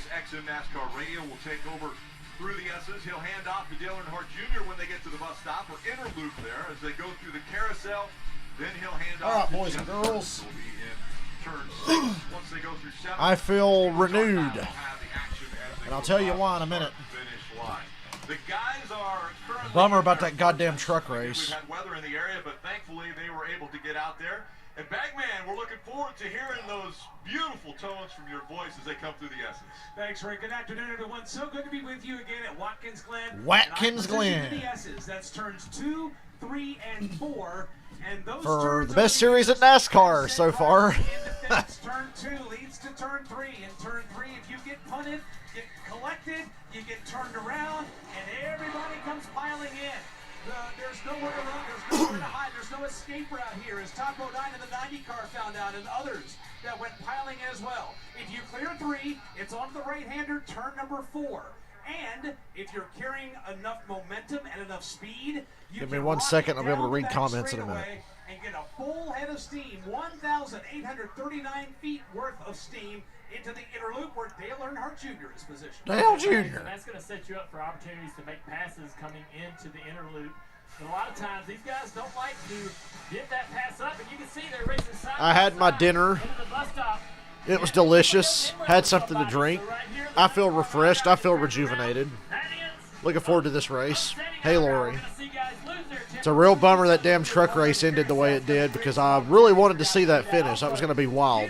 Vegas XM NASCAR Radio will take over through the S's. He'll hand off to Dale Earnhardt Jr. when they get to the bus stop or inner loop there as they go through the carousel. Then he'll hand off to boys and girls. Will be in turn 6 once they go through 7. I feel renewed. And I'll tell you why in a minute. The guys are currently bummer about that goddamn truck race. We've had weather in the area, but thankfully they were able to get out there. And Bagman, we're looking forward to hearing those beautiful tones from your voice as they come through the S's. Thanks, Rick. Good afternoon, everyone. So good to be with you again at Watkins Glen. Watkins Glen. The S's. That's turns 2, 3, and 4. And those for the best series at NASCAR so far. Turn 2 leads to turn 3. In turn 3, if you get punted, get collected, you get turned around, and everybody comes piling in. There's nowhere to run, there's nowhere to hide, there's no escape route here, as Top 09 in the 90 car found out, and others that went piling as well. If you clear 3, it's on the right-hander, turn number 4. And if you're carrying enough momentum and enough speed, you give me 1 second, I'll be able to read comments in a minute. And get a full head of steam, 1,839 feet worth of steam into the inner loop where Dale Earnhardt Jr. is positioned. Dale Jr. And that's going to set you up for opportunities to make passes coming into the inner loop. And a lot of times these guys don't like to get that pass up, and you can see they're racing side. I had my dinner. It was delicious. Had something to drink. I feel refreshed. I feel rejuvenated. Looking forward to this race. Hey, Lori. It's a real bummer that damn truck race ended the way it did because I really wanted to see that finish. That was going to be wild.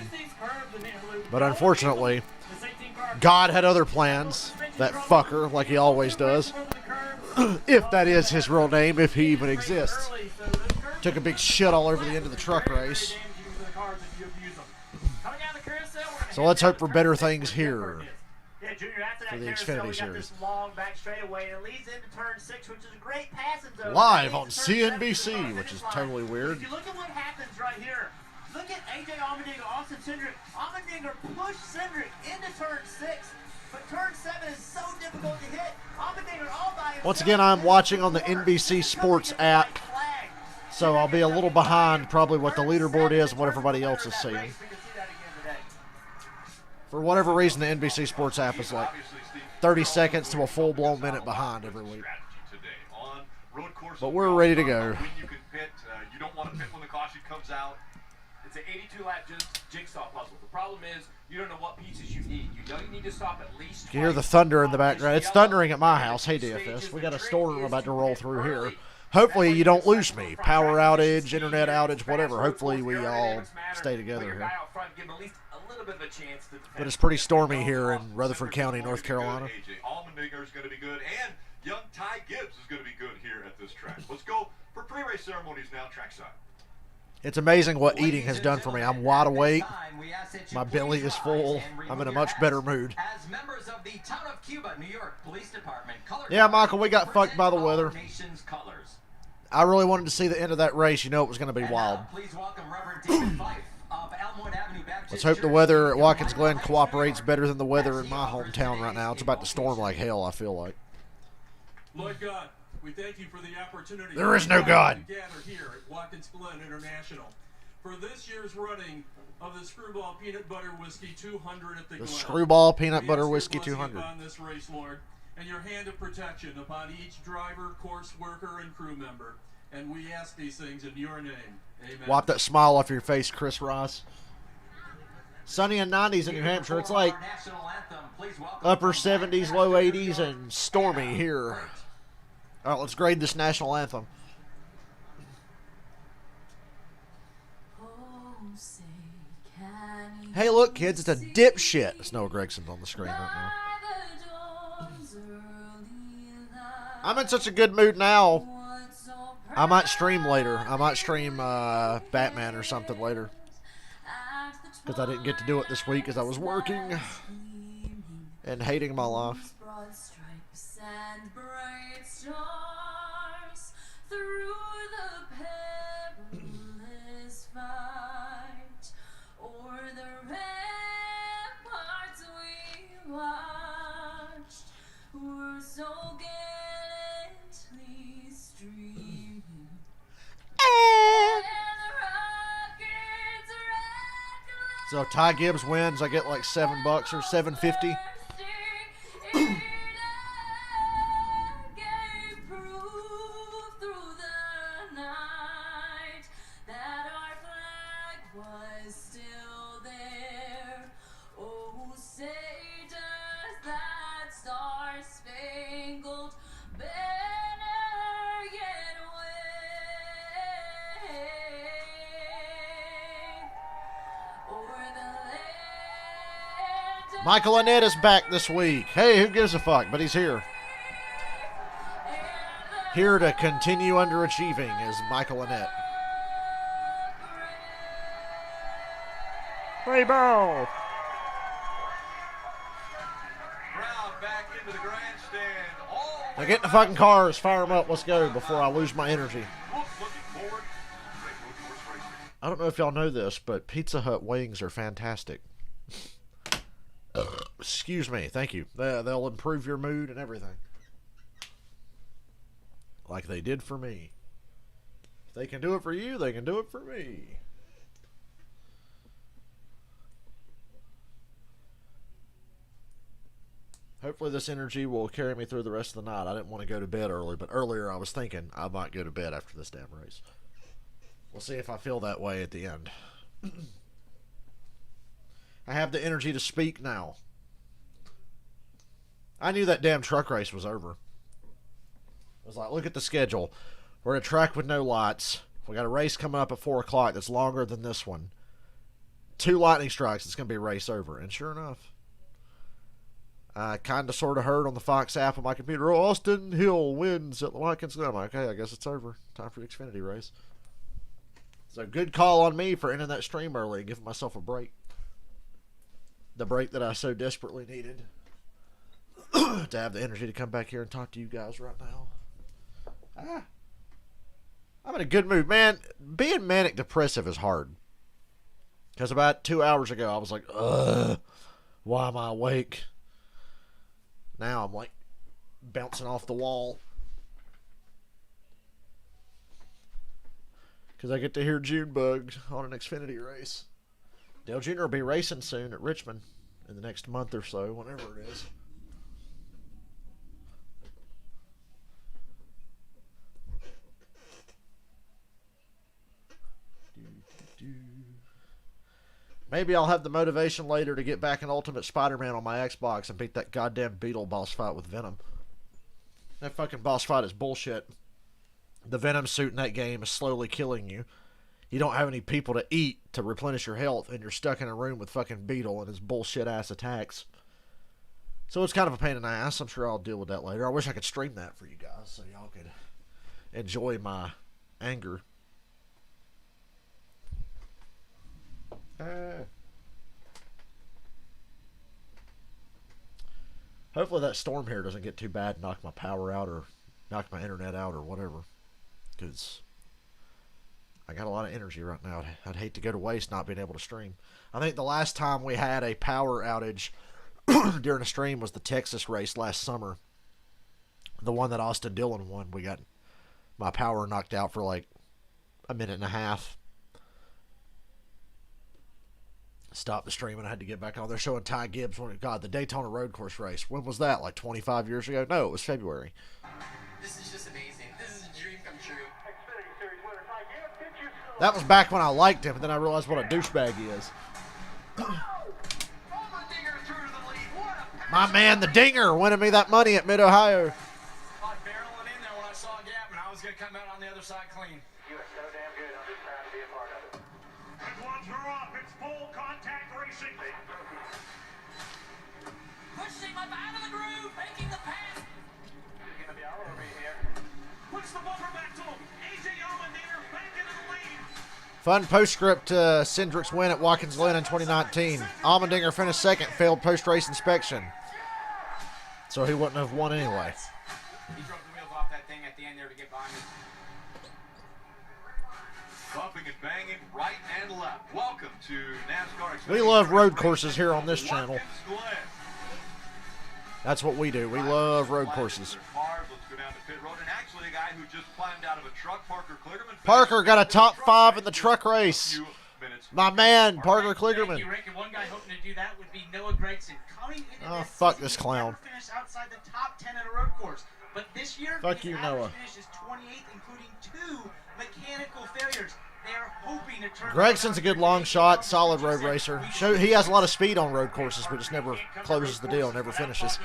But unfortunately, God had other plans. That fucker, like he always does. If that is his real name, if he even exists. Took a big shit all over the end of the truck race. So let's hope for better things here for the Xfinity Series. Live on CNBC, which is totally weird. If you look at what happens right here, look at AJ Allmendinger, Austin Cindric. Allmendinger pushed Cindric into turn 6, but turn 7 is so difficult to hit. Allmendinger all by himself. Once again, I'm watching on the NBC Sports app, so I'll be a little behind probably what the leaderboard is and what everybody else is seeing. For whatever reason, the NBC Sports app is like 30 seconds to a full-blown minute behind every week. But we're ready to go. You don't want to pit when the caution comes out. It's an 82-lap jigsaw puzzle. The problem is you don't know what pieces you need. You know you need to stop at least. You hear the thunder in the background. It's thundering at my house. Hey, DFS. We got a storm about to roll through here. Hopefully you don't lose me. Power outage, internet outage, whatever. Hopefully we all stay together here. But it's pretty stormy here in Rutherford County, North Carolina. Allmendinger is going to be good, and young Ty Gibbs is going to be good here at this track. Let's go for pre-race ceremonies now, trackside. It's amazing what eating has done for me. I'm wide awake. My belly is full. I'm in a much better mood. As members of the Town of Cuba, New York Police Department, yeah, Michael, we got fucked by the weather. I really wanted to see the end of that race. You know it was going to be wild. Please welcome Reverend David Fife of Elmwood Avenue Baptist. Let's hope the weather at Watkins Glen cooperates better than the weather in my hometown right now. It's about to storm like hell, I feel like. Lord God, we thank you for the opportunity. There is no God. To gather here at Watkins Glen International for this year's running of the Screwball Peanut Butter Whiskey 200 at the Glen. Screwball Peanut Butter Whiskey 200. On this race, Lord, and your hand of protection upon each driver, course worker, and crew member. And we ask these things in your name. Amen. Wipe that smile off your face, Chris Ross. Sunny and 90s in New Hampshire. It's like upper 70s, low 80s, and stormy here. All right, let's grade this national anthem. Hey, look, kids, it's a dipshit. It's Noah Gregson's on the screen right now. I'm in such a good mood now. I might stream later. I might stream Batman or something later. Because I didn't get to do it this week because I was working and hating my life. So if Ty Gibbs wins, I get like $7 or $7.50. gave proof through the night that our flag was still there. Oh, say does that star-spangled banner yet wave o'er the land? Michael Annett is back this week. Hey, who gives a fuck? But he's here. Here to continue underachieving is Michael Annett. Play ball. Crowd back into the grandstand. All Now get in the fucking cars, fire them up, let's go before I lose my energy. looking forward. Great road course racing. I don't know if y'all know this, but Pizza Hut wings are fantastic. Excuse me, thank you. They'll improve your mood and everything. Like they did for me. If they can do it for you, they can do it for me. Hopefully this energy will carry me through the rest of the night. I didn't want to go to bed early, but earlier I was thinking I might go to bed after this damn race. We'll see if I feel that way at the end. I have the energy to speak now. I knew that damn truck race was over. I was like, look at the schedule. We're at a track with no lights. We got a race coming up at 4 o'clock that's longer than this one. 2 lightning strikes, it's going to be race over. And sure enough, I kind of sort of heard on the Fox app on my computer, oh, Austin Hill wins at the Watkins Glen. I'm like, okay, I guess it's over. Time for the Xfinity race. So good call on me for ending that stream early and giving myself a break. The break that I so desperately needed to have the energy to come back here and talk to you guys right now. I'm in a good mood. Man, being manic depressive is hard. Because about 2 hours ago, I was like, ugh, why am I awake? Now I'm like bouncing off the wall. Because I get to hear Junebug on an Xfinity race. Dale Jr. will be racing soon at Richmond in the next month or so, whenever it is. Maybe I'll have the motivation later to get back in Ultimate Spider-Man on my Xbox and beat that goddamn Beetle boss fight with Venom. That fucking boss fight is bullshit. The Venom suit in that game is slowly killing you. You don't have any people to eat to replenish your health, and you're stuck in a room with fucking Beetle and his bullshit-ass attacks. So it's kind of a pain in the ass. I'm sure I'll deal with that later. I wish I could stream that for you guys so y'all could enjoy my anger. Hopefully that storm here doesn't get too bad and knock my power out or knock my internet out or whatever. Because I got a lot of energy right now. I'd hate to go to waste not being able to stream. I think the last time we had a power outage during a stream was the Texas race last summer. The one that Austin Dillon won. We got my power knocked out for like a minute and a half. Stopped the stream and I had to get back on. They're showing Ty Gibbs. God, the Daytona road course race. When was that? Like 25 years ago? No, it was February. This is just amazing. This is a dream come true. Xfinity Series winner Ty Gibbs, did you score? That was back when I liked him, and then I realized what a douchebag he is. My man, the Dinger, winning me that money at Mid-Ohio. I barreling in there when I saw a gap, and I was going to come out on the other side clean. You are so damn good. I'm just proud to be a part of it. Good ones are up. It's full contact racing. Pushing up out of the groove, making the pass. He's going to be all over here. Puts the bumper back to him. AJ Allmendinger back into the lead. Fun postscript to Cindric's win at Watkins Glen in 2019. Allmendinger finished second, failed post-race inspection. So he wouldn't have won anyway. He drove the wheels off that thing at the end there to get behind me. Bumping and banging right and left. Welcome to NASCAR. We love road courses here on this channel. Watkins Glen. That's what we do. We love road courses. Let's go down to pit road. And actually, a guy who just climbed out of a truck, Parker Kligerman. Parker got a top 5 in the truck race. A few minutes is. My man, Parker Thank Kligerman. you, Rick. And one guy hoping to do that would be Noah Gregson. Coming into Oh, this fuck season, this he clown. never finished outside the top 10 at a road course. But this year, Fuck his you, average Noah. finish is 28th, including 2 mechanical failures. They are hoping to turn Gregson's a good long shot, solid road He racer. He has a lot of speed on road courses, but just never closes the deal, never finishes.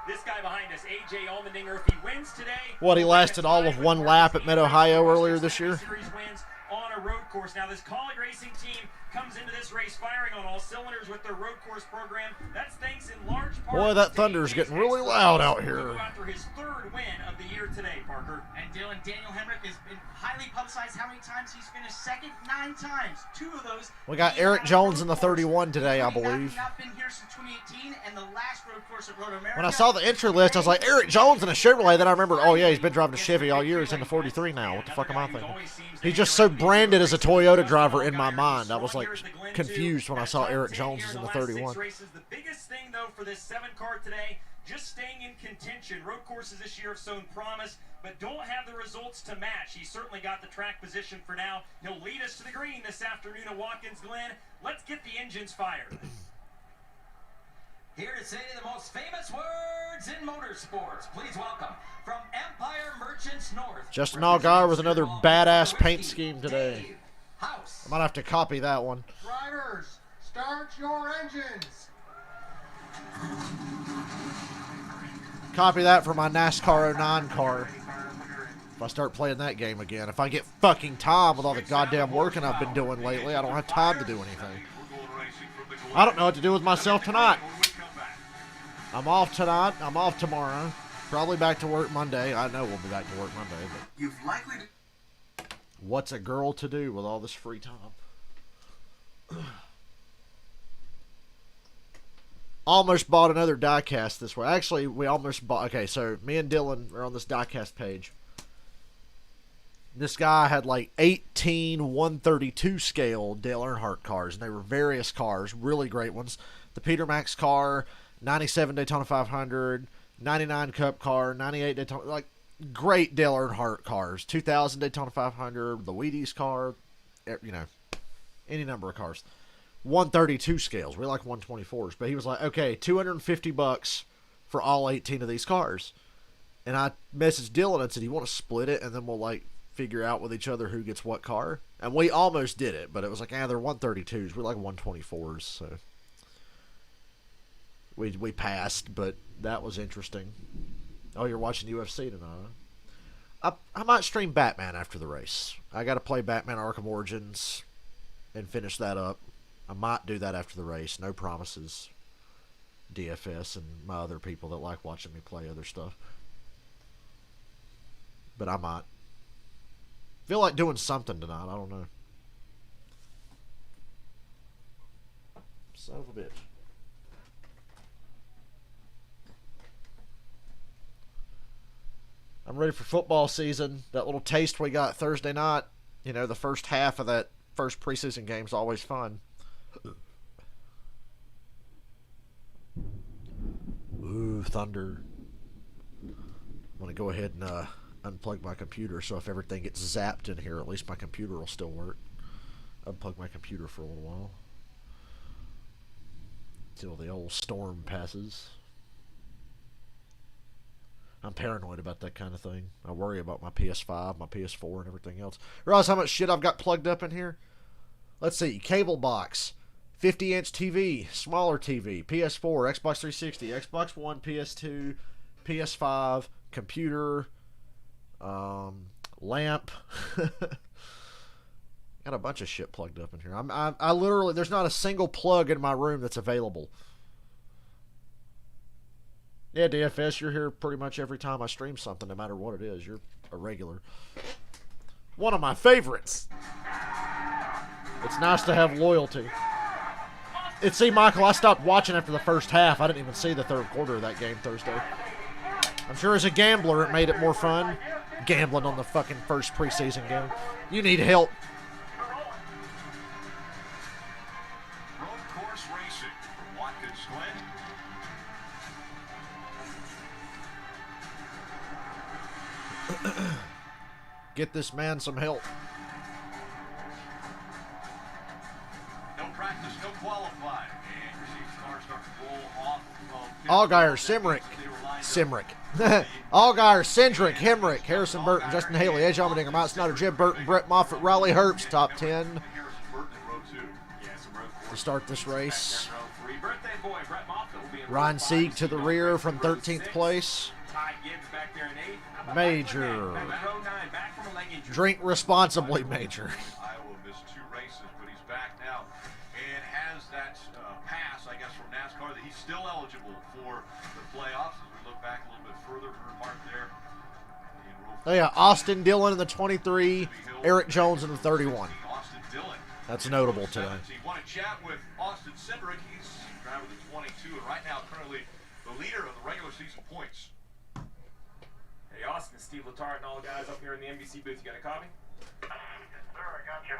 This guy behind us, AJ Allmendinger, if he wins today, What, he lasted all of one lap at Mid-Ohio earlier this year? Series wins on a road course. Now this Colleague Racing team comes into this race firing on all cylinders with their road course program. That's thanks in large part. Boy, that thunder's getting really loud out here. After his 3rd win of the year today, Parker. And Daniel Hemrick has been highly publicized how many times he's finished second. 9 times. 2 of those. We got he Eric had Jones on in the road course. 31 today, I Including believe. Not been here since 2018, and the last road course at Road America. When I saw the entry list, I was like, Eric Jones in a Chevrolet. Then I remembered, oh yeah, he's been driving a Chevy all year. He's in the 43 now. What the fuck am I thinking? He's just so branded as a Toyota driver in my mind. I was like confused when I saw Eric Jones is in the 31. The biggest thing though for this 7-car today, just staying in contention. Road courses this year have shown promise, but don't have the results to match. He's certainly got the track position for now. He'll lead us to the green this afternoon at Watkins Glen. Let's get the engines fired. Here to say the most famous words in motorsports. Please welcome from Empire Merchants North. Justin Allgaier with another badass paint scheme today. Dave House. I might have to copy that one. Drivers, start your engines. Copy that for my NASCAR 09 car. If I start playing that game again. If I get fucking time with all the goddamn working I've been doing lately, I don't have time to do anything. I don't know what to do with myself tonight. I'm off tonight. I'm off tomorrow. Probably back to work Monday. I know we'll be back to work Monday, but You've likely what's a girl to do with all this free time? Almost bought another diecast this way. Actually, we almost bought... Okay, so me and Dylan are on this diecast page. This guy had like 18 132 scale Dale Earnhardt cars, and they were various cars, really great ones. The Peter Max car, 97 Daytona 500, 99 Cup car, 98 Daytona... Like, great Dale Earnhardt cars. 2000 Daytona 500, the Wheaties car, you know, any number of cars. 132 scales. We like 124s. But he was like, okay, $250 for all 18 of these cars. And I messaged Dylan and said, you want to split it? And then we'll, like, figure out with each other who gets what car. And we almost did it. But it was like, they're 132s. We like 124s. So we passed. But that was interesting. Oh, you're watching UFC tonight, huh? I might stream Batman after the race. I got to play Batman Arkham Origins and finish that up. I might do that after the race. No promises. DFS and my other people that like watching me play other stuff. But I might. Feel like doing something tonight. I don't know. Son of a bitch. I'm ready for football season. That little taste we got Thursday night, you know, the first half of that first preseason game is always fun. Ooh, thunder. I'm going to go ahead and unplug my computer, so if everything gets zapped in here, at least my computer will still work. Unplug my computer for a little while. Till the old storm passes. I'm paranoid about that kind of thing. I worry about my PS5, my PS4, and everything else. Realize how much shit I've got plugged up in here? Let's see. Cable box. 50-inch TV. Smaller TV. PS4. Xbox 360. Xbox One. PS2. PS5. Computer. Lamp. Got a bunch of shit plugged up in here. I literally... There's not a single plug in my room that's available. Yeah, DFS, you're here pretty much every time I stream something, no matter what it is. You're a regular. One of my favorites. It's nice to have loyalty. See, Michael, I stopped watching after the first half. I didn't even see the third quarter of that game Thursday. I'm sure as a gambler it made it more fun. Gambling on the fucking first preseason game. You need help. Road course racing from Watkins Glen. Get this man some help. qualify. And you see cars start to roll off of Allgaier, Allgaier, Cindric, Hemrick, Harrison Burton, Justin Haley, AJ Allmendinger, Mount Snyder, Jeb Burton, Brett Moffitt, Riley Herbst, top 10 to start this race. Ryan Sieg to the rear from 13th place. Major. Drink responsibly, Major. Iowa missed 2 races, but he's back now and has that pass, I guess, from NASCAR that he's still eligible for the playoffs. As we look back a little bit further, Mark there. Oh yeah, Austin Dillon in the 23, Eric Jones in the 31. Austin Dillon. That's notable today. Want to chat with Austin Cindric. He's driver the 22, and right now currently the leader of the regular season points. Hey, Austin, Steve Letarte and all the guys up here in the NBC booth. You got a copy? Yes, sir, I got you.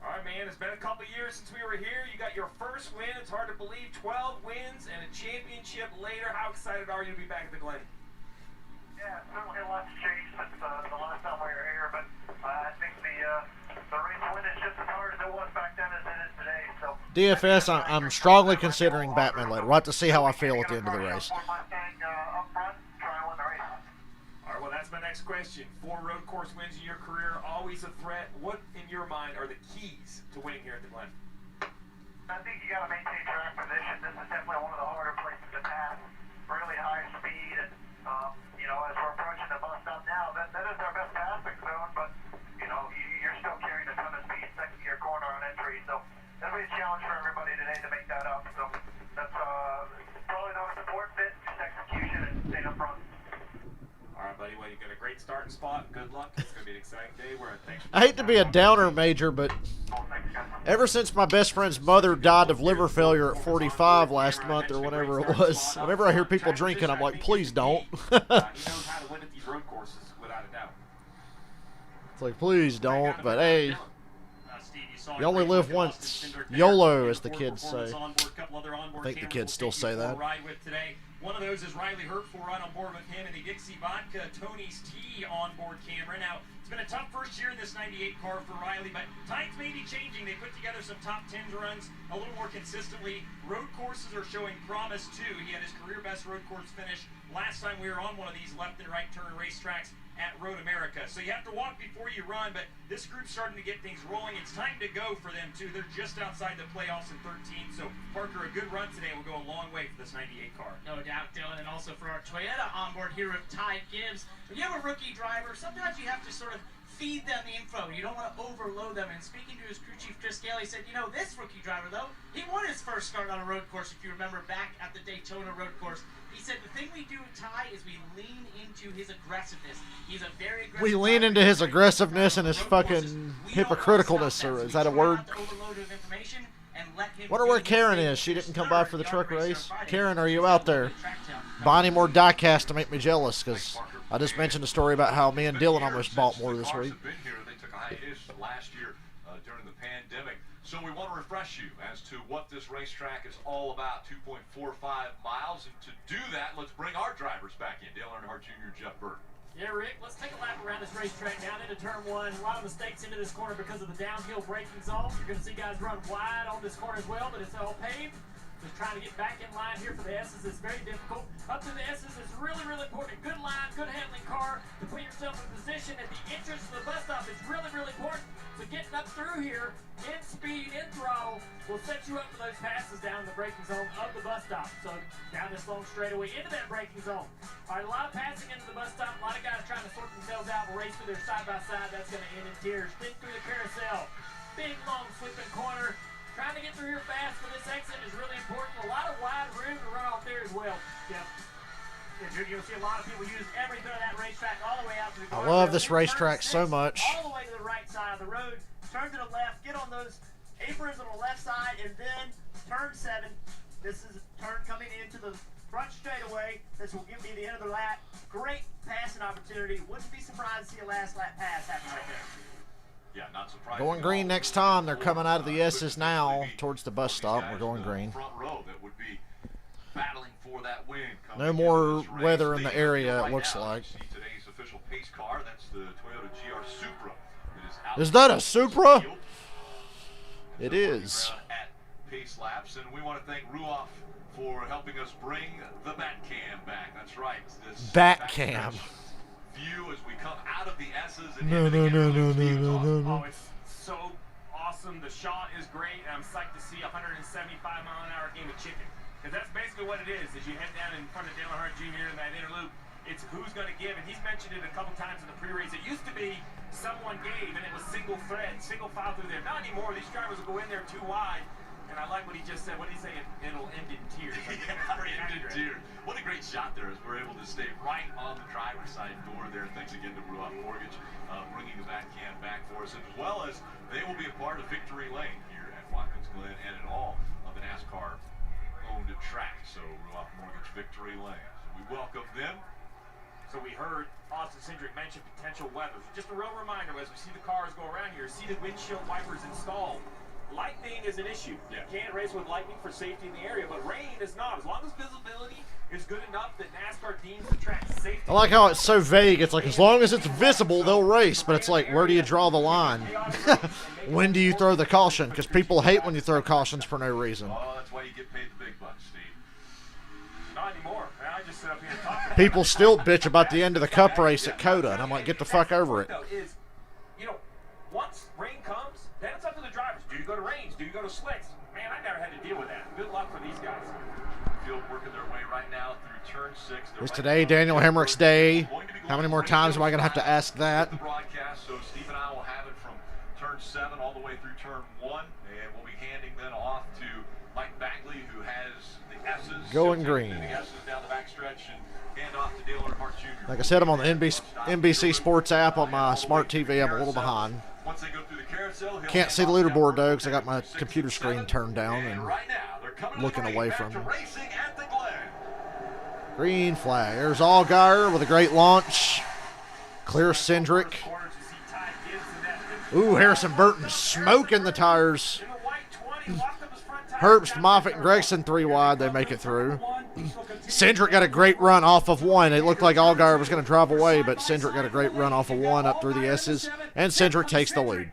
All right, man. It's been a couple of years since we were here. You got your first win. It's hard to believe. 12 wins and a championship later. How excited are you to be back at the Glen? Yeah, certainly a lot's changed since the last time we were here, but I think the race win is just as hard as it was back then as it is today. So DFS, I'm strongly considering Batman later. We'll have to see how I feel at the end of the race. All right, well, that's my next question. 4 road course wins in your career, always a threat. What, in your mind, are the keys to winning here at the Glen? I think you got to maintain track position. This is definitely one of the harder places to pass. Really high speed, and you know, as we're approaching the bus stop now, that is our best passing zone. But you know, you're still carrying a ton of speed, second gear corner on entry. So that'll be a challenge for everybody today to make that up. So that's probably the most important bit, just execution and staying up front. All right, buddy. Well, you got a great starting spot. Good luck. It's going to be an exciting day. I hate to be a downer, Major, but ever since my best friend's mother died of liver failure at 45 last month or whenever it was, whenever I hear people drinking, I'm like, please don't. He knows how to win at these road courses, without a doubt. It's like, please don't, but hey, you only live once. YOLO, as the kids say. I think the kids still say that. One of those is Riley Herbst. We'll ride on board with him, and the Dixie Vodka Tony's Tea on board camera. Now, it's been a tough first year in this 98 car for Riley, but times may be changing. They put together some top 10s runs a little more consistently. Road courses are showing promise, too. He had his career best road course finish last time we were on one of these left and right turn racetracks at Road America. So you have to walk before you run, but this group's starting to get things rolling. It's time to go for them, too. They're just outside the playoffs in 13. So, Parker, a good run today will go a long way for this 98 car. No doubt, Dylan, and also for our Toyota onboard here with Ty Gibbs. When you have a rookie driver, sometimes you have to sort of feed them the info. You don't want to overload them. And speaking to his crew chief, Chris Gale, he said, you know, this rookie driver, though, he won his first start on a road course, if you remember, back at the Daytona road course. He said, the thing we do with Ty is we lean into his aggressiveness. He's a very aggressive We lean into his aggressiveness and his fucking hypocriticalness, or is that a word? Wonder where Karen is. She didn't come by for the truck race. Karen, are you out there? Buy any more diecast to make me jealous, because I just mentioned a story about how me and Dylan almost bought more this week. They took a hiatus last year during the pandemic. So we want to refresh you as to what this racetrack is all about, 2.45 miles. And to do that, let's bring our drivers back in. Dale Earnhardt Jr., Jeff Burton. Yeah, Rick, let's take a lap around this racetrack down into turn 1. A lot of mistakes into this corner because of the downhill braking zone. You're going to see guys run wide on this corner as well, but it's all paved. Just trying to get back in line here for the S's is very difficult. Up to the S's is really, really important. Good line, good handling car to put yourself in position at the entrance to the bus stop is really, really important. So getting up through here in speed, in throttle, will set you up for those passes down in the braking zone of the bus stop. So down this long straightaway into that braking zone. All right, a lot of passing into the bus stop. A lot of guys trying to sort themselves out. Will race through their side-by-side. That's going to end in tears. Think through the carousel. Big, long, sweeping corner. Trying to get through here fast for this exit is really important. A lot of wide room to run off there as well. Yep. You'll see a lot of people use everything of that racetrack all the way out to the I love this racetrack so much. All the way to the right side of the road. Turn to the left. Get on those aprons on the left side, and then turn 7. This is a turn coming into the front straightaway. This will give me the end of the lap. Great passing opportunity. Wouldn't be surprised to see a last lap pass happen right there. Yeah, not surprising. Going green next time. They're coming out of the S's now towards the bus stop. We're going green. Front row that would be battling for that win. No more weather in the area, it looks like. See today's official pace car. That's the Toyota GR Supra. Is that a Supra? It is. At pace laps. And we want to thank Ruoff for helping us bring the Batcam back. That's right. This Batcam. View as we come out of the S's and No. Oh, it's so awesome. The shot is great, and I'm psyched to see 175-mile-an-hour game of chicken. Because that's basically what it is. As you head down in front of Dale Earnhardt Jr. in that interlude, it's who's going to give. And he's mentioned it a couple times in the pre-race. It used to be someone gave, and it was single thread, single file through there. Not anymore. These drivers will go in there too wide. And I like what he just said. What did he say? It'll end in tears. End in tears. What a great shot there as we're able to stay right on the driver's side door there. Thanks again to Ruoff Mortgage bringing the Batcam back for us, as well as they will be a part of Victory Lane here at Watkins Glen and at all of the NASCAR-owned track. So Ruoff Mortgage Victory Lane. So we welcome them. So we heard Austin Cindric mention potential weather. Just a real reminder as we see the cars go around here, see the windshield wipers installed. Lightning is an issue. You can't race with lightning for safety in the area, but rain is not. As long as visibility is good enough that NASCAR deems the track safe. I like how it's so vague. It's like, as long as it's visible, they'll race. But it's like, where do you draw the line? When do you throw the caution? Because people hate when you throw cautions for no reason. Oh, that's why you get paid the big bucks, Steve. Not anymore. I just sit up here and talk. People still bitch about the end of the Cup race at COTA, and I'm like, get the fuck over it. Is, you know, once rain comes, then it's up to the drivers. Do you go to range? Do you go to slicks? Man, I never had to deal with that. Good luck for these guys. Field working their way right now through turn 6. Is today Daniel Hemrick's day? How many more times am I going to have to ask that? The broadcast, so Steve and I will have it from turn 7 all the way through turn 1, and we'll be handing then off to Mike Bagley, who has the S's. Going green. The S's down the backstretch and hand off to Dale Earnhardt Jr. Like I said, I'm on the NBC Sports app on my smart TV. I'm a little behind. Once they go through the carousel, Can't see the leaderboard though because I got my computer screen turned down and right now, they're coming looking away from it. Green flag. There's Allgaier with a great launch. Clear Cindric. Ooh, Harrison Burton smoking the tires. Herbst, Moffitt, and Gregson 3 wide. They make it through. Cindric got a great run off of 1. It looked like Allgaier was going to drive away, but Cindric got a great run off of 1 up through the S's, and Cindric takes the lead.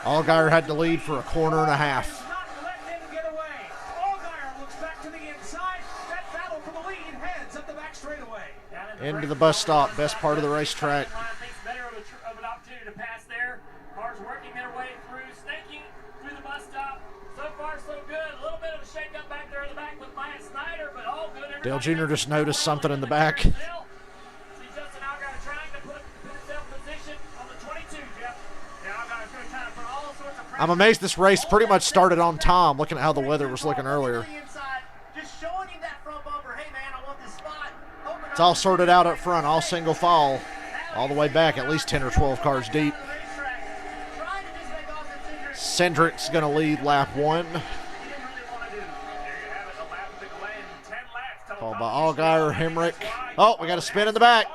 Allgaier had the lead for a corner and a half. Into the bus stop, best part of the racetrack. Dale Jr. just noticed something in the back. I'm amazed this race pretty much started on time, looking at how the weather was looking earlier. It's all sorted out up front, all single file, all the way back, at least 10 or 12 cars deep. Cindric's going to lead lap 1. Followed by Allgaier, Hemrick. Oh, we got a spin in the back.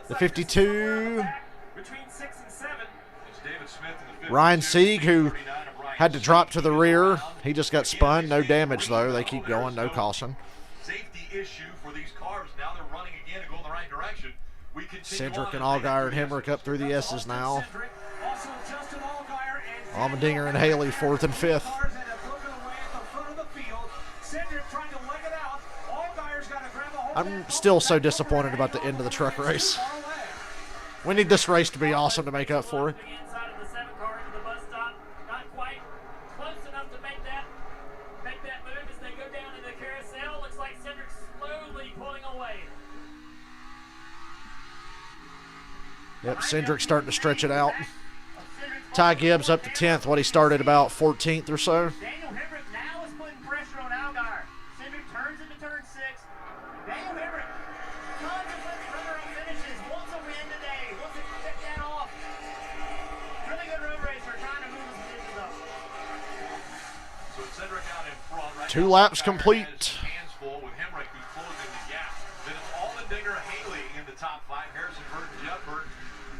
The 52. Ryan Sieg, who had to drop to the rear. He just got spun. No damage, though. They keep going. No caution. Safety issue for these cars. Now they're running again and going the right direction. Cindric and Allgaier and Hemrick up through the S's now. Allmendinger and Haley 4th and 5th. I'm still so disappointed about the end of the truck race. We need this race to be awesome to make up for it. Yep, Cindric starting to stretch it out. Ty Gibbs up to 10th, what he started about 14th or so. Daniel Hemrick now is putting pressure on Allgaier. Cindric turns into turn 6. Daniel Hemrick, tons of runner-up finishes. Wants a win today. Wants to pick that off. Really good road racer trying to move his positions up. So Cindric out in front right 2 now. laps complete. Hands full with Hemrick who's closing the gap. Then it's Allmendinger, Haley in the top 5. Harrison Burton, Jeff Burton,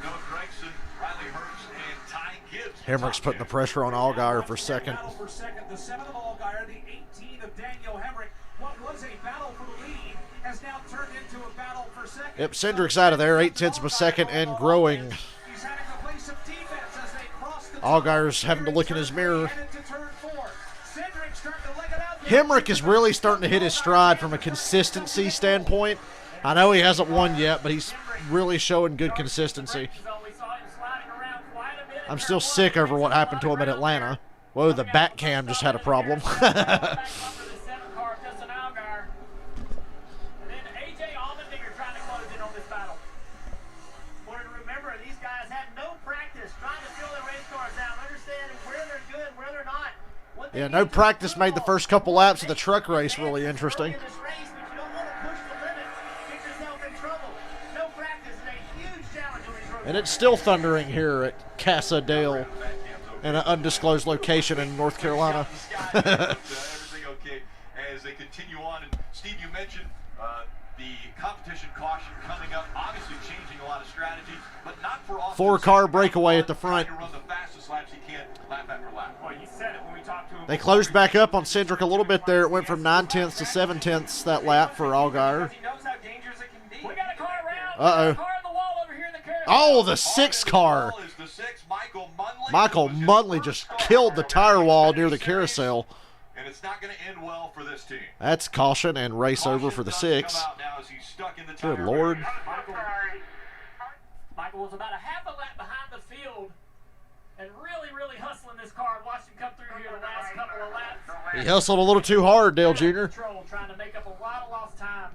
Noah Gregson, Riley Herbst, and Ty Gibbs. Hemrick's putting the pressure on Allgaier for second. The 7 of Allgaier, the 18 of Daniel Hemrick. What was a battle for the lead has now turned into a battle for second. Yep, Cindric's out of there, 0.8 of a second and growing. He's having to play some defense as they cross the Allgaier's having to look in his mirror. Headed to turn 4. Cedric starting to leg it out. Hemrick is really starting to hit his stride from a consistency standpoint. I know he hasn't won yet, but he's really showing good consistency. I'm still sick over what happened to him at Atlanta. Whoa, the back cam just had a problem. Yeah, no practice made the first couple laps of the truck race really interesting. And it's still thundering here at Casa Dale in an undisclosed location in North Carolina. Everything okay as they continue on. And Steve, you mentioned the competition caution coming up, obviously changing a lot of strategy, but not for all. 4-car breakaway at the front. To run the fastest laps he can, lap after lap. Well, you said it when we talked to him. They closed back up on Cedric a little bit there. It went from 9/10 to 7/10 that lap for Allgaier. He knows how dangerous it can be. We got a car around. Uh-oh. Car in the wall over here in the carousel. Oh, the 6 car. Michael Mudley just killed the tire wall near the carousel. And it's not going to end well for this team. That's caution and race over for the 6. Good Lord. Michael was about a half a lap behind the field and really hustling this car. Watched him come through here the last couple of laps. He hustled a little too hard, Dale Jr. Trying to make up a lot of lost time.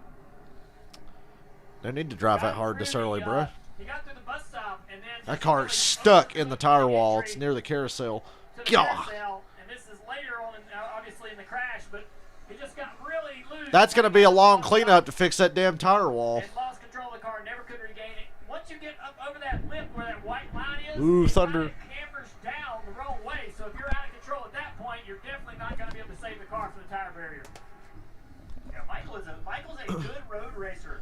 They need to drive that hard this early, bro. He got through the bus stop and then That car is stuck in the tire wall. It's near the carousel. God. And this is later on, obviously in the crash, but he just got really loose. That's going to be a long cleanup to fix that damn tire wall. And lost control of the car, never could regain it. Once you get up over that lip where that white line is, Ooh, thunder. It campers down the wrong way. So if you're out of control at that point, you're definitely not going to be able to save the car from the tire barrier. Yeah, Michael's a good road racer.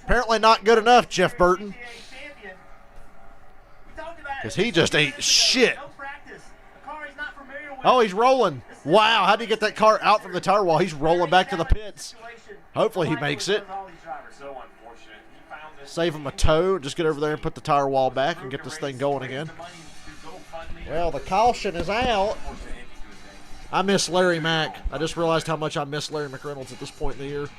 Apparently not good enough, Jeff Burton. Because he just ate shit. Oh, he's rolling. Wow, how did he get that car out from the tire wall? He's rolling back to the pits. Hopefully he makes it. Save him a tow. Just get over there and put the tire wall back and get this thing going again. Well, the caution is out. I miss Larry Mack. I just realized how much I miss Larry McReynolds at this point in the year.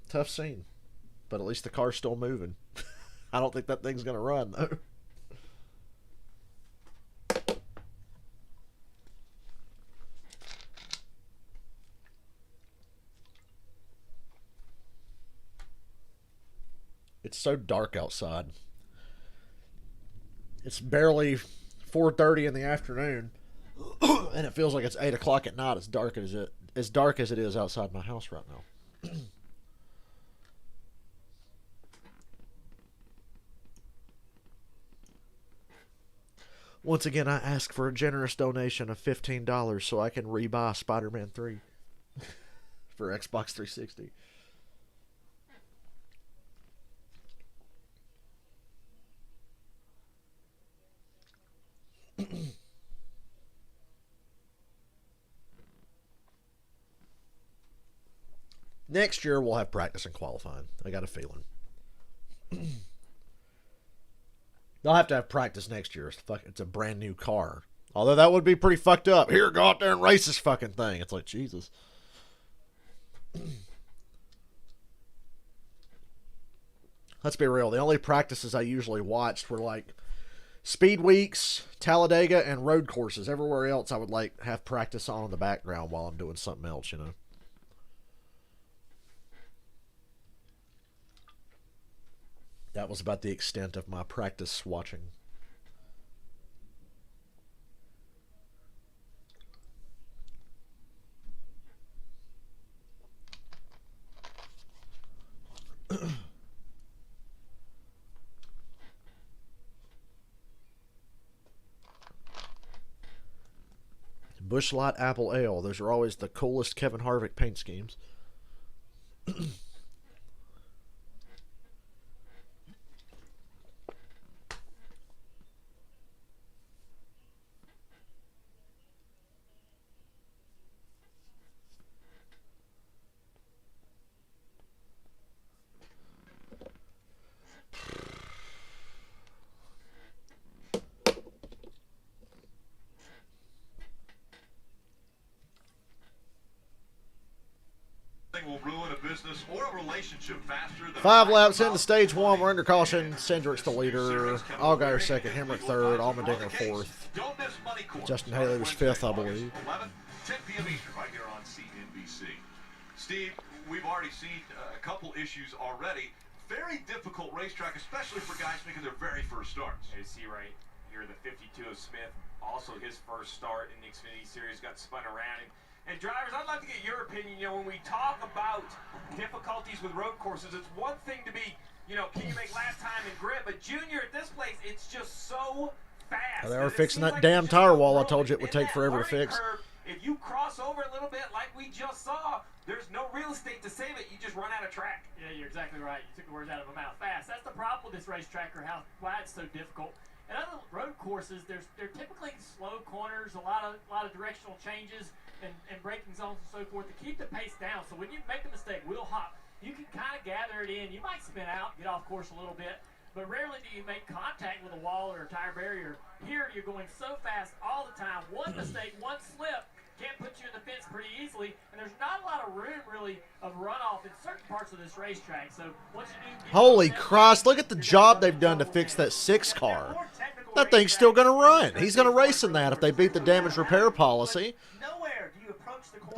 Tough scene, but at least the car's still moving. I don't think that thing's going to run, though. It's so dark outside. It's barely 4:30 in the afternoon, and it feels like it's 8 o'clock at night. As dark as it is outside my house right now. Once again, I ask for a generous donation of $15 so I can rebuy Spider-Man 3 for Xbox 360. Next year, we'll have practice and qualifying. I got a feeling. They'll have to have practice next year. It's a brand new car. Although that would be pretty fucked up. Here, go out there and race this fucking thing. It's like, Jesus. Let's be real. The only practices I usually watched were like speed weeks, Talladega, and road courses. Everywhere else, I would like have practice on in the background while I'm doing something else, you know. That was about the extent of my practice watching. Busch Light Apple Ale. Those are always the coolest Kevin Harvick paint schemes. relationship faster than 5 laps into stage 1. We're under caution. Cendric's the leader. Allgaier second. Hemrick third. Allmendinger fourth. Don't miss Money Court. Justin Haley was fifth, I believe. 11, 10 p.m. Eastern, right here on CNBC. Steve, we've already seen a couple issues already. Very difficult racetrack, especially for guys making their very first starts. You see right here the 52 of Smith, also his first start in the Xfinity Series, got spun around him. And drivers, I'd like to get your opinion. You know, when we talk about difficulties with road courses, it's one thing to be, you know, can you make lap time and grip? But Junior, at this place, it's just so fast. They were fixing that damn tire wall I told you it would take forever to fix. If you cross over a little bit like we just saw, there's no real estate to save it. You just run out of track. Yeah, you're exactly right. You took the words out of my mouth. Fast. That's the problem with this racetrack, or why it's so difficult. And other road courses, they're typically slow corners, a lot of directional changes and braking zones and so forth to keep the pace down. So when you make a mistake, wheel hop, you can kind of gather it in. You might spin out, get off course a little bit, but rarely do you make contact with a wall or a tire barrier. Here, you're going so fast all the time. One mistake, one slip can put you in the fence pretty easily, and there's not a lot of room really of runoff in certain parts of this racetrack. So once you do, holy Christ, look at the job they've done to fix that 6 car. That thing's still going to run. He's going to race in that if they beat the damage repair policy.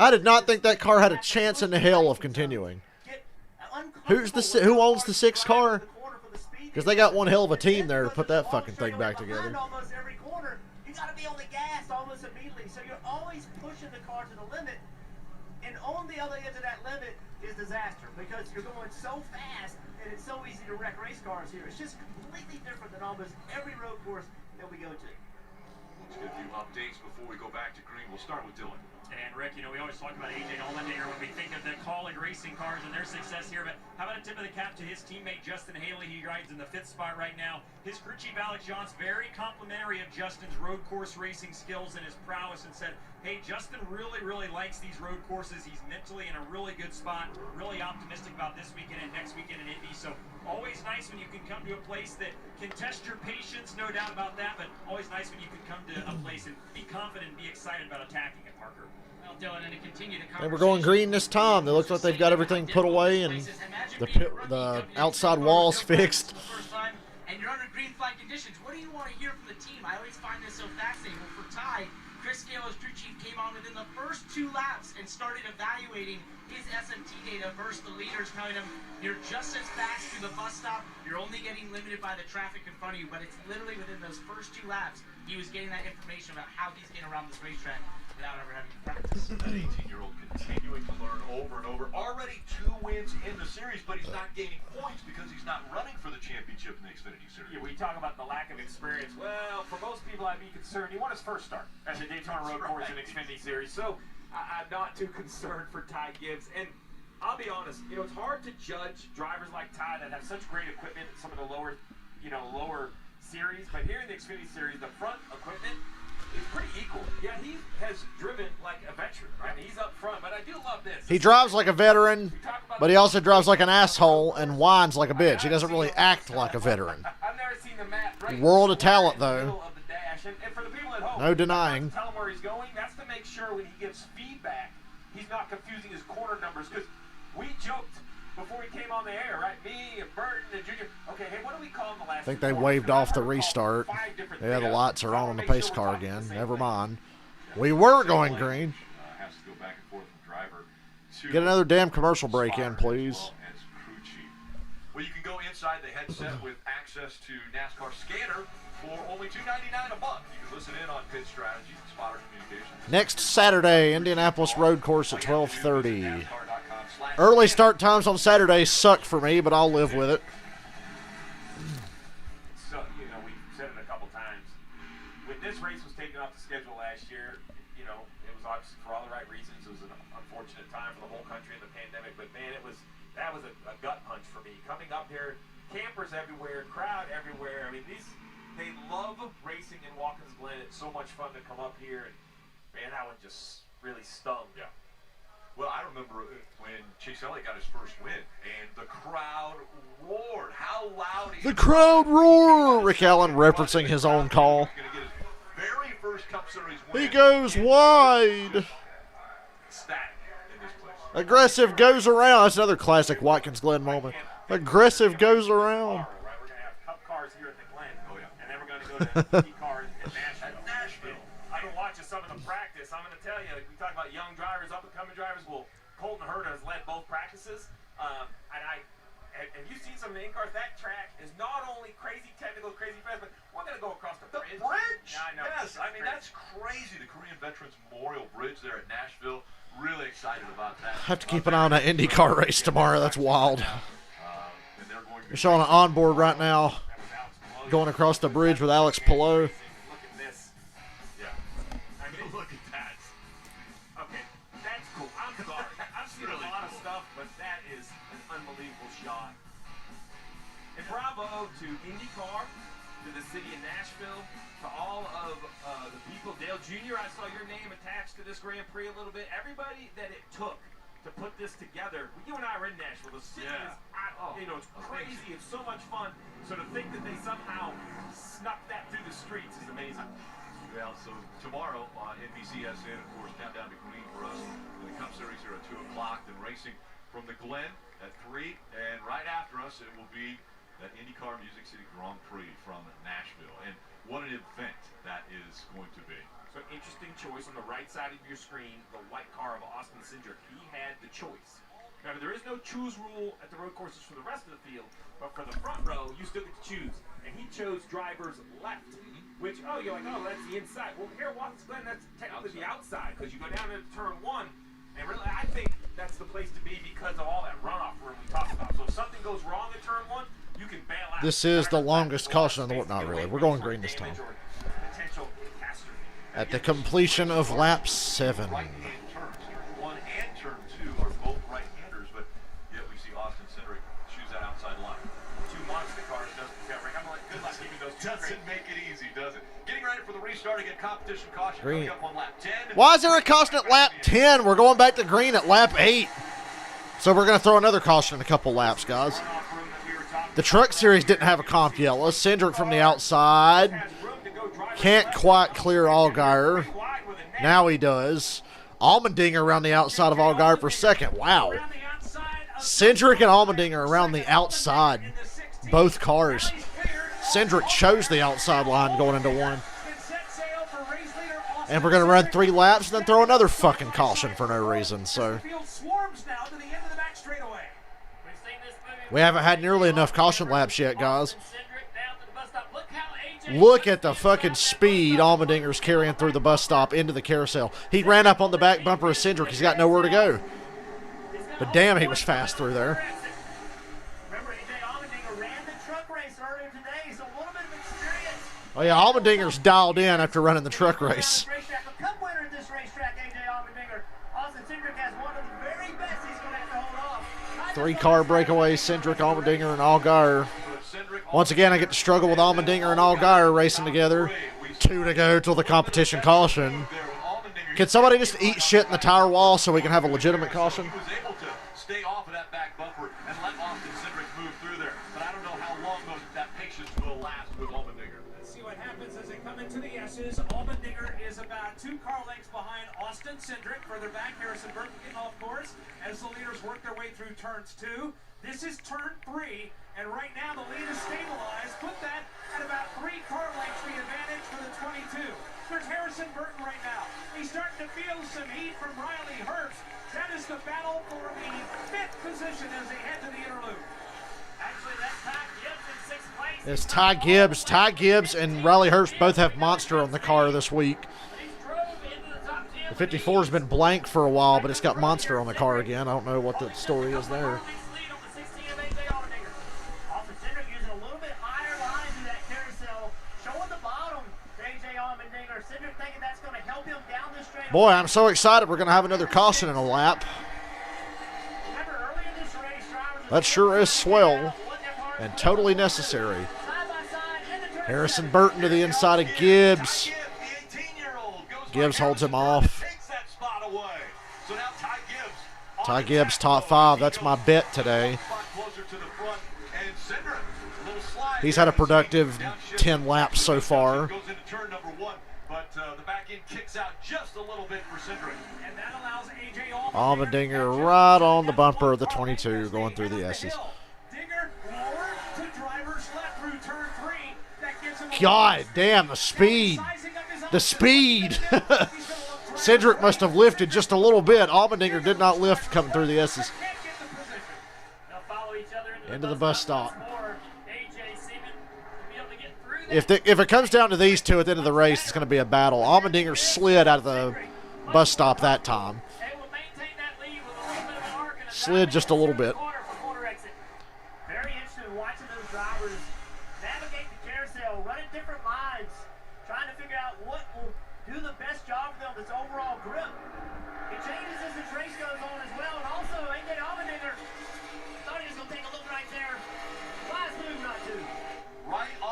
I did not think that car had a chance in the hell of continuing. Who owns the 6 car? Because they got one hell of a team there to put that fucking thing back together. Almost every corner, you got to be on the gas almost immediately. So you're always pushing the car to the limit, and on the other end of that limit is disaster because you're going so fast and it's so easy to wreck race cars here. It's just completely different than almost every road course that we go to. Let's get a few updates before we go back to green. We'll start with Dylan. And Rick, you know, we always talk about AJ Allmendinger when we think of the Colleague Racing cars and their success here, but how about a tip of the cap to his teammate Justin Haley? He rides in the 5th spot right now. His crew chief Alex Johns, very complimentary of Justin's road course racing skills and his prowess, and said, hey, Justin really likes these road courses. He's mentally in a really good spot, really optimistic about this weekend and next weekend in Indy. So always nice when you can come to a place that can test your patience, no doubt about that, but always nice when you can come to a place and be confident and be excited about attacking it, Parker. Well, Dylan, and to continue the They were going green this time. It looks like they've got everything put away and the outside walls fixed. And you're under green flag conditions. What do you want to hear from the team? I always find this so fascinating. Well, for Ty, Chris Scalo's crew chief came on within the first 2 laps and started evaluating his SMT data versus the leaders, telling him you're just as fast through the bus stop. You're only getting limited by the traffic in front of you, but it's literally within those first 2 laps he was getting that information about how he's getting around this racetrack without ever having to practice. That 18-year-old continuing to learn over and over. Already 2 wins in the series, but he's not gaining points because he's not running for the championship in the Xfinity Series. Yeah, we talk about the lack of experience. Well, for most people, I'd be concerned. He won his first start at the Daytona Road Course in Xfinity Series, so I'm not too concerned for Ty Gibbs. And I'll be honest, you know, it's hard to judge drivers like Ty that have such great equipment in some of the lower series, but here in the Xfinity Series, the front equipment is pretty equal. Yeah, he has driven like a veteran, right? He's up front, but I do love this. He drives like a veteran, but he also drives like an asshole and whines like a bitch. He doesn't really act like a veteran. I've never seen the map right World of talent, though. middle of the dash. And for the people at home, No denying. tell him where he's going. That's to make sure when he gives feedback, he's not confusing his corner numbers. Because we joked before he came on the air, right? Me and Burton and Junior. Okay, hey, what do we call him the last? I think they waved off the restart. Yeah, the lights are on the pace car again. Never mind. We were going green. Has to go back and forth from driver to Get another damn commercial break in, please. as crew chief. Well, you can go inside the headset with access to NASCAR Scanner for only $2.99 a month. You can listen in on Pit Strategy and Spotter Communications. Next Saturday, Indianapolis Road Course at 12:30. Early start times on Saturday suck for me, but I'll live with it. So, you know, we said it a couple times. When this race was taken off the schedule last year, you know, it was obviously for all the right reasons. It was an unfortunate time for the whole country in the pandemic, but man, that was a gut punch for me. Coming up here, campers everywhere, crowd everywhere. I mean, they love racing in Watkins Glen. It's so much fun to come up here, and man, that one just really stung. Yeah. Well, I remember when Chase Elliott got his first win, and the crowd roared. How loud is The crowd roar! Rick Allen referencing his own call. He's going to get his very first Cup Series win. He goes wide. Static in this place. Aggressive goes around. That's another classic Watkins Glen moment. Aggressive goes around. We're going to have cup cars here at the Glen. And then we're going to go to Indy cars in Nashville. I've been watching some of the practice. I'm going to tell you, we talk about young drivers, up-and-coming drivers. Well, Colton Herta has led both practices. Have you seen some of the in-cars? That track is not only crazy technical, crazy fast, but we're going to go across the bridge. The bridge? Yeah, I know. Yes, I mean, that's crazy. The Korean Veterans Memorial Bridge there at Nashville. Really excited about that. Have to keep an eye on that IndyCar race tomorrow. That's wild. You're showing an onboard right now, going across the bridge with Alex Palou. Look at this. Yeah. I mean, look at that. Okay, that's cool. I'm sorry. I've seen a lot of stuff, but that is an unbelievable shot. And bravo to IndyCar, to the city of Nashville, to all of the people. Dale Jr., I saw your name attached to this Grand Prix a little bit. Everybody that it took to put this together. You and I are in Nashville. The city is, it's crazy. It's so much fun. So to think that they somehow snuck that through the streets is amazing. Well, so tomorrow on NBCSN, of course, countdown to Green for us in the Cup Series here at 2 o'clock. Then racing from the Glen at 3. And right after us, it will be that IndyCar Music City Grand Prix from Nashville. And what an event that is going to be. So interesting choice on the right side of your screen, the white car of Austin Cindric. He had the choice. Now, there is no choose rule at the road courses for the rest of the field, but for the front row, you still get to choose. And he chose driver's left, which, you're like, that's the inside. Well, here at Watkins Glen, that's technically the outside, because you go down into turn 1, and really, I think that's the place to be because of all that runoff room we talked about. So if something goes wrong in turn 1, you can bail out. This is the longest caution in the world. Not really. We're going green this time. At the completion of lap 7. Right-hand turns. Turn 1 and turn 2 are both right-handers, but yet we see Austin Cindric choose that outside line. 2 monster cars doesn't cover. I'm like, good luck keeping those two. Doesn't make it easy, does it? Getting ready for the restart again. Competition caution coming up on lap 10. Why is there a caution at lap 10? We're going back to green at lap 8. So we're going to throw another caution in a couple laps, guys. The Truck Series didn't have a comp yellow. Cindric from the outside. Can't quite clear Allgaier. Now he does. Allmendinger around the outside of Allgaier for second. Wow. Cindric and Allmendinger around the outside. Both cars. Cindric chose the outside line going into 1. And we're going to run 3 laps and then throw another fucking caution for no reason. So we haven't had nearly enough caution laps yet, guys. Look at the fucking speed Allmendinger's carrying through the bus stop into the carousel. He ran up on the back bumper of Cindric. He's got nowhere to go. But damn, he was fast through there. Oh yeah, Allmendinger's dialed in after running the truck race. 3-car breakaway, Cindric, Allmendinger, and Allgaier. Once again, I get to struggle with Allmendinger and Allgaier racing together. 2 to go till the competition caution. Can somebody just eat shit in the tire wall so we can have a legitimate caution? He was able to stay off of that back bumper and let Austin Cindric move through there. But I don't know how long that patience will last with Allmendinger. Let's see what happens as they come into the S's. Allmendinger is about 2 car lengths behind Austin Cindric. Further back, Harrison Burton getting off course as the leaders work their way through turns 2. This is turn 3. And right now, the lead is stabilized. Put that at about 3 car lengths, the advantage for the 22. There's Harrison Burton right now. He's starting to feel some heat from Riley Herbst. That is the battle for the 5th position as they head to the interlude. Actually, that's Ty Gibbs in 6th place. It's Ty Gibbs. Ty Gibbs and Riley Herbst both have Monster on the car this week. The 54's been blank for a while, but it's got Monster on the car again. I don't know what the story is there. Boy, I'm so excited we're going to have another caution in a lap. That sure is swell and totally necessary. Harrison Burton to the inside of Gibbs. Gibbs holds him off. Ty Gibbs top 5. That's my bet today. He's had a productive 10 laps so far. but the back end kicks out just a little bit for Cindric. And that allows AJ Allmendinger Allmendinger right on the bumper of the 22 going through the S's. Dinger lower to driver's left through turn 3. That gives him God damn, the speed. The speed. Cindric must have lifted just a little bit. Allmendinger did not lift coming through the S's. Into the bus stop. If it comes down to these two at the end of the race, it's going to be a battle. Allmendinger slid out of the bus stop that time. Slid just a little bit. Very interested in watching those drivers navigate the carousel, running different lines, trying to figure out what will do the best job for them with its overall grip. It changes as this race goes on as well, and also AJ Allmendinger thought he was going to take a look right there. Wise move not to.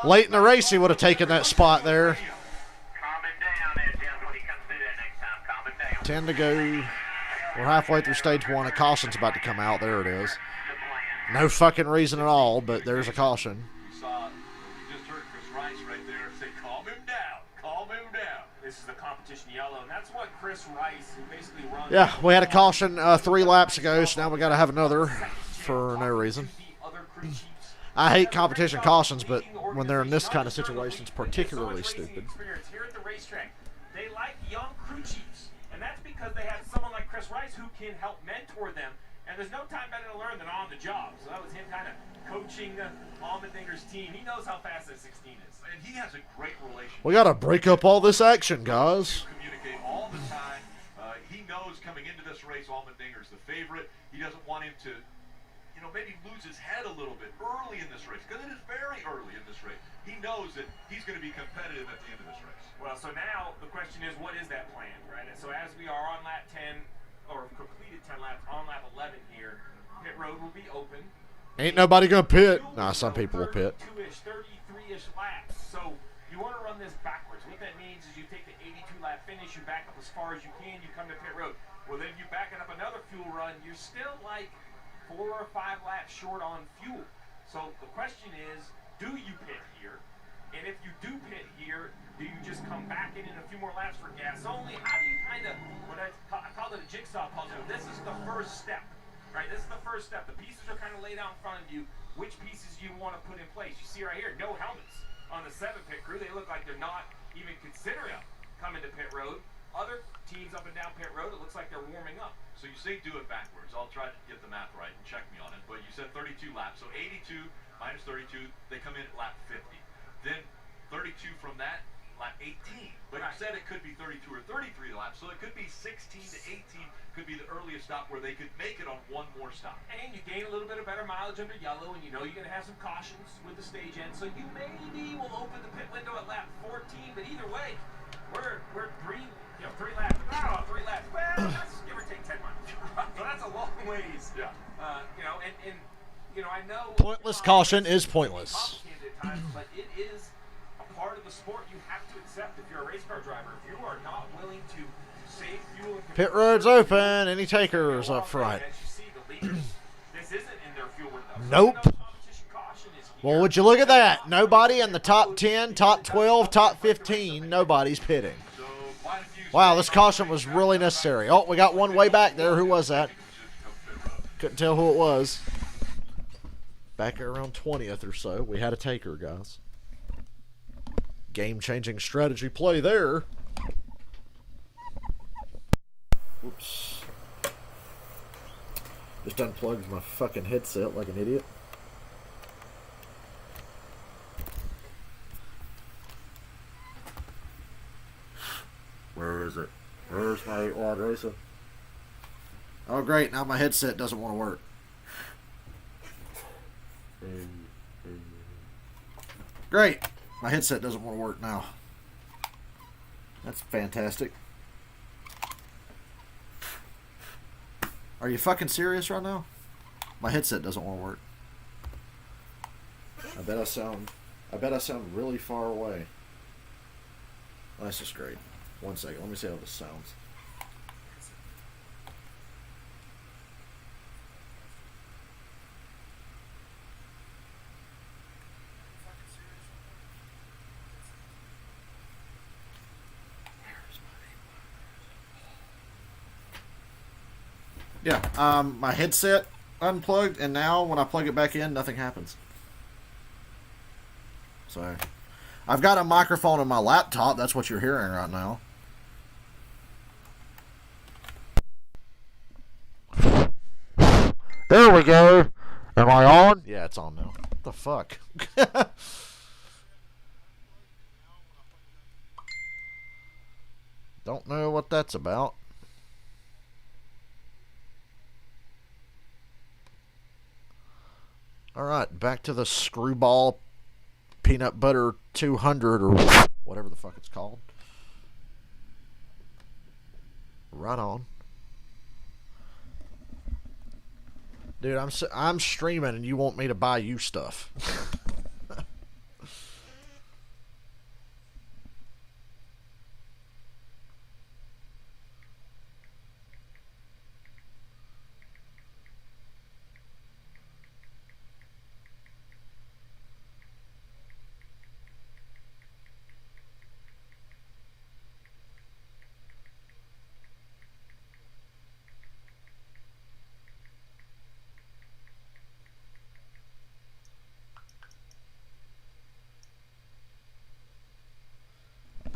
Late in the race, he would have taken that spot there. Calm him down there, Jim, when he comes through that next time. Calm him down. 10 to go. We're halfway through stage 1. A caution's about to come out. There it is. No fucking reason at all, but there's a caution. You just heard Chris Rice right there say, calm him down, calm him down. This is the competition yellow, and that's what Chris Rice, who basically runs. Yeah, we had a caution 3 laps ago, so now we got to have another for no reason. I hate competition cautions, but when they're in this kind of situation, it's particularly stupid. Here at the racetrack, they like young crew chiefs, and that's because they have someone like Chris Rice who can help mentor them. And there's no time better to learn than on the job. So that was him kind of coaching Allmendinger's team. He knows how fast that 16 is. And he has a great relationship. We got to break up all this action, guys. Communicate all the time. He knows coming into this race, Allmendinger's the favorite. He doesn't want him to, maybe lose his head a little bit early in this race, because it is very early in this race. He knows that he's going to be competitive at the end of this race. Well, so now the question is, what is that plan, right? And so as we are on lap 10, or completed 10 laps, on lap 11 here, pit road will be open. Ain't nobody going to pit. Nah, some people will pit. 32-ish, 33-ish laps. So you want to run this backwards. What that means is you take the 82-lap finish, you back up as far as you can, you come to pit road. Well, then you back it up another fuel run, you're still like 4 or 5 laps short on fuel. So the question is, do you pit here? And if you do pit here, do you just come back in a few more laps for gas only? How do you kind of, what I call it a jigsaw puzzle, this is the first step, right? This is the first step. The pieces are kind of laid out in front of you. Which pieces do you want to put in place? You see right here, no helmets on the 7 pit crew. They look like they're not even considering coming to pit road. Other teams up and down pit road, it looks like they're warming up. So you say do it backwards. I'll try to get the math right and check me on it. But you said 32 laps. So 82 minus 32, they come in at lap 50. Then 32 from that, lap 18. But you said it could be 32 or 33 laps. So it could be 16 to 18 could be the earliest stop where they could make it on one more stop. And you gain a little bit of better mileage under yellow, and you know you're going to have some cautions with the stage end. So you maybe will open the pit window at lap 14. But either way, we're 3 laps. Oh, 3 laps. Well, that's give or take 10 miles. So that's a long ways. Yeah. I know. Pointless caution is pointless. At times, but it is a part of the sport you have to accept if you're a race car driver. If you are not willing to save fuel. Pit road's open. Any takers up front? As you see, the leaders, this isn't in their fuel window. Nope. So competition caution is here. Well, would you look at that? Nobody in the top 10, top 12, top 15. Nobody's pitting. Wow, this caution was really necessary. Oh, we got one way back there. Who was that? Couldn't tell who it was. Back around 20th or so. We had a taker, guys. Game-changing strategy play there. Whoops. Just unplugged my fucking headset like an idiot. Where is it? Where's my 8-watt racer? Oh, great. Now my headset doesn't want to work. Great. My headset doesn't want to work now. That's fantastic. Are you fucking serious right now? My headset doesn't want to work. I bet I sound really far away. That's just great. One second. Let me see how this sounds. Yeah, my headset unplugged, and now when I plug it back in, nothing happens. So, I've got a microphone on my laptop. That's what you're hearing right now. There we go. Am I on? Yeah, it's on now. What the fuck? Don't know what that's about. Alright, back to the Screwball Peanut Butter 200 or whatever the fuck it's called. Right on. Dude, I'm streaming and you want me to buy you stuff.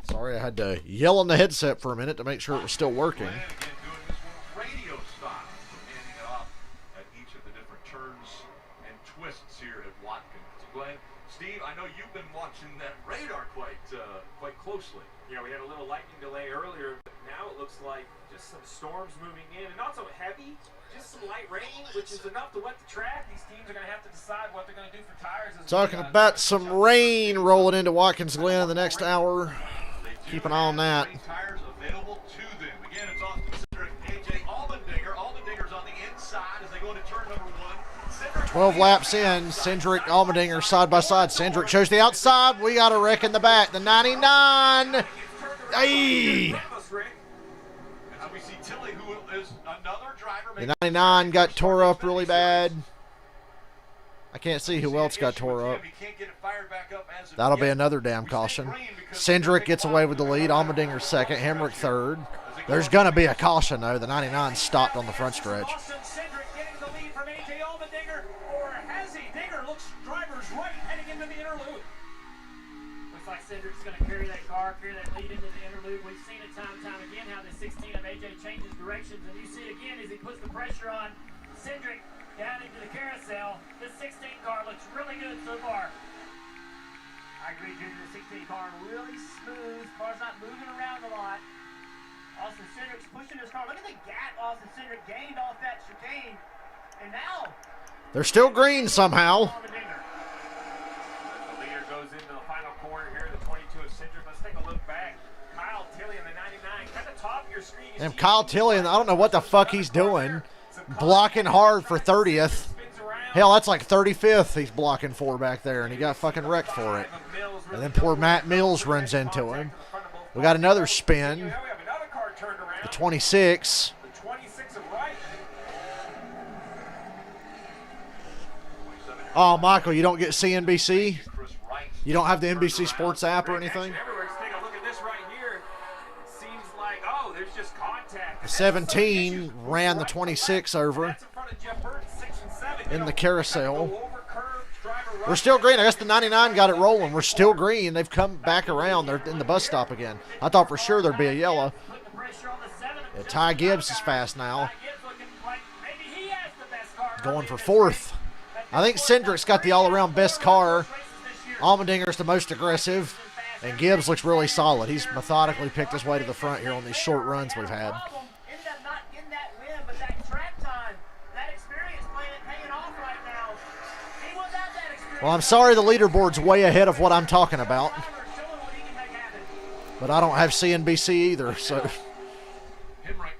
Sorry, I had to yell on the headset for a minute to make sure it was still working. Again, doing this one radio style, handing it off at each of the different turns and twists here at Watkins Glen. Steve, I know you've been watching that radar quite closely. Yeah, we had a little lightning delay earlier, but now it looks like just some storms moving in, and not so heavy, just some light rain, which is enough to wet the track. These teams are going to have to decide what they're going to do for tires. Talking about some rain rolling into Watkins Glen in the next hour. Keep an eye on that. Tires available to them. Again, it's Austin Cindric, AJ Allmendinger. Allmendinger's on the inside as they go into turn number 1. 12 laps in, Cindric, Allmendinger side by side. Cindric shows the outside. We got a wreck in the back. The 99. Hey! We see Tilly, who is another driver. The 99 got tore up really bad. I can't see who else got tore up. That'll be another damn caution. Cindric gets away with the lead. Allmendinger second. Hemrick third. There's going to be a caution, though. The 99 stopped on the front stretch. Cindric getting the lead from AJ Allmendinger, or has he? Dinger looks driver's right heading into the interlude. Looks like Cindric's going to carry that car, carry that lead into the interlude. We've seen it time and time again how the 16 of AJ changes directions, and you see again as he puts the pressure on Cindric down into the carousel. This 16 car looks really good so far. I agree, Junior. The 16 car really smooth. Car's not moving around a lot. Austin Cindric's pushing his car. Look at the gap Austin Cindric gained off that chicane. And now they're still green somehow. The leader goes into the final corner here, the 22 of Cindric. Let's take a look back. Kyle Tilley in the 99. At the top of your screen, And Kyle Tilley, I don't know what the fuck he's doing. Blocking hard for 30th. Hell, that's like 35th he's blocking for back there, and he got fucking wrecked for it. And then poor Matt Mills runs into him. We got another spin. The 26. Oh, Michael, you don't get CNBC? You don't have the NBC Sports app or anything? The 17 ran the 26 over in the carousel. We're still green. I guess the 99 got it rolling. We're still green. They've come back around. They're in the bus stop again. I thought for sure there'd be a yellow. Yeah, Ty Gibbs is fast now. Going for fourth. I think Cindric's got the all-around best car. Allmendinger's the most aggressive. And Gibbs looks really solid. He's methodically picked his way to the front here on these short runs we've had. Well, I'm sorry the leaderboard's way ahead of what I'm talking about. But I don't have CNBC either, so. Hemrick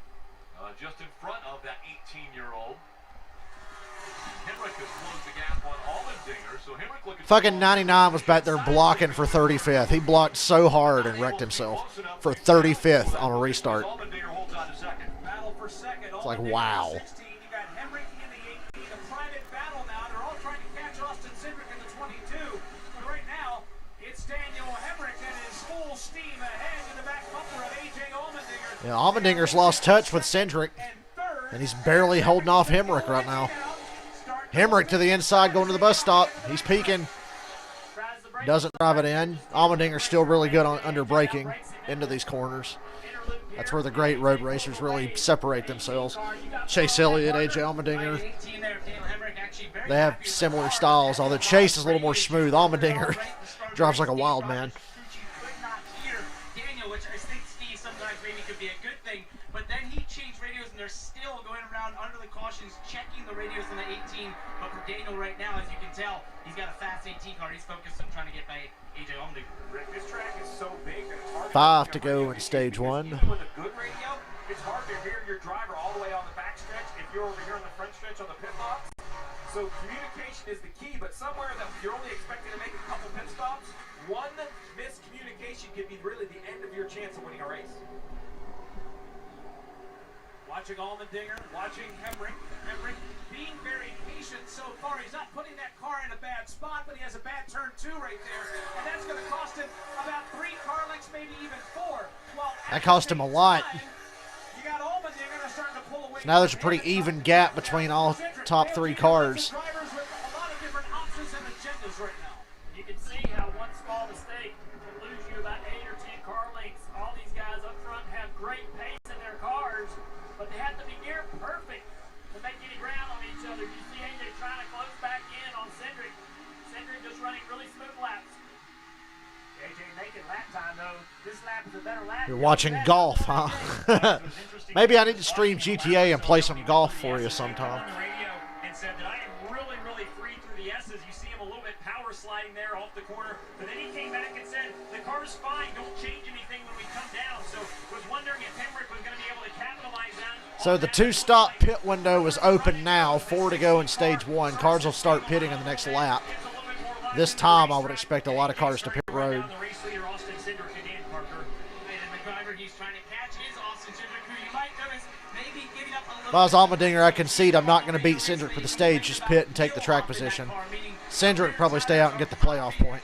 just in front of that 18-year-old. Hemrick has closed the gap on Allmendinger, so Hemrick looking. Fucking 99 was back there blocking for 35th. He blocked so hard and wrecked himself for 35th on a restart. It's like, wow. Yeah, Allmendinger's lost touch with Cindric. And third And he's barely holding off Hemrick right now. Hemrick to the inside going to the bus stop. He's peeking. Doesn't drive it in. Allmendinger's still really good on under braking into these corners. That's where the great road racers really separate themselves. Chase Elliott, AJ Allmendinger. They have similar styles, although Chase is a little more smooth. Allmendinger drives like a wild man. Daniel, which I think Steve sometimes maybe could be a good thing, but then he changed radios and they're still going around under the cautions, checking the radios in the 18. But for Daniel right now, as you can tell, he's got a fast 18 car. He's focused on trying to get by AJ Allmendinger. Rick, this track is so big that it's hard 5 to go in stage 1. Even with a good radio, it's hard to hear your driver all the way on the back stretch if you're over here on the front stretch on the pit box. So communication is the key, but somewhere that you're only expecting to make a couple pit stops, one miscommunication could be really the end of your chance of winning a race. Watching Allmendinger, watching Hemrick. Hemrick being very patient so far. He's not putting that car in a bad spot, but he has a bad turn 2 right there. And that's going to cost him about 3 car lengths, maybe even 4. Well, that cost him a lot. You got Allmendinger starting to pull away. So now there's a pretty even gap between all top 3 cars. Drivers with a lot of different options and agendas right now. You can see how one small mistake can lose you about 8 or 10 car lengths. All these guys up front have great pace in their cars, but they have to be near perfect to make any ground on each other. You see AJ trying to close back in on Cindric. Cindric just running really smooth laps. AJ making lap time, though. This lap is a better lap. You're watching golf, huh? Maybe I need to stream GTA and play some golf for you sometime. And said that I am really, really free through the S's. You see him a little bit power sliding there off the corner, but then he came back and said the car's fine. Don't change anything when we come down. So was wondering if Hemrick was going to be able to capitalize on. So the 2-stop pit window is open now. 4 to go in stage 1. Cars will start pitting in the next lap. This time I would expect a lot of cars to pit road. If I was Allmendinger, I concede I'm not going to beat Cindric for the stage. Just pit and take the track position. Cindric probably stay out and get the playoff point.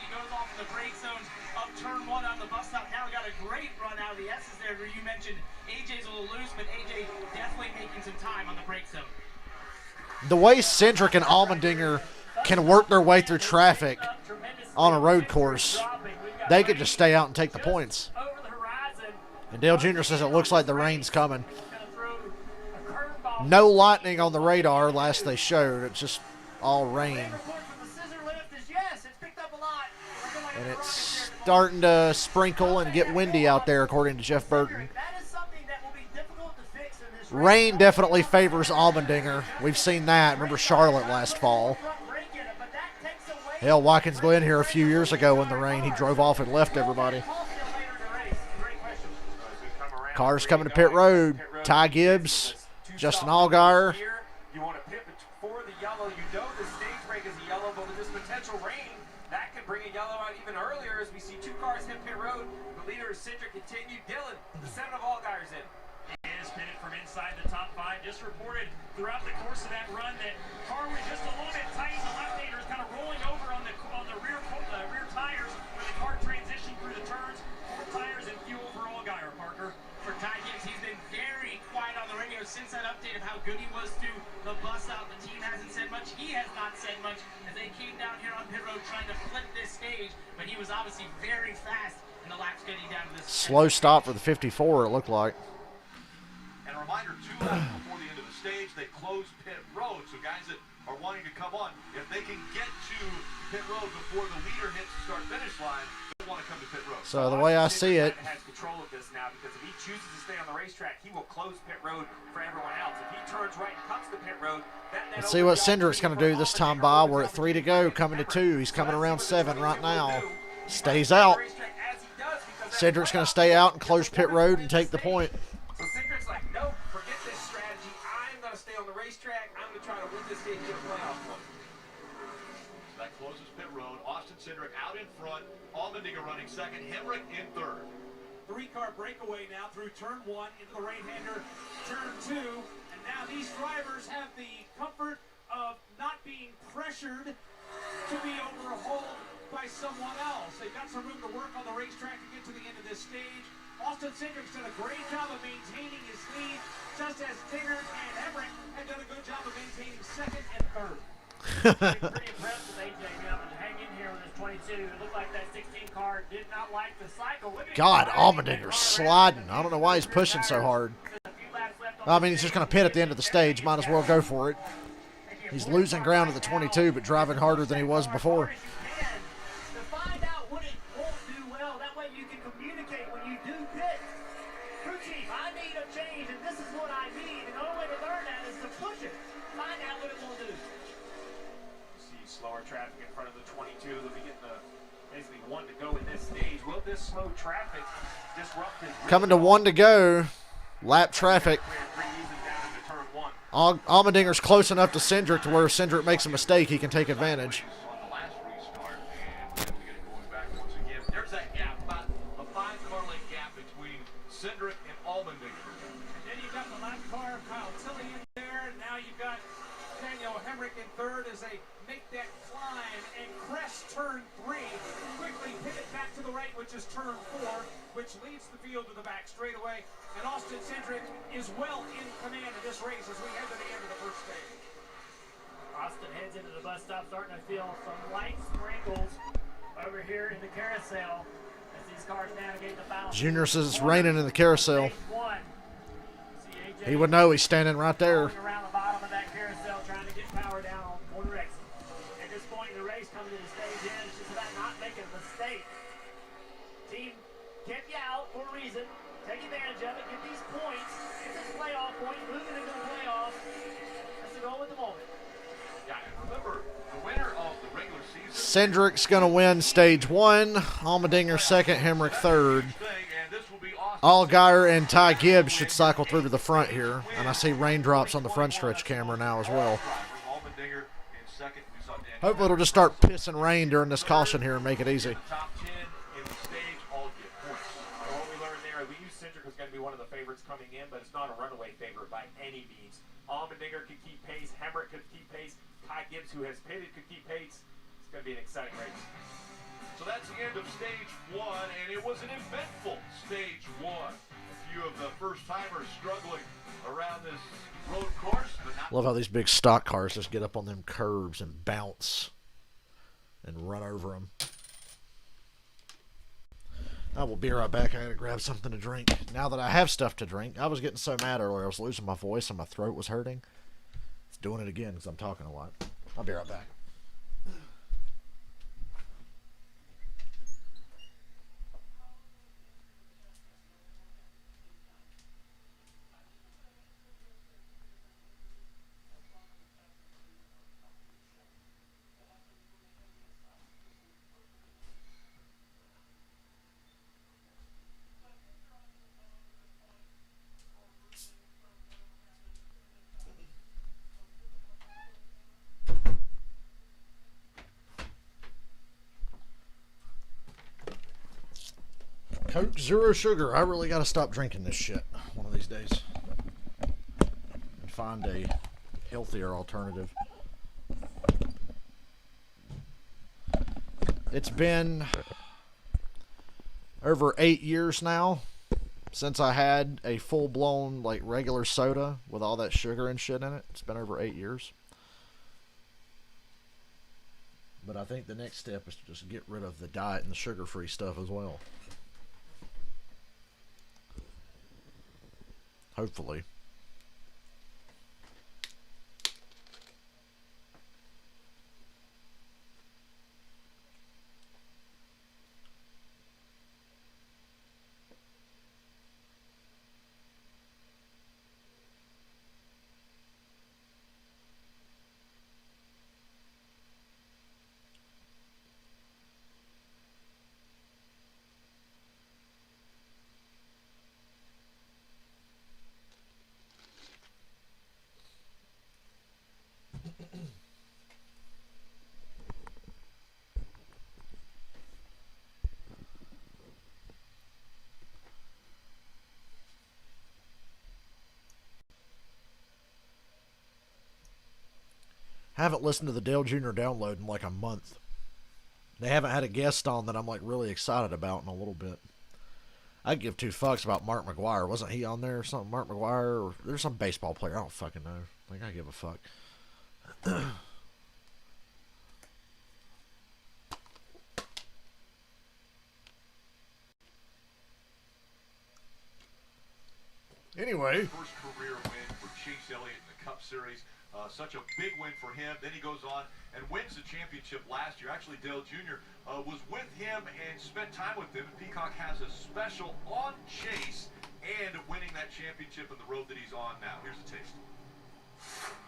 The way Cindric and Allmendinger can work their way through traffic on a road course, they could just stay out and take the points. And Dale Jr. says it looks like the rain's coming. No lightning on the radar last they showed. It's just all rain. And it's starting to sprinkle and get windy out there, according to Jeff Burton. Rain definitely favors Allmendinger. We've seen that. Remember Charlotte last fall. Hell, Watkins Glen here a few years ago in the rain. He drove off and left everybody. Cars coming to pit road. Ty Gibbs, Justin Allgaier. You want to pit before the yellow. You know the stage break is a yellow, but with this potential rain, that could bring a yellow out even earlier as we see 2 cars hit pit road. The leader is Cindric, continued. Dylan, the 7 of Allgaier's in. He is pitted from inside the top 5. Just reported throughout the course of that run that car was just a little bit tight. The left-hander is kind of rolling over on the rear tires where the car transitioned through the turns. 4 tires and fuel for Allgaier, Parker. For Ty Gibbs, he's been very quiet on the radio since that update of how good he was to the bus out. The team hasn't said much. He has not said much as they came down here on pit road trying to flip this stage. But he was obviously very fast in the laps getting down to this. Slow stop for the 54, it looked like. And a reminder, 2 laps before the end of the stage, they close pit road. So guys that are wanting to come on, if they can get to pit road before the leader hits the start-finish line, they want to come to pit road. So the way I see it, has control of this now because if he chooses to stay on the racetrack, he will close pit road for everyone else. If he turns right and comes to pit road, let's see what Cindric's going to do this time, Bob. We're at 3 to go, coming to 2. He's coming around 7 right now. Stays out. Cindric's going to stay out and close pit road and take the point. So Cindric's like, nope, forget this strategy. I'm going to stay on the racetrack. I'm going to try to win this game and get a playoff point. That closes pit road. Austin Cindric out in front. Allmendinger running second. Hemrick in third. 3-car breakaway now through turn 1 into the right-hander, turn 2. And now these drivers have the comfort of not being pressured to be overhauled by someone else. They've got some room to work on the racetrack to get to the end of this stage. Austin Cindric's done a great job of maintaining his lead, just as Tigger and Emmerich have done a good job of maintaining second and third. Pretty impressed with AJ Young. Hang in here with his 22. It looked like that 16 car did not like the cycle. God, Allmendinger's sliding. I don't know why he's pushing so hard. I mean, he's just going to pit at the end of the stage. Might as well go for it. He's losing ground at the 22, but driving harder than he was before. To find out what it won't do well, that way you can communicate when you do pit. Crew chief, I need a change, and this is what I need. And the only way to learn that is to push it. Find out what it will do. See slower traffic in front of the 22. They'll be getting basically one to go in this stage. Will this slow traffic disrupt his... Coming to one to go. Lap traffic. Allmendinger's close enough to Cindric to where if Cindric makes a mistake, he can take advantage. On the last restart, and we get it going back once again. There's that gap, about a 5-car length gap between Cindric and Allmendinger. And then you've got the lap car of Kyle Tilley in there, and now you've got Daniel Hemrick in third as they make that climb and crest turn 3. Quickly pivot back to the right, which is turn 4, which leads the field to the back straightaway. And Austin Cindric is well in command of this race as we head to the end of the first stage. Austin heads into the bus stop, starting to feel some light sprinkles over here in the carousel as these cars navigate the balance. Junior says it's raining in the carousel. He would know, he's standing right there. Around the bottom of that carousel trying to get power down on Rex. At this point in the race, coming to the stage end, it's just about not making a mistake. Team kept you out for a reason. Take advantage of it, get these points, get this playoff point, moving into the playoffs. That's the goal at the moment. Yeah, and remember, the winner of the regular season... Cindric's going to win stage 1. Allmendinger second, Hemrick third. Allgaier and Ty Gibbs should cycle through to the front here. And I see raindrops on the front stretch camera now as well. Hopefully it'll just start pissing rain during this caution here and make it easy. Going to be one of the favorites coming in, but it's not a runaway favorite by any means. Allmendinger could keep pace, Hemrick could keep pace, Ty Gibbs, who has pitted, could keep pace. It's going to be an exciting race. So that's the end of stage 1, and it was an eventful stage 1. A few of the first-timers struggling around this road course, but not... Love how these big stock cars just get up on them curves and bounce and run over them. I will be right back. I gotta grab something to drink. Now that I have stuff to drink, I was getting so mad earlier. I was losing my voice and my throat was hurting. It's doing it again because I'm talking a lot. I'll be right back. Coke Zero Sugar. I really got to stop drinking this shit one of these days and find a healthier alternative. It's been over 8 years now since I had a full-blown like regular soda with all that sugar and shit in it. It's been over 8 years. But I think the next step is to just get rid of the diet and the sugar-free stuff as well. Hopefully. Haven't listened to the Dale Jr. download in like a month. They haven't had a guest on that I'm like really excited about in a little bit. I give two fucks about Mark McGuire. Wasn't he on there or something? Mark McGuire, or there's some baseball player. I don't fucking know. Like, I give a fuck. Anyway. First career win for Chase Elliott in the Cup Series. Such a big win for him. Then he goes on and wins the championship last year. Actually, Dale Jr. Was with him and spent time with him. Peacock has a special on Chase and winning that championship in the road that he's on now. Here's a taste.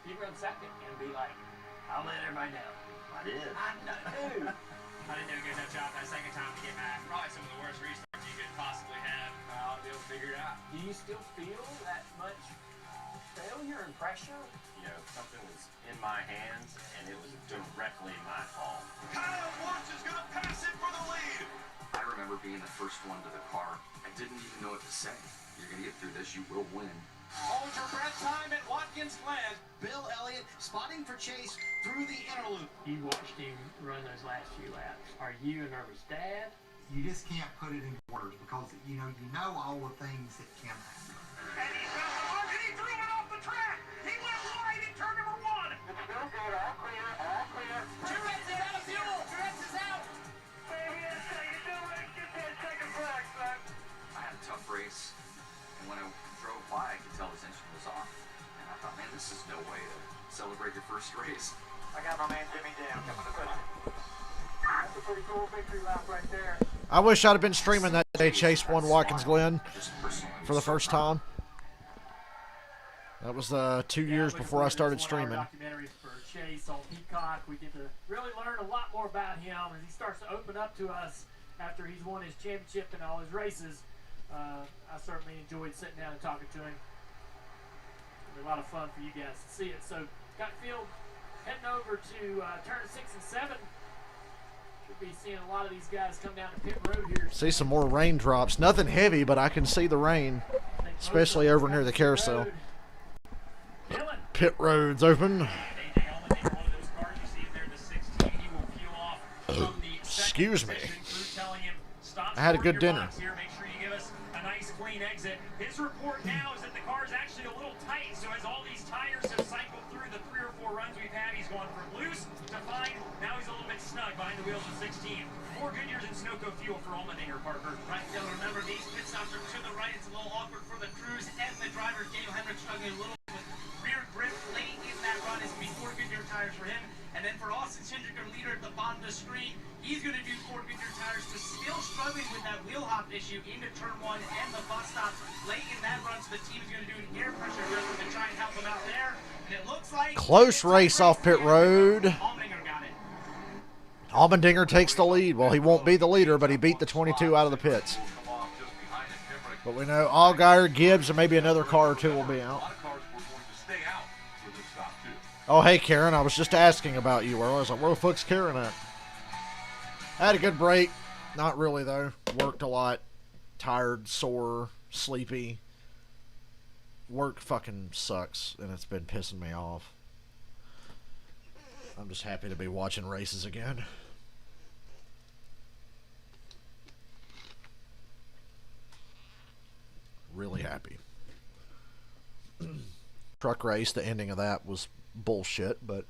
You run second and be like, I'll let everybody know. I did. I know. I didn't do a good enough job that second time to get back. Probably some of the worst restarts you could possibly have. I'll be able to figure it out. Do you still feel that much failure and pressure? You know, something was in my hands, and it was directly my fault. Kyle Busch is going to pass it for the lead. I remember being the first one to the car. I didn't even know what to say. You're going to get through this. You will win. Hold your breath time at Watkins Glen. Bill Elliott spotting for Chase through the inner loop. You watched him run those last few laps. Are you a nervous dad? You just can't put it in words because, you know all the things that can happen. And he's got the look, and he threw it off the track. He went wide in turn number one. It's still good. All clear. All clear. Truex is out of fuel. Truex is out. Baby, that's how you do it. Get that second flag, son. I had a tough race, and when I drove by, I could tell his engine was off. And I thought, man, this is no way to celebrate your first race. I got my man Jimmy down. Coming to push it. That's a pretty cool victory lap right there. I wish I'd have been streaming that day Chase won Watkins Glen for the first time. That was 2 years before I started streaming. Documentaries for Chase on Peacock. We get to really learn a lot more about him as he starts to open up to us after he's won his championship and all his races. I certainly enjoyed sitting down and talking to him. It'll be a lot of fun for you guys to see it. So, got field heading over to turn 6 and 7. Should be seeing a lot of these guys come down to pit road here. See some more raindrops. Nothing heavy, but I can see the rain, especially over near the carousel. Pit road's open. Excuse me. I had a good dinner. Make sure you give us a nice clean exit. His report now is that the car is actually a little tight, so as all these tires have cycled through the 3 or 4 runs we've had, he's gone from loose to fine. Now he's a little bit snug behind the wheels of 16. 4 Goodyears and Sunoco fuel for Allmendinger, Parker. Right, Dylan, remember these pit stops are to the right. It's a little awkward for the crews and the drivers. Daniel Hendrick struggling a little with rear grip late in that run. It's going to be 4 Goodyear tires for him. And then for Austin Cindric, our leader at the bottom of the screen, he's going to do 4 Goodyear tires to still struggling with that wheel hop issue into turn 1 and the bus stop late in that run. So the team is going to do an air pressure adjustment to try and help him out there. And it looks like close race off pit road. Allmendinger got it. Allmendinger takes the lead. Well, he won't be the leader, but he beat the 22 out of the pits. But we know Allgaier, Gibbs, and maybe another car or two will be out. Oh, hey, Karen, I was just asking about you. I was like, where the fuck's Karen at? I had a good break. Not really, though. Worked a lot. Tired, sore, sleepy. Work fucking sucks, and it's been pissing me off. I'm just happy to be watching races again. Really happy. Truck race, the ending of that was bullshit, but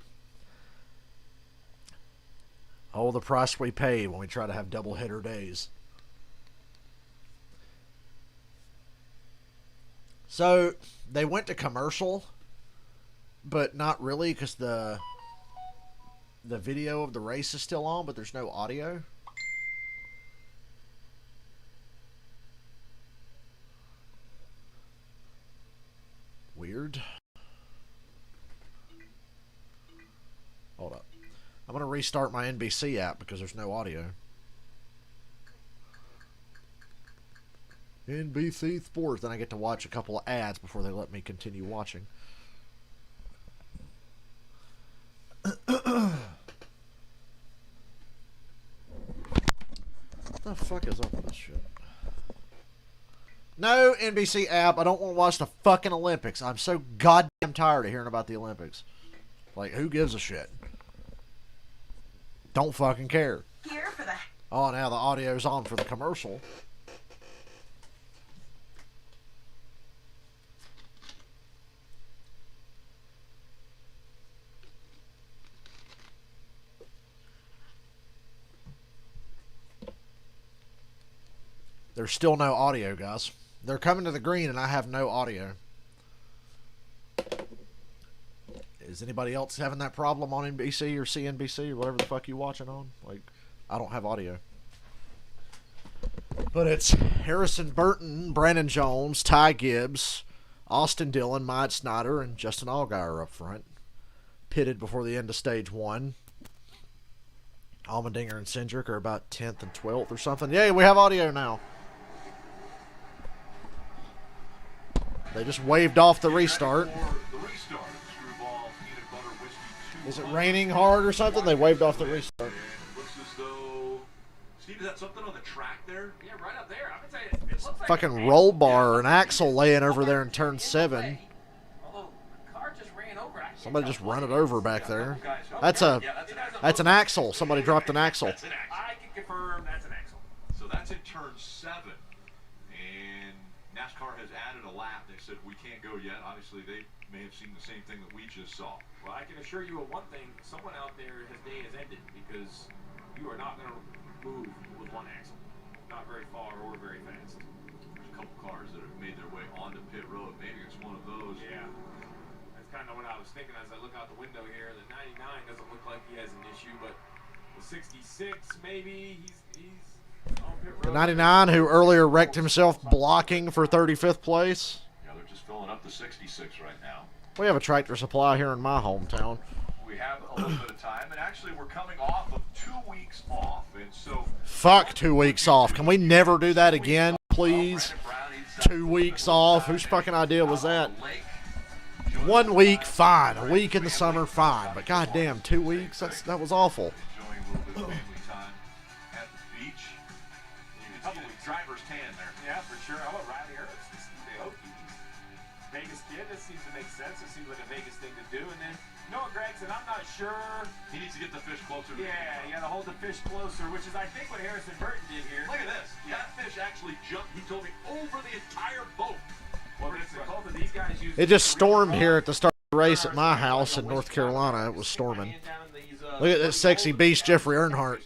oh, the price we pay when we try to have double header days. So they went to commercial, but not really, because the video of the race is still on, but there's no audio. Weird. Hold up. I'm going to restart my NBC app because there's no audio. NBC Sports. Then I get to watch a couple of ads before they let me continue watching. What the fuck is up with this shit? No NBC app. I don't want to watch the fucking Olympics. I'm so goddamn tired of hearing about the Olympics. Like, who gives a shit? Don't fucking care. Here for that. Oh, now the audio's on for the commercial. There's still no audio, guys. They're coming to the green, and I have no audio. Is anybody else having that problem on NBC or CNBC or whatever the fuck you watching on? Like, I don't have audio. But it's Harrison Burton, Brandon Jones, Ty Gibbs, Austin Dillon, Mike Snyder, and Justin Allgaier up front. Pitted before the end of stage 1. Allmendinger and Cindric are about 10th and 12th or something. Yay, we have audio now. They just waved off the restart. Is it raining hard or something? They waved off the restart. Looks as though... Steve, is that something on the track there? Yeah, right up there. I'm going to tell you, it looks like Fucking roll bar or an axle laying over there in turn 7. Although, the car just ran over. Somebody just run it over back there. That's an axle. Somebody dropped an axle. I can confirm that's an axle. So that's in turn 7. And NASCAR has added a lap. They said we can't go yet. Obviously, they may have seen the same thing that we just saw. Well, I can assure you of one thing. Someone out there, his day has ended because you are not going to move with one axle. Not very far or very fast. There's a couple cars that have made their way onto pit road. Maybe it's one of those. Yeah. That's kind of what I was thinking as I look out the window here. The 99 doesn't look like he has an issue, but the 66, maybe he's on pit road. The 99 who earlier wrecked himself blocking for 35th place. Yeah, they're just filling up the 66 right now. We have a Tractor Supply here in my hometown. We have a little bit of time, and actually we're coming off of 2 weeks off, and so... Fuck 2 weeks off. Can we never do that again, please? 2 weeks off. Whose fucking idea was that? 1 week, fine. A week in the summer, fine. But goddamn, 2 weeks? That was awful. Enjoying a little bit of family time at the beach. You can see the driver's tan there. Yeah, for sure. How about Riley Hurts? The Hokies. Vegas kid. This seems to make sense. It seems like a Vegas thing to do. And then Noah Gregson, I'm not sure. He needs to get the fish closer. Yeah, you got to hold the fish closer, which is, I think, what Harrison Burton did here. Look at this. Yeah. That fish actually jumped, he told me, over the entire boat. Well, it's both of these guys use It just stormed here at the start of the race at my house in North Carolina. It was storming. Look at that sexy beast, Jeffrey Earnhardt.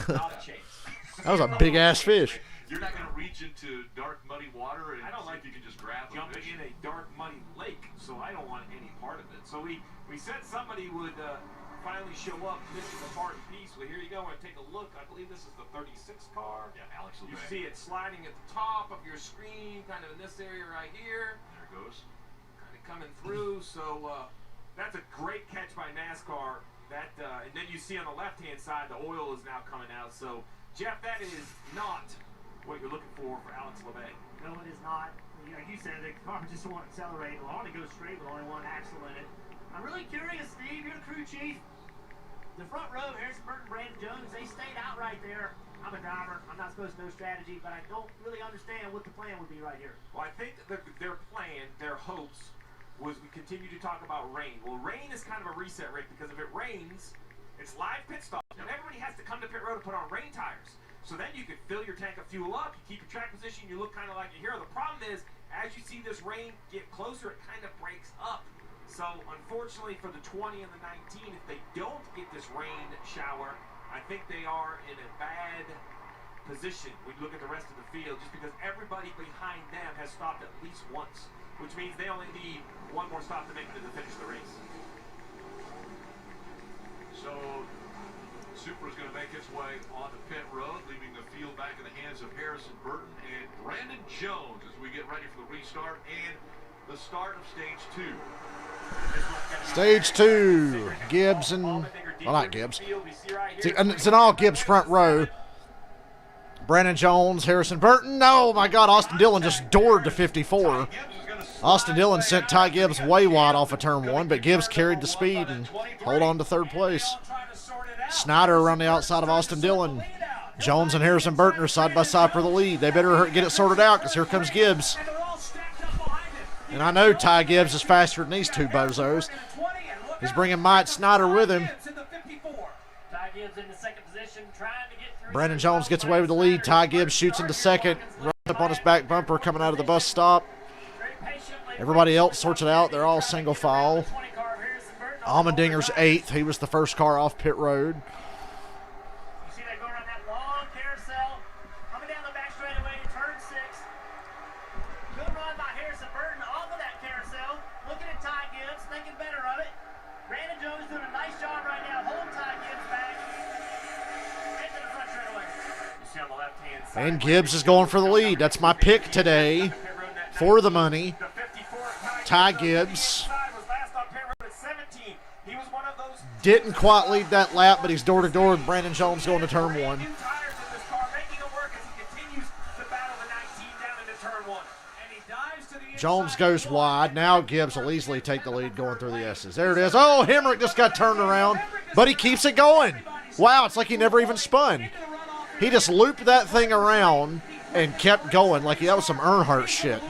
That was a big-ass fish. You're not going to reach into dark, muddy water and I don't like you can just grab a jumping fish. in a dark, muddy lake, so I don't want any part of it. So we said somebody would finally show up, this is a part and piece. Well, here you go. We're going to take a look. I believe this is the 36 car. Yeah, Alex You LeBay. see it sliding at the top of your screen, kind of in this area right here. There it goes. Kind of coming through. So that's a great catch by NASCAR. That and then you see on the left-hand side, the oil is now coming out. So, Jeff, that is not what you're looking for Alex LeBay. No, it is not. Like you said, the car just won't accelerate. It'll only go straight with only one axle in it. I'm really curious, Steve. You're the crew chief. The front row, Harrison Burton, Brandon Jones, they stayed out right there. I'm a driver. I'm not supposed to know strategy, but I don't really understand what the plan would be right here. Well, I think that their plan, their hopes, was we continue to talk about rain. Well, rain is kind of a reset rate because if it rains, it's live pit stop, and everybody has to come to pit road and put on rain tires. So then you can fill your tank of fuel up, you keep your track position, you look kind of like a hero. The problem is, as you see this rain get closer, it kind of breaks up. So unfortunately for the 20 and the 19, if they don't get this rain shower, I think they are in a bad position when you look at the rest of the field, just because everybody behind them has stopped at least once, which means they only need one more stop to make it to finish the race. So Supra's going to make its way onto pit road, leaving the field back in the hands of Harrison Burton and Brandon Jones as we get ready for the restart and the start of stage 2. Stage 2, Gibbs and, well, not Gibbs. It's an all Gibbs front row. Brandon Jones, Harrison Burton. Oh my God, Austin Dillon just doored to 54. Austin Dillon sent Ty Gibbs way wide off of turn 1, but Gibbs carried the speed and hold on to third place. Snyder around the outside of Austin Dillon. Jones and Harrison Burton are side by side for the lead. They better get it sorted out because here comes Gibbs. And I know Ty Gibbs is faster than these two bozos. He's bringing Mike Snyder with him. Brandon Jones gets away with the lead. Ty Gibbs shoots into second. Runs up on his back bumper coming out of the bus stop. Everybody else sorts it out. They're all single file. Allmendinger's 8th. He was the first car off pit road. You see that go around that long carousel, coming down the back straight of see on the left-hand side. And Gibbs is going for the lead. That's my pick today for the money. Ty Gibbs. Didn't quite lead that lap, but he's door-to-door with Brandon Jones going to turn 1. Jones goes wide. Now Gibbs will easily take the lead going through the S's. There it is. Oh, Hemrick just got turned around, but he keeps it going. Wow, it's like he never even spun. He just looped that thing around and kept going like that was some Earnhardt shit.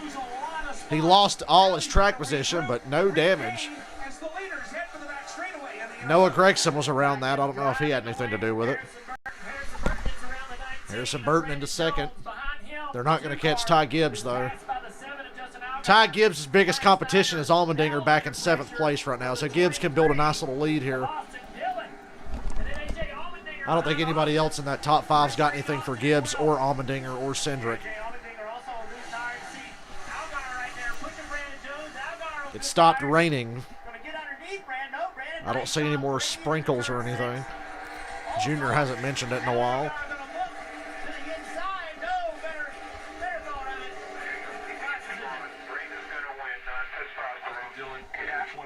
He lost all his track position, but no damage. Noah Gregson was around that. I don't know if he had anything to do with it. Harrison Burton into second. They're not going to catch Ty Gibbs, though. Ty Gibbs' biggest competition is Allmendinger back in 7th place right now, so Gibbs can build a nice little lead here. I don't think anybody else in that top 5's got anything for Gibbs or Allmendinger or Cindric. It stopped raining. I don't see any more sprinkles or anything. Junior hasn't mentioned it in a while.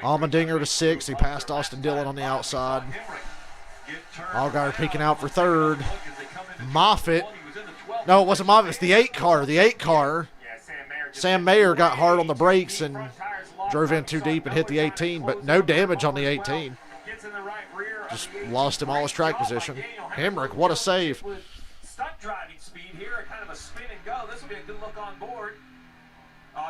Allmendinger to 6th. He passed Austin Dillon on the outside. Allgaier peeking out for 3rd. Moffitt. No, it wasn't Moffitt. It's the 8 car. The 8 car. Sam Mayer got hard on the brakes and drove in too deep and hit the 18, but no damage on the 18. Just lost him all his track position. Hemrick, what a save. Stuck driving speed here, kind of a spin and go. This will be a good look on board.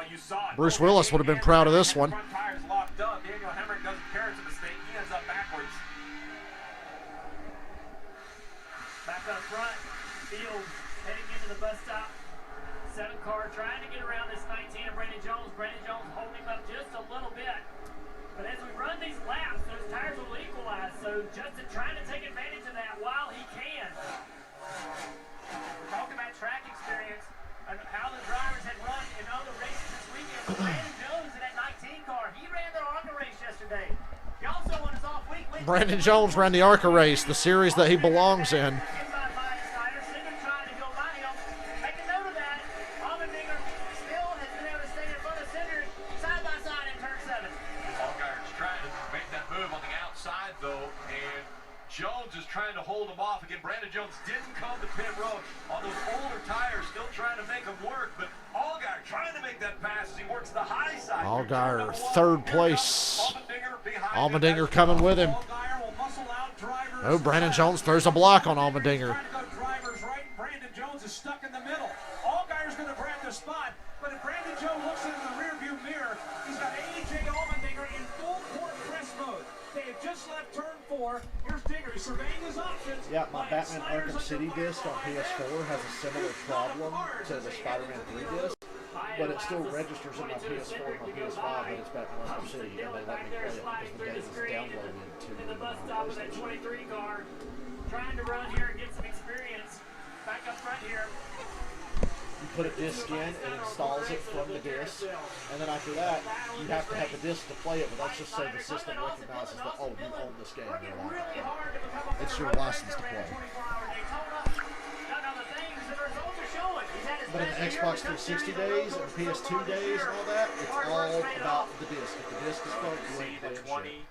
You saw it. Bruce Willis would have been proud of this one. Front tires locked up. Daniel Hemrick doesn't care it's a mistake. He ends up backwards. Back up front, Field heading into the bus stop. 7 car trying to get around this 19 of Brandon Jones. Brandon Jones holding him up just a little bit. But as we run these laps, those tires will equalize. So Justin trying to take advantage of that while he can. We're talking about track experience and how the drivers had run in other races this weekend. Brandon Jones in that 19 car, he ran the ARCA race yesterday. He also on his off week. Brandon Jones ran the ARCA race, the series that he belongs in. Jones is trying to hold him off. Again, Brandon Jones didn't come to pit road on those older tires, still trying to make them work, but Allgaier trying to make that pass as he works the high side. Allgaier, 3rd place. Allmendinger coming with him. Oh, Brandon Jones throws a block on Allmendinger. Brandon Jones is stuck in the middle. Allgaier's going to grab the spot, but if Brandon Jones looks into the rearview mirror, he's got A.J. Allmendinger in full court press mode. They have just left turn 4. Here's Digger. He's surveying his options. Yeah, my Batman Arkham City disc on PS4 has a similar problem to the Spider-Man 3 disc, but it still registers in my PS4 and my PS5 that it's Batman Arkham City, and they let me play it because the game is downloaded to in the bus stop with that 23 car, trying to run here and get some experience. Back up front here. You put a disc in, it installs it from the disc, and then after that, you have to have the disc to play it, but that's just so the system recognizes that, oh, you own this game. It's your license to play. But in the Xbox 360 days and PS2 days and all that, it's all about the disc. If the disc is fucked, you ain't playing shit.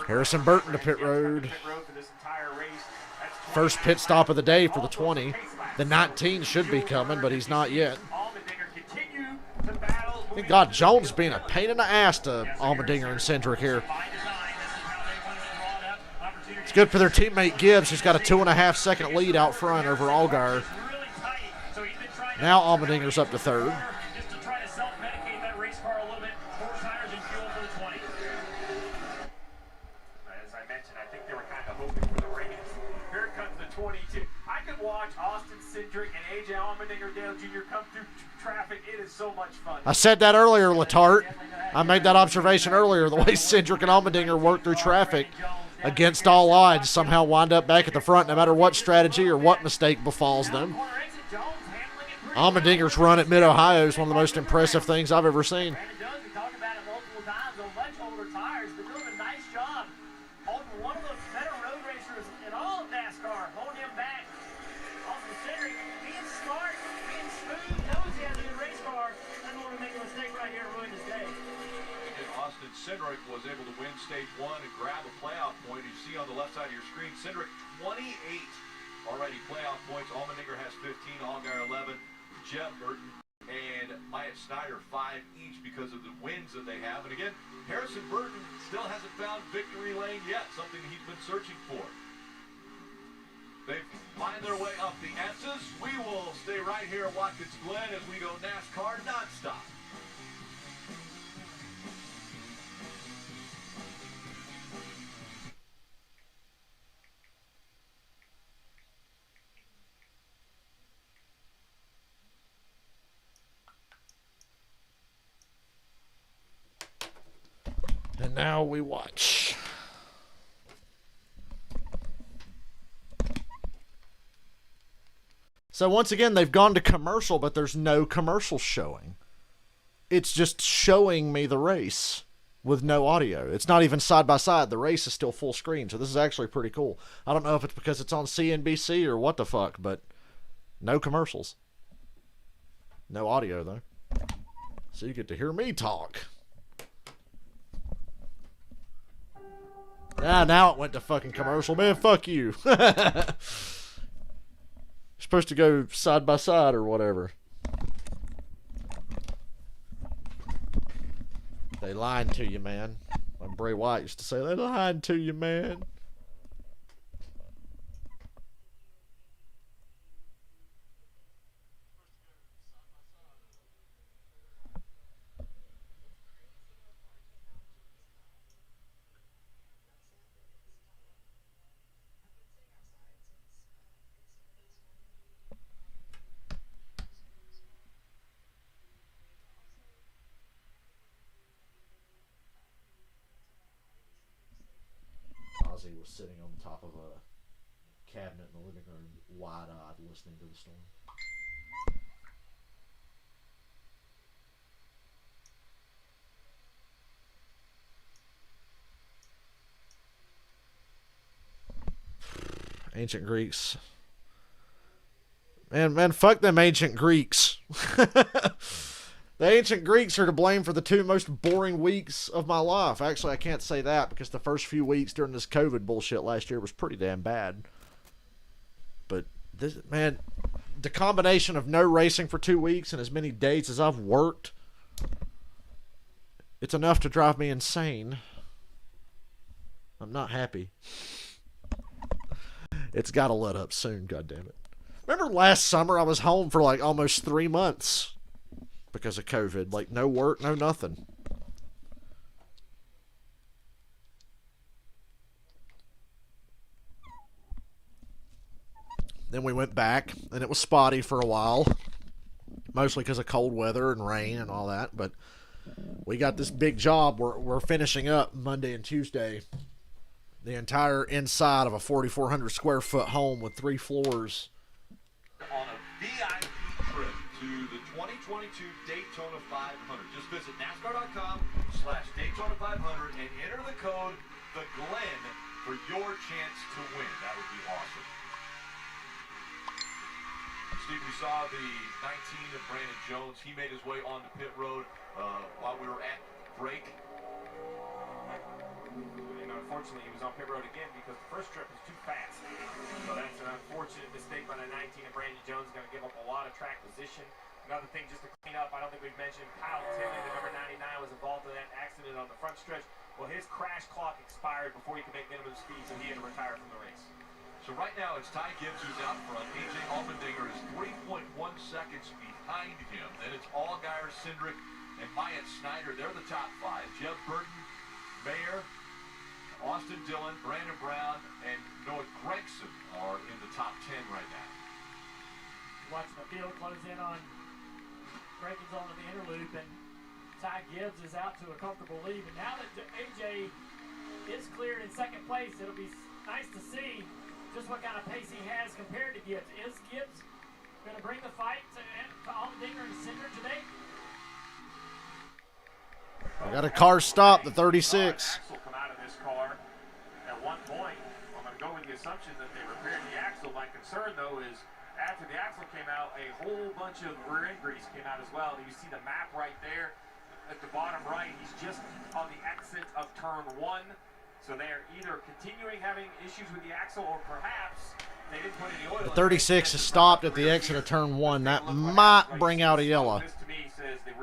Harrison Burton to pit road. First pit stop of the day for the 20. The 19 should be coming, but he's not yet. Thank God, Jones being a pain in the ass to Allmendinger and Cindric here. It's good for their teammate Gibbs, who's got a 2.5-second lead out front over Allgaier. Now Allmendinger's up to 3rd. Watch Austin Cindric and A.J. Allmendinger Dale Jr. come through traffic. It is so much fun. I said that earlier, Letarte. I made that observation earlier. The way Cindric and Allmendinger work through traffic against all odds somehow wind up back at the front no matter what strategy or what mistake befalls them. Allmendinger's run at Mid-Ohio is one of the most impressive things I've ever seen. Cindric was able to win stage 1 and grab a playoff point. You see on the left side of your screen, Cindric 28 already playoff points. Allmendinger has 15, Allgaier 11, Jeff Burton and Myatt Snyder 5 each because of the wins that they have. And again, Harrison Burton still hasn't found victory lane yet, something he's been searching for. They find their way up the S's. We will stay right here at Watkins Glen as we go NASCAR nonstop. And now we watch. So once again, they've gone to commercial, but there's no commercial showing. It's just showing me the race with no audio. It's not even side by side. The race is still full screen, so this is actually pretty cool. I don't know if it's because it's on CNBC or what the fuck, but no commercials. No audio, though. So you get to hear me talk. Ah, now it went to fucking commercial. Man, fuck you. Supposed to go side by side or whatever. They lied to you, man. Like Bray Wyatt used to say, they lied to you, man. Ozzy was sitting on top of a cabinet in the living room, wide-eyed, listening to the storm. Ancient Greeks. Man, fuck them ancient Greeks. The ancient Greeks are to blame for the 2 most boring weeks of my life. Actually, I can't say that because the first few weeks during this COVID bullshit last year was pretty damn bad. But this, man, the combination of no racing for 2 weeks and as many dates as I've worked, it's enough to drive me insane. I'm not happy. It's got to let up soon, goddammit. Remember last summer I was home for like almost 3 months because of COVID. Like no work, no nothing. Then we went back and it was spotty for a while. Mostly because of cold weather and rain and all that. But we got this big job. We're finishing up Monday and Tuesday. The entire inside of a 4,400 square foot home with 3 floors. On a VIP trip to the 2022 Daytona 500. Just visit NASCAR.com/Daytona 500 and enter the code The Glen for your chance to win. That would be awesome. Steve, we saw the 19 of Brandon Jones. He made his way onto pit road while we were at break. And unfortunately, he was on pit road again because the first trip was too fast. So that's an unfortunate mistake by the 19 of Brandon Jones. Going to give up a lot of track position. Another thing just to clean up, I don't think we've mentioned Kyle Tilley, the number 99, was involved in that accident on the front stretch. Well, his crash clock expired before he could make minimum speed, so he had to retire from the race. So right now it's Ty Gibbs who's out front. AJ Allmendinger is 3.1 seconds behind him. Then it's Allgaier, Cindric, and Myatt Snyder. They're the top 5. Jeff Burton, Mayer, Austin Dillon, Brandon Brown, and Noah Gregson are in the top 10 right now. Watching the field close in on Gregson onto the inner loop, and Ty Gibbs is out to a comfortable lead. But now that AJ is cleared in second place, it'll be nice to see just what kind of pace he has compared to Gibbs. Is Gibbs going to bring the fight to Allmendinger and Cindric today? I got a car stop, the 36. Axle come out of this car at one point. I'm going to go with the assumption that they repaired the axle. My concern, though, is after the axle came out, a whole bunch of rear end grease came out as well. And you see the map right there. at the bottom right. He's just on the exit of turn 1. So they're either continuing having issues with the axle, or perhaps they didn't put any oil in. The 36 is stopped at the exit of turn 1. That might bring out a yellow. This to me says the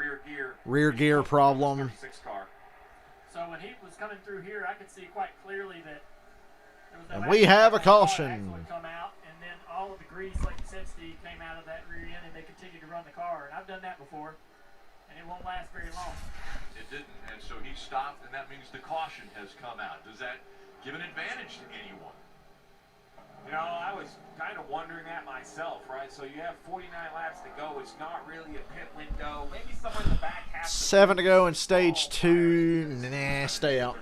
rear gear problem. So when he was coming through here, I could see quite clearly that there was And we have a caution. would come out, and then all of the grease, like you said, Steve, came out of that rear end, and they continued to run the car. And I've done that before, and it won't last very long. It didn't, and so he stopped, and that means the caution has come out. Does that give an advantage to anyone? You know, I was kind of wondering that myself, right? So you have 49 laps to go. It's not really a pit window. Maybe someone in the back half. 7 to go in stage 2. Nah, stay out.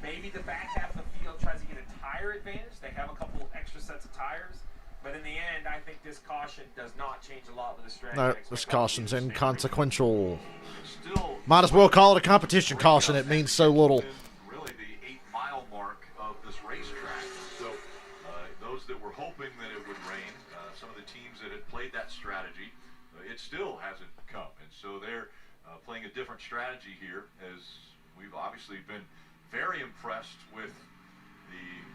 Maybe the back half of the field tries to get a tire advantage. They have a couple extra sets of tires. But in the end, I think this caution does not change a lot with the strategy. No, this caution's inconsequential. Might as well call it a competition caution. It means so little. Really the 8-mile mark of this racetrack. So those that were hoping that it would rain, some of the teams that had played that strategy, it still hasn't come. And so they're playing a different strategy here, as we've obviously been very impressed with the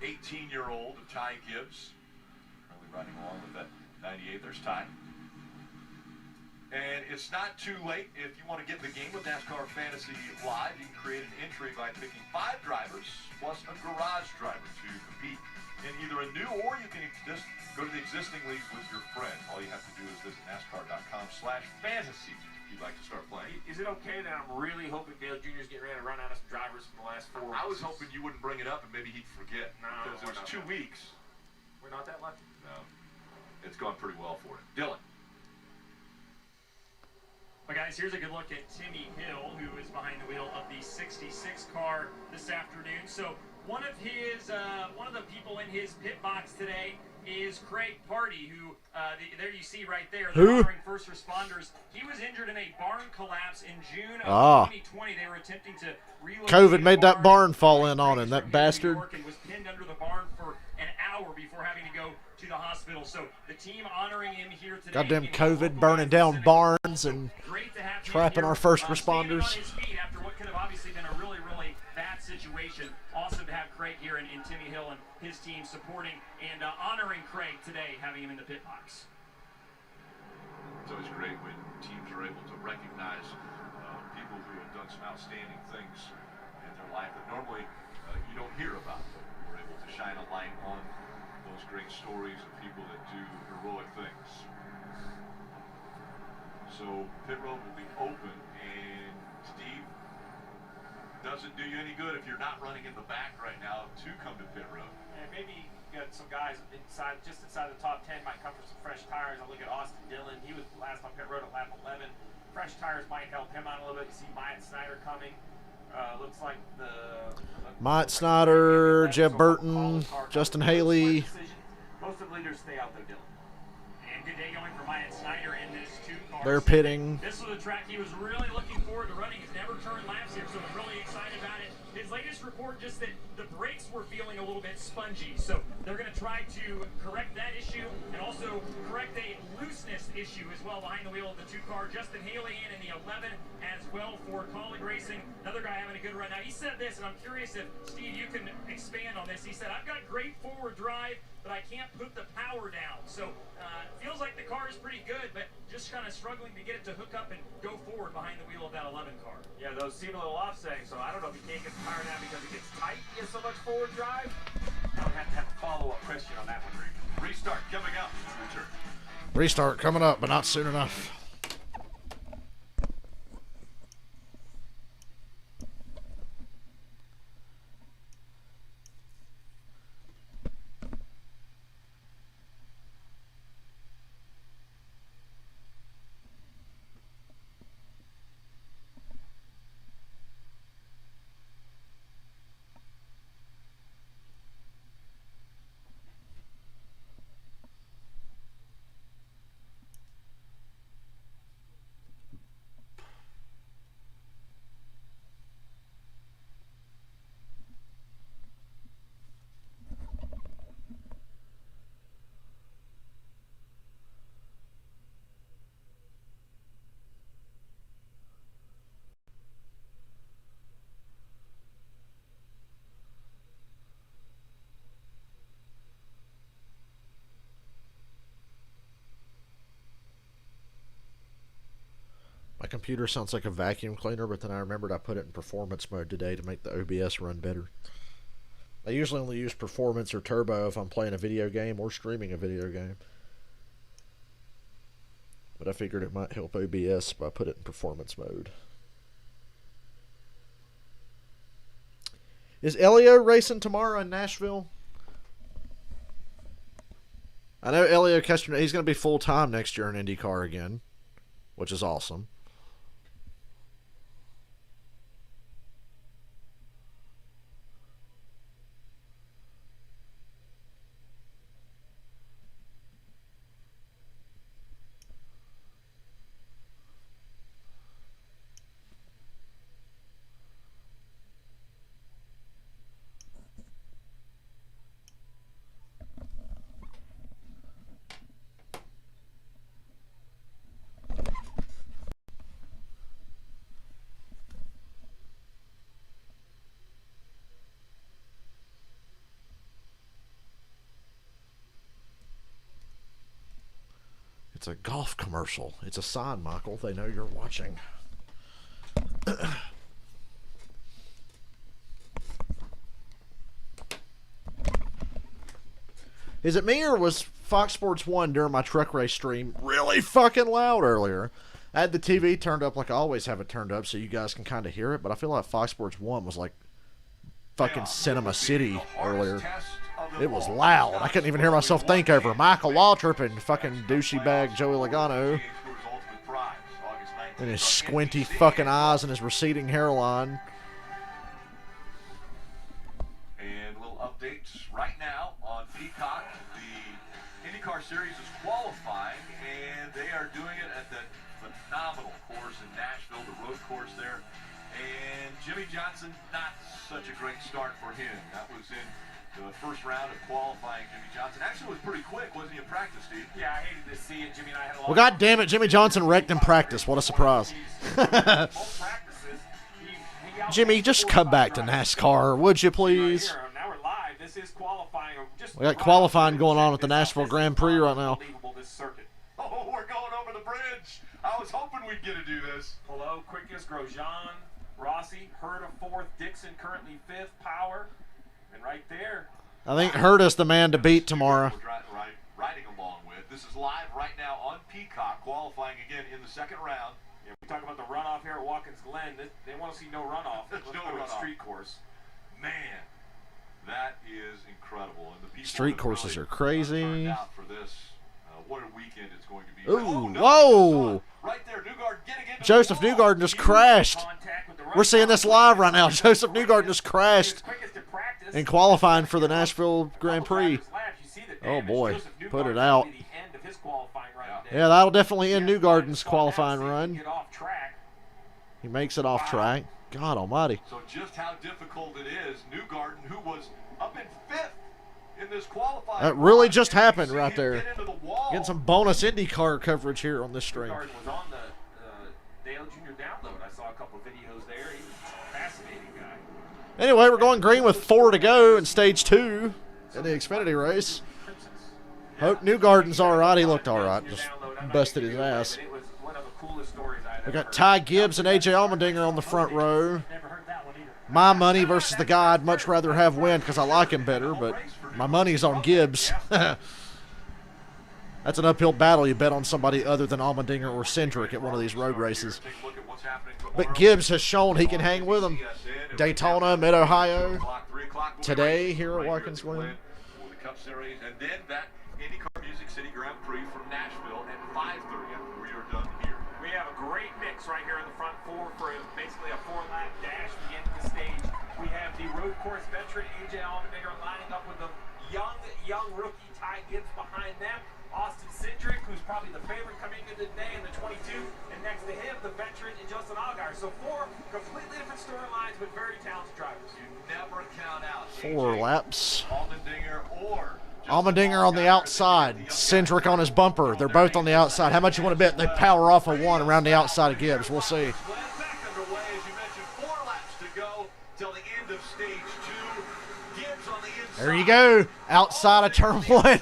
18-year-old of Ty Gibbs. Really riding along with that 98. There's Ty. And it's not too late. If you want to get in the game with NASCAR Fantasy Live, you can create an entry by picking 5 drivers plus a garage driver to compete in either a new, or you can just go to the existing league with your friend. All you have to do is visit NASCAR.com/fantasy if you'd like to start playing. Is it okay that I'm really hoping Dale Jr.'s getting ready to run out of some drivers from the last 4 weeks? I was hoping you wouldn't bring it up and maybe he'd forget. No, because it was 2 weeks. We're not that lucky. No. It's gone pretty well for him. Dylan. Well, guys, here's a good look at Timmy Hill, who is behind the wheel of the 66 car this afternoon. So one of the people in his pit box today is Craig Party, who there you see right there, the honoring first responders. He was injured in a barn collapse in June of 2020. They were attempting to relocate. COVID made that barn fall in on him, that bastard. And was pinned under the barn for an hour before having to go to the hospital. So the team honoring him here today. Goddamn COVID burning down barns and trapping our first responders. On his feet after what could have obviously been a really, really bad situation. Awesome to have Craig here and Timmy Hill and his team supporting and honoring Craig today, having him in the pit box. It's always great when teams are able to recognize people who have done some outstanding things in their life that normally you don't hear about. We're able to shine a light on those great stories of people that do heroic things. So pit road will be open, and Steve, doesn't do you any good if you're not running in the back right now to come to pit road. And maybe you got some guys just inside the top 10 might come for some fresh tires. I look at Austin Dillon. He was last on pit road at lap 11. Fresh tires might help him out a little bit. You see Myatt Snyder coming. Looks like Myatt Snyder, Jeb Burton, Justin Haley. Most of the leaders stay out there, Dillon. And good day going for Myatt Snyder in this 2 car. They're pitting. This was a track he was really looking forward to running. He's never turned laps here, so I'm really excited about it. His latest report just that the brakes were feeling a little bit spongy, so they're going to try to correct that issue and also correct a looseness issue as well behind the wheel of the 2 car. Justin Haley in the 11 as well for Colleague Racing. Another guy having a good run. Now, he said this, and I'm curious if, Steve, you can expand on this. He said, I've got great forward drive, but I can't put the power down. So feels like the car is pretty good, but just kind of struggling to get it to hook up and go forward behind the wheel of that 11 car. Yeah, those seem a little offsetting, so I don't know if he can't get the power down because it gets tight. He has so much forward drive. I would have to have a follow-up question on that one, Rick. Restart coming up. Restart coming up, but not soon enough. My computer sounds like a vacuum cleaner, but then I remembered I put it in performance mode today to make the OBS run better. I usually only use performance or turbo if I'm playing a video game or streaming a video game. But I figured it might help OBS if I put it in performance mode. Is Elio racing tomorrow in Nashville? I know Elio Castro, he's going to be full-time next year in IndyCar again, which is awesome. It's a golf commercial. It's a sign, Michael. They know you're watching. Is it me or was Fox Sports 1 during my truck race stream really fucking loud earlier? I had the TV turned up like I always have it turned up so you guys can kind of hear it, but I feel like Fox Sports 1 was like fucking Cinema City earlier. It was loud. I couldn't even hear myself think over Michael Waltrip and fucking douchey bag Joey Logano. And his squinty fucking eyes and his receding hairline. And little updates right now on Peacock. The IndyCar Series is qualifying, and they are doing it at that phenomenal course in Nashville, the road course there. And Jimmy Johnson, not such a great start for him. That was in the first round of qualifying. Jimmy Johnson actually was pretty quick, wasn't he, in practice, Steve? Yeah, I hated to see it. Jimmy and I had a lot. Well, god damn it, Jimmy Johnson wrecked in practice. What a surprise. Jimmy, just come back to NASCAR, would you please? Now we're live. This is qualifying. We got qualifying going on at the Nashville Grand Prix right now. Oh, we're going over the bridge. I was hoping we'd get to do this. Hello, quickest, Grosjean, Rossi, Hurta fourth, Dixon currently fifth, Power. And right there. I think Hurta's the man to beat tomorrow. Riding along with. This is live right now on Peacock, qualifying again in the second round. Yeah, we talk about the runoff here at Watkins Glen. They want to see no runoff. Let's no go to runoff. street course. Man, that is incredible. And the people Street courses are crazy. Out for this. What a weekend it's going to be. Ooh, whoa! Right there, Newgarden getting into Joseph Newgarden just crashed. We're seeing this live right now. Joseph Newgarden just crashed in qualifying for the Nashville Grand Prix. Oh boy, put it out. Yeah, that'll definitely end Newgarden's qualifying run. He makes it off track. God almighty. So just how difficult it is, Newgarden, who was up in fifth in this qualifying. That really just happened right there. Getting some bonus IndyCar coverage here on this stream. Newgarden was on the Dale Jr. download. I saw a couple of videos there. He was a fascinating guy. Anyway, we're going green with 4 to go in stage 2 in the Xfinity race. Hope Newgarden's all right. He looked all right. Just busted his ass. We got Ty Gibbs and A.J. Allmendinger on the front row. My money versus the guy I'd much rather have win because I like him better, but my money's on Gibbs. That's an uphill battle. You bet on somebody other than Allmendinger or Cindric at one of these road races. But Gibbs has shown he can hang with them. Daytona, Mid-Ohio, today here at Watkins Glen. Cup Series, and then that IndyCar Music City Grand Prix from Nashville at 5:30 after we are done here. We have a great mix right here in the front four for basically a 4-lap dash to get into the stage. We have the road course veteran A.J. Allmendinger lining up with the young rookie Ty Gibbs behind them. Austin Cindric, who's probably the favorite coming into the day in the 22, and next to him, the veteran and Justin Allgaier. So 4 completely different storylines with very talented drivers. You never count out 4 laps. Allmendinger or Allmendinger on the outside, Cindric on his bumper. They're both on the outside. How much you want to bet they power off a 1 around the outside of Gibbs? We'll see. There you go, outside of turn 1.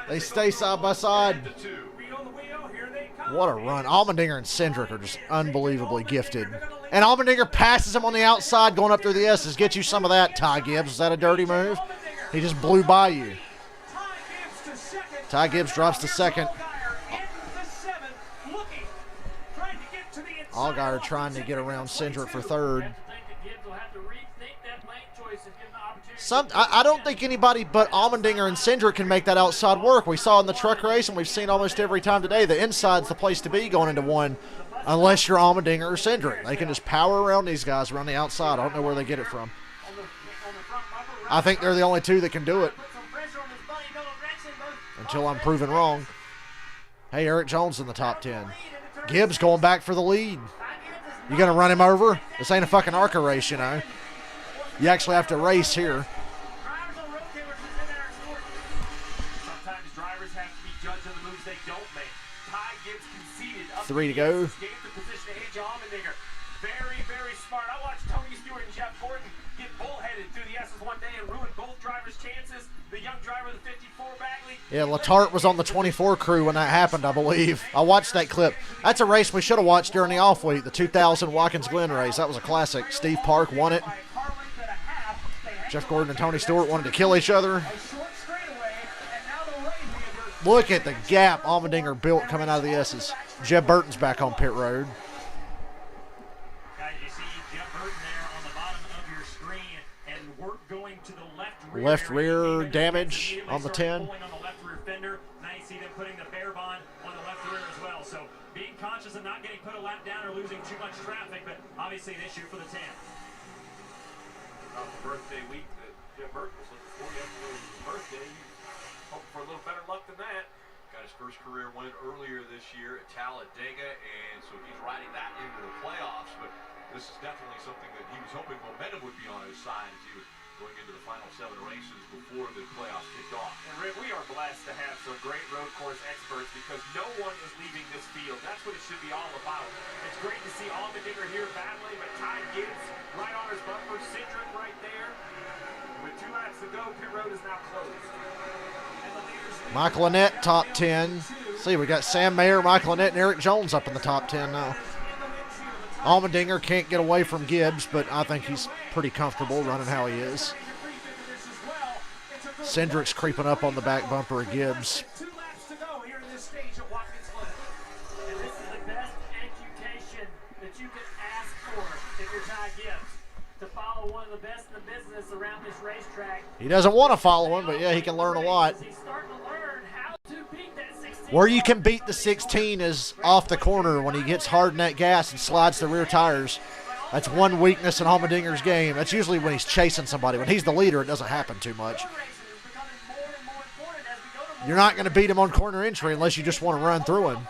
They stay side by side. What a run. Allmendinger and Cindric are just unbelievably gifted. And Allmendinger passes him on the outside going up through the S's. Get you some of that, Ty Gibbs. Is that a dirty move? He just blew by you. Ty Gibbs drops to second. Allgaier trying to get around Cindric for third. I don't think anybody but Allmendinger and Cindric can make that outside work. We saw in the truck race, and we've seen almost every time today, the inside's the place to be going into one, unless you're Allmendinger or Cindric. They can just power around these guys around the outside. I don't know where they get it from. I think they're the only two that can do it. Until I'm proven wrong. Hey, Eric Jones in the top 10. Gibbs going back for the lead. You going to run him over? This ain't a fucking ARCA race, you know. You actually have to race here. Sometimes drivers have to be judged on the moves they don't make. Ty Gibbs conceded. 3 to go. Gave the position to AJ Allmendinger. Very, very smart. I watched Tony Stewart and Jeff Gordon get bullheaded through the S's one day and ruin both drivers' chances. The young driver, the 54 Bagley. Yeah, Letarte was on the 24 crew when that happened, I believe. I watched that clip. That's a race we should have watched during the off week, the 2000 Watkins Glen race. That was a classic. Steve Park won it. Jeff Gordon and Tony Stewart wanted to kill each other. Look at the gap Allmendinger built coming out of the S's. Jeb Burton's back on pit road. Guys, you see Jeb Burton there on the bottom of your screen, and work going to the Left rear damage on the 10. On the left rear fender. Now you see them putting the bear bond on the left rear as well. So being conscious of not getting put a lap down or losing too much traffic, but obviously an issue for the 10. Birthday week that Jeb Burton was looking for. You after his birthday, hope for a little better luck than that. Got his first career win earlier this year at Talladega, and so he's riding that into the playoffs. But this is definitely something that he was hoping momentum would be on his side as he was going into the final 7 races before the playoffs kicked off. And Rick, we are blessed to have some great road course experts because no one is leaving this field. That's what it should be all about. It's great to see Allmendinger here battling, but Ty Gibbs right on his bumper, Cindric right there. With 2 laps to go, pit road is now closed. Michael Annett, top 10. See, we got Sam Mayer, Michael Annett, and Eric Jones up in the top 10 now. Allmendinger can't get away from Gibbs, but I think he's pretty comfortable running how he is. Cindric's creeping up on the back bumper of Gibbs. 2 laps to go here in this stage at Watkins Glen. And this is the best education that you could ask for if you're Ty Gibbs. To follow one of the best in the business around this racetrack. He doesn't want to follow him, but yeah, he can learn a lot. He's starting to learn how to beat that 16. Where you can beat the 16 is off the corner when he gets hard in that gas and slides the rear tires. That's one weakness in Allmendinger's game. That's usually when he's chasing somebody. When he's the leader, it doesn't happen too much. You're not going to beat him on corner entry unless you just want to run through him.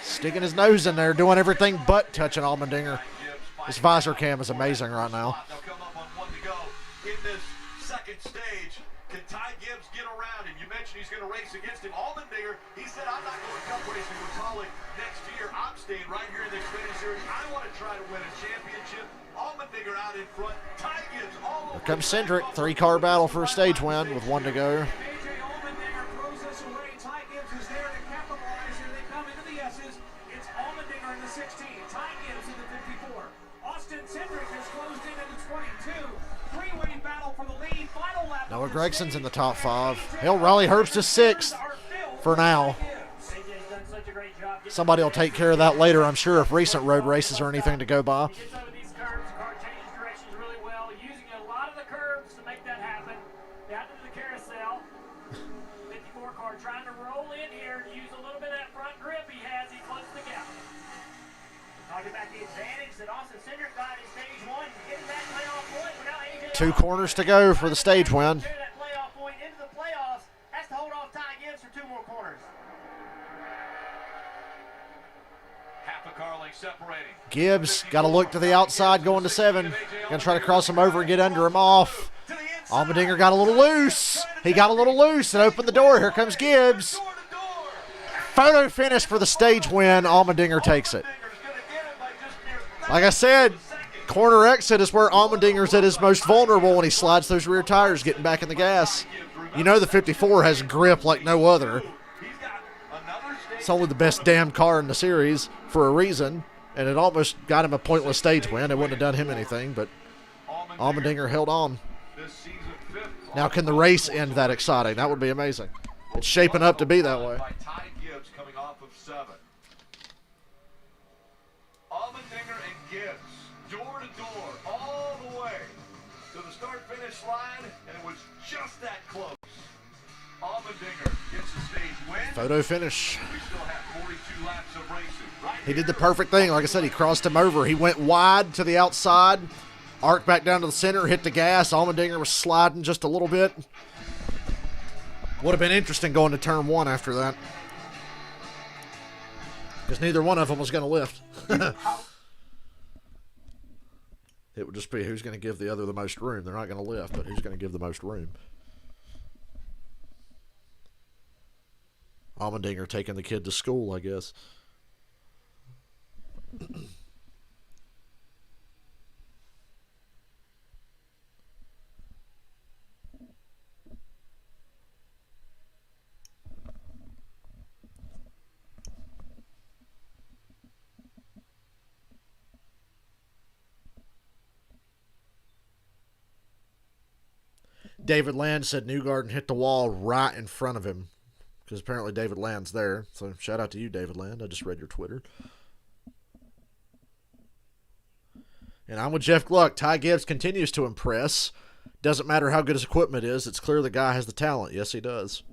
Sticking his nose in there, doing everything but touching Allmendinger. This visor cam is amazing right now. They'll come up on 1 to go in this second stage. Can Ty Gibbs get around him? You mentioned he's going to race against him. Allmendinger, he said, I'm not going cup racing with Colin next year. I'm staying right here in the Xfinity Series. I want to try to win a championship. Allmendinger out in front. Ty Gibbs all over. Here comes Cindric. 3-car battle for a stage win with 1 to go. AJ Allmendinger throws us away. Ty Gibbs is there to capitalize. Here they come into the S's. It's Allmendinger in the 16. Ty Gibbs in the 54. Austin Cindric has closed in at the 22. 3-way battle for the lead. Final lap. Noah Gregson's in the top 5. He'll rally Herbst to 6th for now. Somebody will take care of that later, I'm sure, if recent road races or anything to go by. Trying to roll in here and use a little bit of that front grip he has. He closed the gap. Talking about the advantage that Austin Cindric got in stage 1. Getting that playoff point. Now AJ 2 corners to go for the stage win. That playoff point into the playoffs. Has to hold off Ty Gibbs for 2 more corners. Half a car length separating. Gibbs got to look to the outside going to 7. Going to try to cross him over and get under him off. Allmendinger got a little loose. He got a little loose and opened the door. Here comes Gibbs. Photo finish for the stage win. Allmendinger takes it. Like I said, corner exit is where Allmendinger's at his most vulnerable when he slides those rear tires getting back in the gas. You know the 54 has grip like no other. It's only the best damn car in the series for a reason, and it almost got him a pointless stage win. It wouldn't have done him anything, but Allmendinger held on. Now, can the race end that exciting? That would be amazing. It's shaping up to be that way. Ty Gibbs coming off of 7. Allmendinger and Gibbs, door to door, all the way to the start-finish line, and it was just that close. Allmendinger gets the stage win. Photo finish. We still have 42 laps of racing. Right, He did the perfect thing. Like I said, he crossed him over. He went wide to the outside, arced back down to the center, hit the gas. Allmendinger was sliding just a little bit. Would have been interesting going to turn 1 after that, because neither one of them was going to lift. It would just be who's going to give the other the most room. They're not going to lift, but who's going to give the most room. Allmendinger taking the kid to school, I guess. David Land said Newgarden hit the wall right in front of him, because apparently David Land's there. So shout out to you, David Land. I just read your Twitter. And I'm with Jeff Gluck. Ty Gibbs continues to impress. Doesn't matter how good his equipment is. It's clear the guy has the talent. Yes, he does.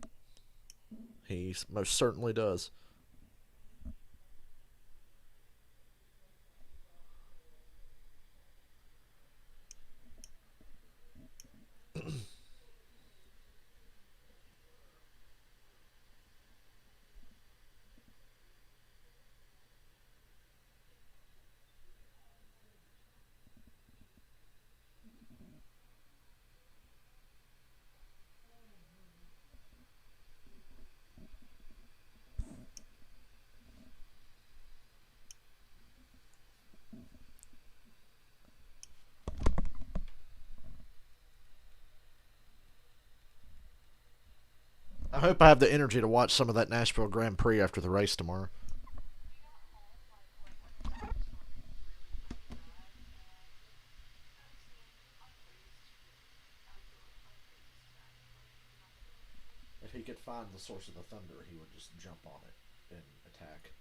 He most certainly does. I hope I have the energy to watch some of that Nashville Grand Prix after the race tomorrow. If he could find the source of the thunder, he would just jump on it and attack.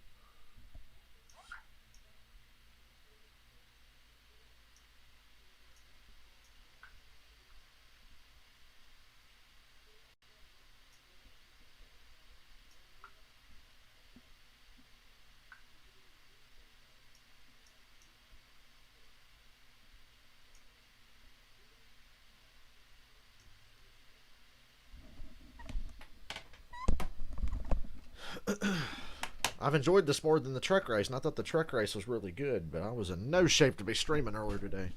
I've enjoyed this more than the truck race. Not that the truck race was really good, but I was in no shape to be streaming earlier today.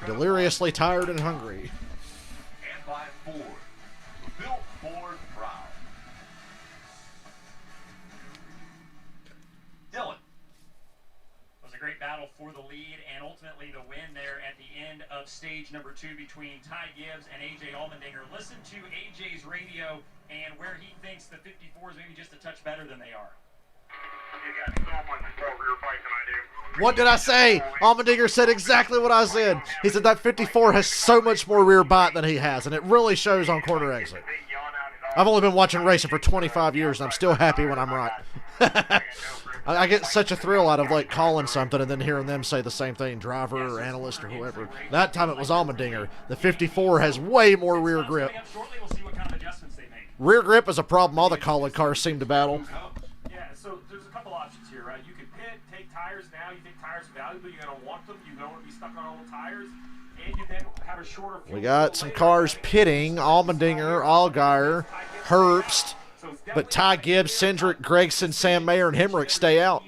Deliriously tired and hungry. And by Ford. Built Ford proud. Dylan. It was a great battle for the lead and ultimately the win there at the end of stage number 2 between Ty Gibbs and AJ Allmendinger. Listen to AJ's radio and where he thinks the 54 is maybe just a touch better than they are. You got so much more rear bite than I do. What did I say? Allmendinger said exactly what I said. He said that 54 has so much more rear bite than he has, and it really shows on corner exit. I've only been watching racing for 25 years, and I'm still happy when I'm right. I get such a thrill out of like calling something and then hearing them say the same thing, driver or analyst or whoever. That time it was Allmendinger. The 54 has way more rear grip. Rear grip is a problem all the calling cars seem to battle. Yeah, so there's a couple options here, right? You can pit, take tires now. You think tires are valuable. You're going to want them. You don't want to be stuck on old tires. And you then have a shorter fuel. We got some cars pitting. Allmendinger, Allgaier, Herbst. But Ty Gibbs, Cindric, Gregson, Sam Mayer, and Hemrick stay out.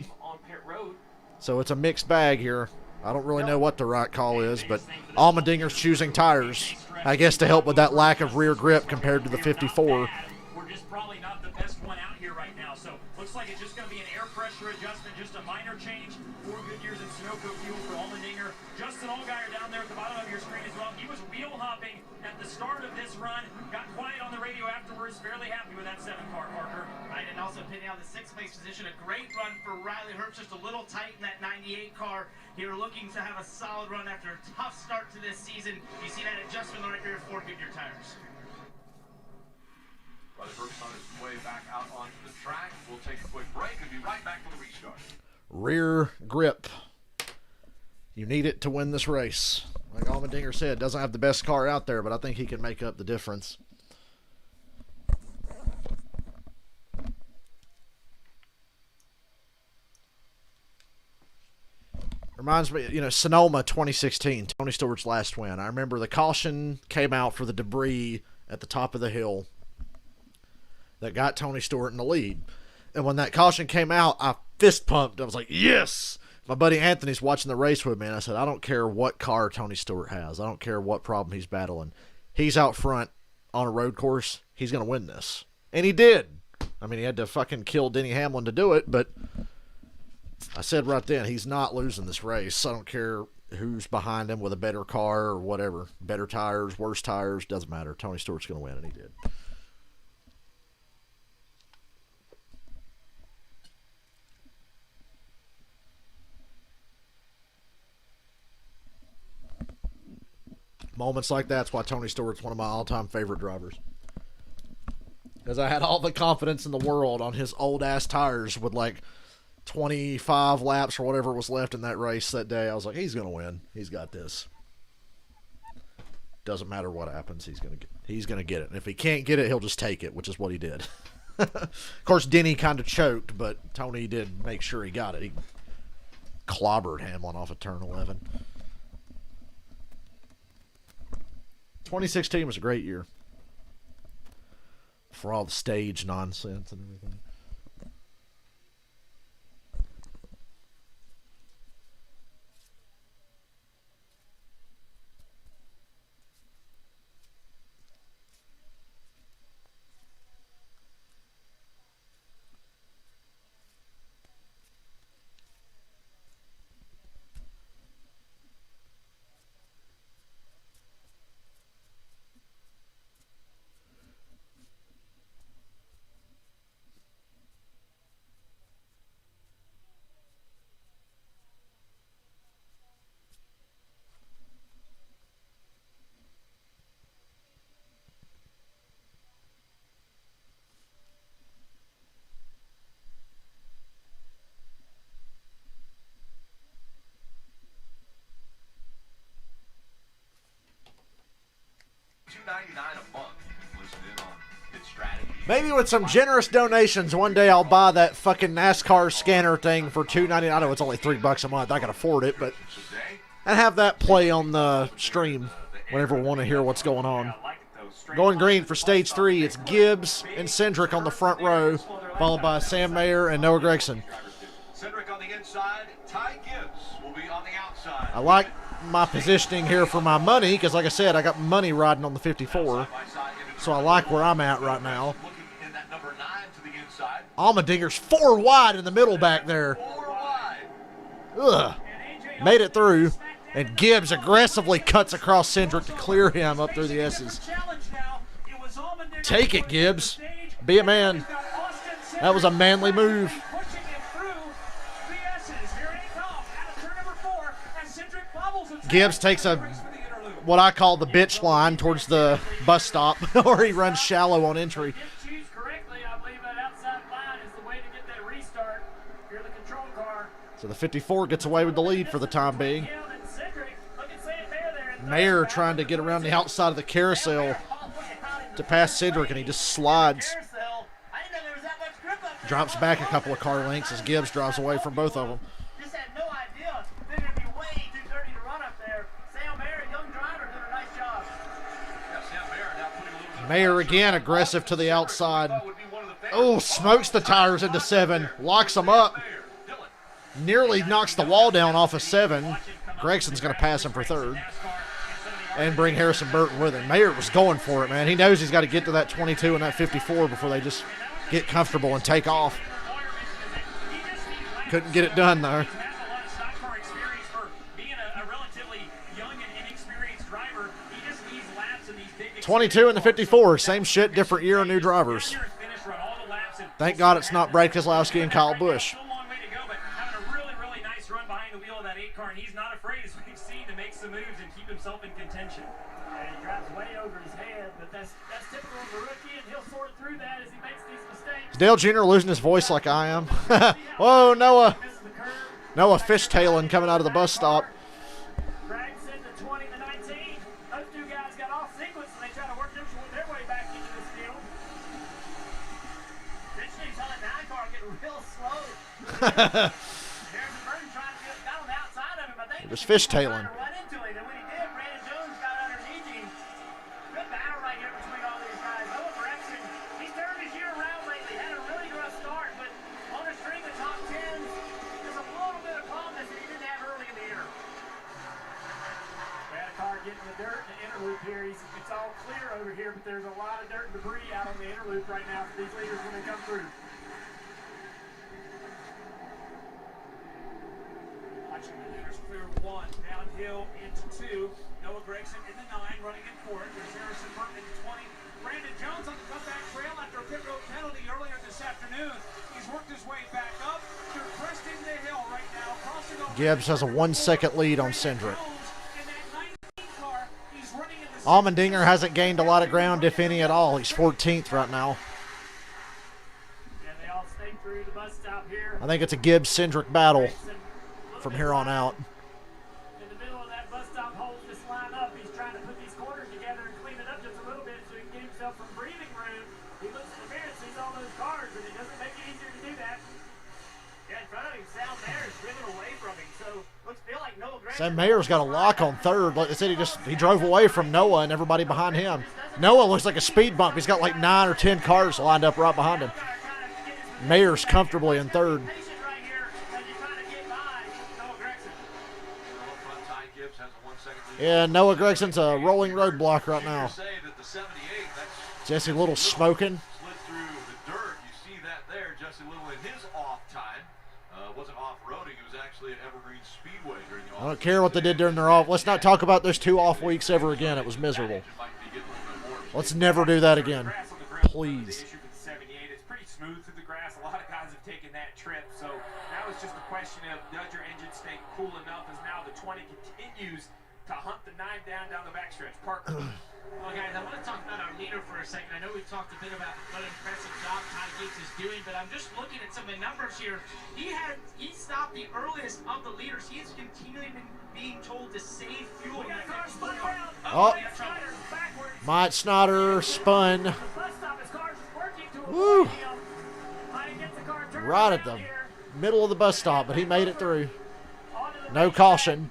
So it's a mixed bag here. I don't really know what the right call is, but Allmendinger's choosing tires, I guess, to help with that lack of rear grip compared to the 54. We're just probably not the best one out here right now. So looks like it's just going to be an air pressure adjustment, just a minor change. 4 good years in Sunoco fuel for Allmendinger. Justin Allgaier down there at the bottom of your screen as well. He was wheel hopping at the start of this run. Got quiet on the radio afterwards. Fairly happy with that 7-car, Parker. Right, and also pitting now, the 6th place position. A great run for Riley Herbst, just a little tight in that 98 car. Here looking to have a solid run after a tough start to this season. You see that adjustment right here for Goodyear tires. Riley Herbst on his way back out onto the track. We'll take a quick break and be right back for the restart. Rear grip. You need it to win this race. Like Allmendinger said, doesn't have the best car out there, but I think he can make up the difference. Reminds me, Sonoma 2016, Tony Stewart's last win. I remember the caution came out for the debris at the top of the hill that got Tony Stewart in the lead. And when that caution came out, I fist pumped. I was like, yes! My buddy Anthony's watching the race with me, and I said, I don't care what car Tony Stewart has. I don't care what problem he's battling. He's out front on a road course. He's going to win this. And he did. I mean, he had to fucking kill Denny Hamlin to do it, but I said right then, he's not losing this race. I don't care who's behind him with a better car or whatever. Better tires, worse tires, doesn't matter. Tony Stewart's going to win, and he did. Moments like that's why Tony Stewart's one of my all-time favorite drivers. Because I had all the confidence in the world on his old-ass tires with like 25 laps or whatever was left in that race that day. I was like, he's going to win. He's got this. Doesn't matter what happens. He's going to get it. And if he can't get it, he'll just take it, which is what he did. Of course, Denny kind of choked, but Tony did make sure he got it. He clobbered Hamlin off of turn 11. 2016 was a great year for all the stage nonsense and everything. $2.99 a month. Listen in on his strategy. Maybe with some generous donations, one day I'll buy that fucking NASCAR scanner thing for $2.99. I know it's only $3 a month. I can afford it, but and have that play on the stream whenever we want to hear what's going on. Going green for stage 3. It's Gibbs and Cindric on the front row, followed by Sam Mayer and Noah Gragson. Cindric on the inside. Ty Gibbs will be on the outside. I like my positioning here for my money because, like I said, I got money riding on the 54, so I like where I'm at right now. Allmendinger's 4 wide in the middle back there. Ugh. Made it through, and Gibbs aggressively cuts across Cindric to clear him up through the S's. Take it, Gibbs. Be a man. That was a manly move. Gibbs takes what I call the bitch line towards the bus stop, or he runs shallow on entry. So the 54 gets away with the lead for the time being. Mayer trying to get around the outside of the carousel to pass Cindric, and he just slides. Drops back a couple of car lengths as Gibbs drives away from both of them. Mayer again aggressive to the outside. Oh, smokes the tires into 7. Locks them up. Nearly knocks the wall down off of 7. Gregson's going to pass him for 3rd. And bring Harrison Burton with him. Mayer was going for it, man. He knows he's got to get to that 22 and that 54 before they just get comfortable and take off. Couldn't get it done, though. 22 and the 54, same shit, different year, new drivers. Thank God it's not Brad Keselowski and Kyle Busch. A long way to go, but having a really, really nice run behind the wheel of that 8 car, and he's not afraid, as we've seen, to make some moves and keep himself in contention. And he drives way over his head, but that's typical of a rookie, and he'll sort through that as he makes these mistakes. Is Dale Jr. losing his voice like I am? Whoa, Noah. Noah fishtailing coming out of the bus stop. Drags in the 20 to 19. Those two guys got off sequence, and they try to work their way back into this field. Eventually, you saw that 9 car get real slow. There's a bird trying to get down the outside of him. I think Just fishtailing. run into it, and when he did, Brandon Jones got underneath him. Good battle right here between all these guys. Noah Gregson, he's turned his year around lately. Had a really rough start, but on a string of top 10s, there's a little bit of calmness that he didn't have early in the year. We had a car getting the dirt in the inner loop here. It's all clear over here, but there's a lot of dirt and debris out on the inner loop right now for these leaders when they come through. Watching the leaders clear 1, downhill into 2. Noah Gregson in the 9, running in 4th. There's Harrison Burton in 20. Brandon Jones on the comeback trail after a pit road penalty earlier this afternoon. He's worked his way back up. They're cresting the hill right now, crossing over. Gibbs has a 1-second lead on Cindric. Allmendinger hasn't gained a lot of ground, if any at all. He's 14th right now. And they all stay through the bus stop here. I think it's a Gibbs-Cindric battle from here on out. In the middle of that bus stop, holds this line up. He's trying to put these corners together and clean it up just a little bit so he can get himself some breathing room. He looks in the mirror and sees all those cars, and it doesn't make it easier to do that. Yeah, in front of him, Sal Mayer's driven away from him, so looks feel like Noah Gregson. Sam Mayer's got a lock on 3rd. Like I said, he drove away from Noah and everybody behind him. Noah looks like a speed bump. He's got like 9 or 10 cars lined up right behind him. Mayer's comfortably in 3rd. Yeah, Noah Gregson's a rolling roadblock right now. Jesse Little smoking. Slid through the dirt. You see that there. Jesse Little in his off time wasn't off-roading. It was actually at Evergreen Speedway during the off. I don't care what they did during their off. Let's not talk about those 2 off weeks ever again. It was miserable. Let's never do that again. Please. It's pretty smooth through the grass. A lot of guys have taken that trip. So now it's just a question of does your engine stay cool enough as now the 20 continues to hunt the 9 down the backstretch. Parker. Well, guys, I want to talk about our leader for a second. I know we've talked a bit about what an impressive job Ty Gibbs is doing, but I'm just looking at some of the numbers here. He stopped the earliest of the leaders. He's continually been being told to save fuel. Oh, Mike Snyder spun. Woo! Right at the middle of the bus stop, but he made it through. No caution.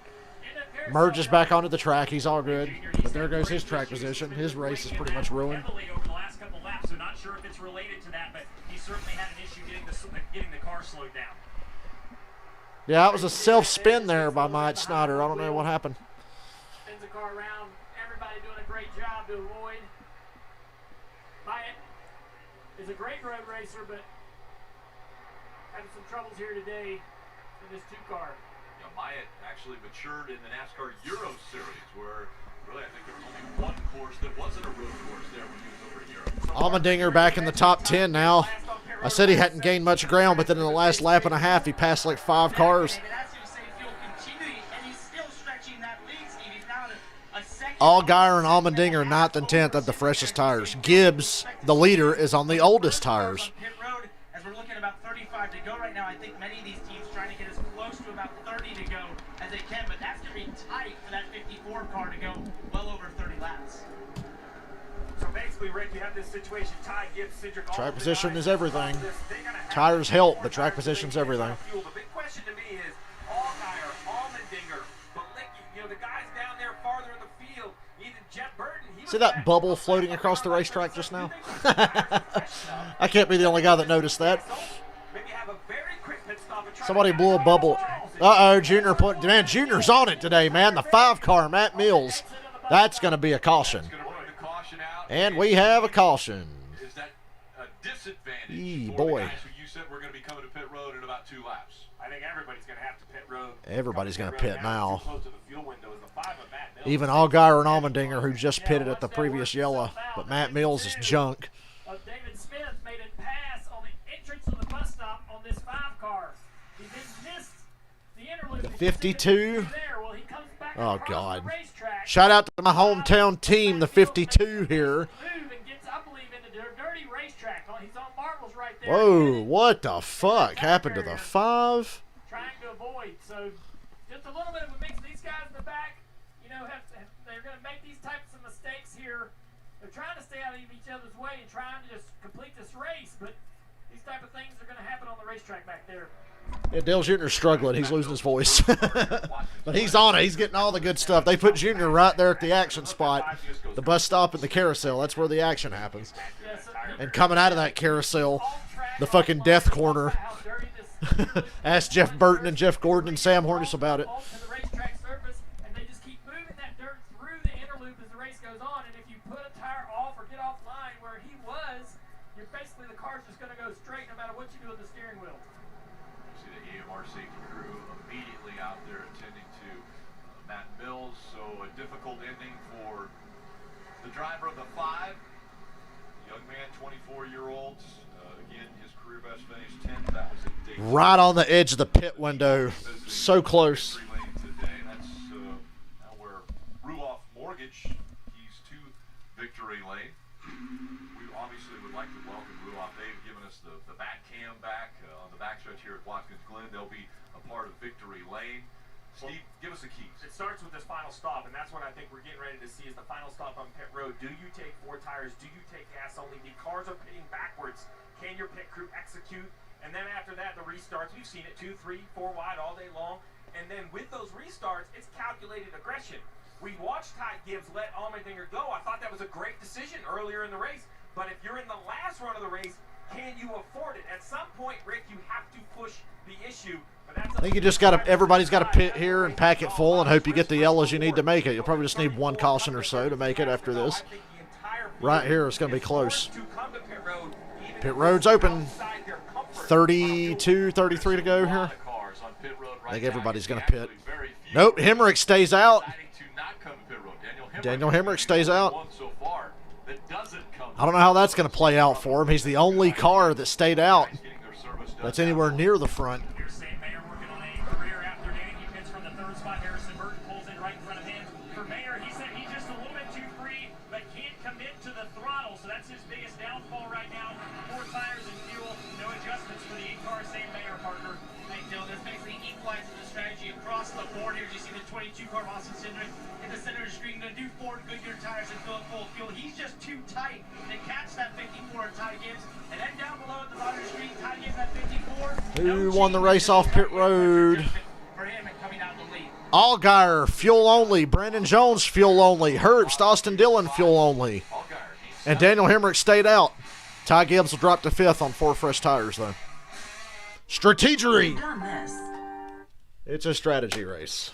Merges back onto the track. He's all good. But there goes his track position. His race is pretty much ruined. Over the last couple laps, so not sure if it's related to that, but he certainly had an issue getting the car slowed down. Yeah, it was a self-spin there by Mike Snyder. I don't know what happened. Spins the car around. Everybody doing a great job to avoid. Myatt is a great road racer, but having some troubles here today in this 2-car. Myatt actually matured in the NASCAR Euro Series, where really I think there was only 1 course that wasn't a road course there when he was over in Europe. Allmendinger back in the top 10 now. I said he hadn't gained much ground, but then in the last lap and a half, he passed like 5 cars. Allgaier and Allmendinger 9th and 10th of the freshest tires. Gibbs, the leader, is on the oldest tires. As we're looking at about 35 to go right now, I think many of these teams trying to get as close to about 30 to go as they can, but that's going to be tight for that 54 car to go well over 30 laps. So basically, Rick, you have this situation. Ty Gibbs, Cindric, Track position is everything. Tires help, but track position's everything. The big question to me is Allgaier, Allmendinger, Balicki, the guys down there farther in the field, even Jeff Burton. See that bubble floating across the racetrack just now? I can't be the only guy that noticed that. Somebody blew a bubble. Uh-oh, Junior put... Man, Junior's on it today, man. The 5-car, Matt Mills. That's going to be a caution. And we have a caution. Is that a disadvantage boy. The guys who you said we're going to be coming to pit road in about 2 laps? I think everybody's going to have to pit road. Everybody's going to pit now. Close to the fuel window is the 5 of Matt Mills. Even Allgaier and Allmendinger, who just pitted at the previous yellow. But Matt Mills is junk. David Smith made it pass on the on this 5 car. He then missed the interlude. The 52. There. Well, he comes back Oh, across God. the racetrack. Shout out to my hometown team, the 52 here. Move and gets, I believe, into the dirty racetrack. He's on marbles right there. Whoa, what the fuck happened to the 5? Trying to avoid. So just a little bit of a mix. These guys in the back, you know, they're going to make these types of mistakes here. They're trying to stay out of each other's way and trying to just complete this race, but these type of things are going to happen on the racetrack back there. Yeah, Dale Jr.'s struggling. He's losing his voice. But he's on it. He's getting all the good stuff. They put Jr. right there at the action spot. The bus stop and the carousel. That's where the action happens. And coming out of that carousel, the fucking death corner. Ask Jeff Burton and Jeff Gordon and Sam Hornish about it. Difficult ending for the driver of the 5. Young man, 24-year-old. Again, his career best finish 10th. That was a day. Right on the edge of the pit window. So close. Today. That's now where Ruoff Mortgage, he's to victory lane. We obviously would like to welcome Ruoff. They've given us the back cam back on the backstretch here at Watkins Glen. They'll be a part of victory lane. Steve, give us the keys. It starts with this final stop, and that's what I think we're getting ready to see is the final stop on pit road. Do you take 4 tires? Do you take gas only? The cars are pitting backwards. Can your pit crew execute? And then after that, the restarts. We've seen it 2, 3, 4 wide all day long. And then with those restarts, it's calculated aggression. We watched Ty Gibbs let Allmendinger go. I thought that was a great decision earlier in the race. But if you're in the last run of the race, can you afford it? At some point, Rick, you have to push the issue. I think you just got to, everybody's got to pit here and pack it full and hope you get the yellows you need to make it. You'll probably just need 1 caution or so to make it after this. Right here, it's going to be close. Pit road's open. 32, 33 to go here. I think everybody's going to pit. Nope, Hemrick stays out. Daniel Hemrick stays out. I don't know how that's going to play out for him. He's the only car that stayed out that's anywhere near the front. He's just too tight to catch that 54 Ty Gibbs. And then down below at the bottom of the screen, Ty Gibbs at 54. Who won the race off pit road? For him and coming out the lead. Allgaier, fuel only. Brandon Jones, fuel only. Herbst, Austin Dillon, fuel only. And Daniel Hemrick stayed out. Ty Gibbs will drop to 5th on 4 fresh tires, though. Strategery. It's a strategy race.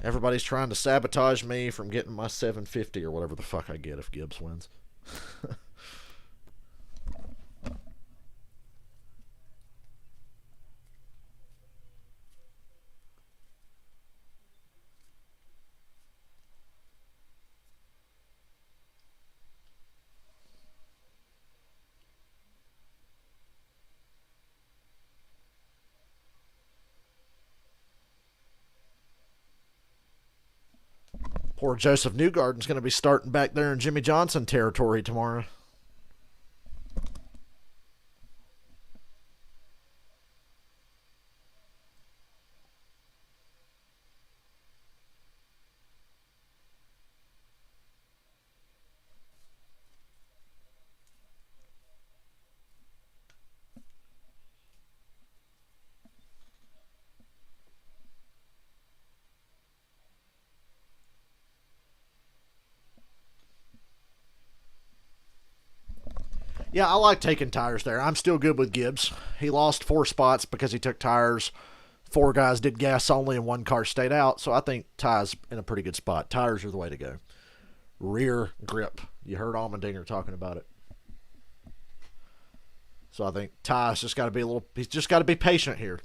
Everybody's trying to sabotage me from getting my 750 or whatever the fuck I get if Gibbs wins. Poor Joseph Newgarden's going to be starting back there in Jimmy Johnson territory tomorrow. Yeah, I like taking tires there. I'm still good with Gibbs. He lost 4 spots because he took tires. 4 guys did gas only and 1 car stayed out. So I think Ty's in a pretty good spot. Tires are the way to go. Rear grip. You heard Allmendinger talking about it. So I think Ty's just got to be he's just got to be patient here.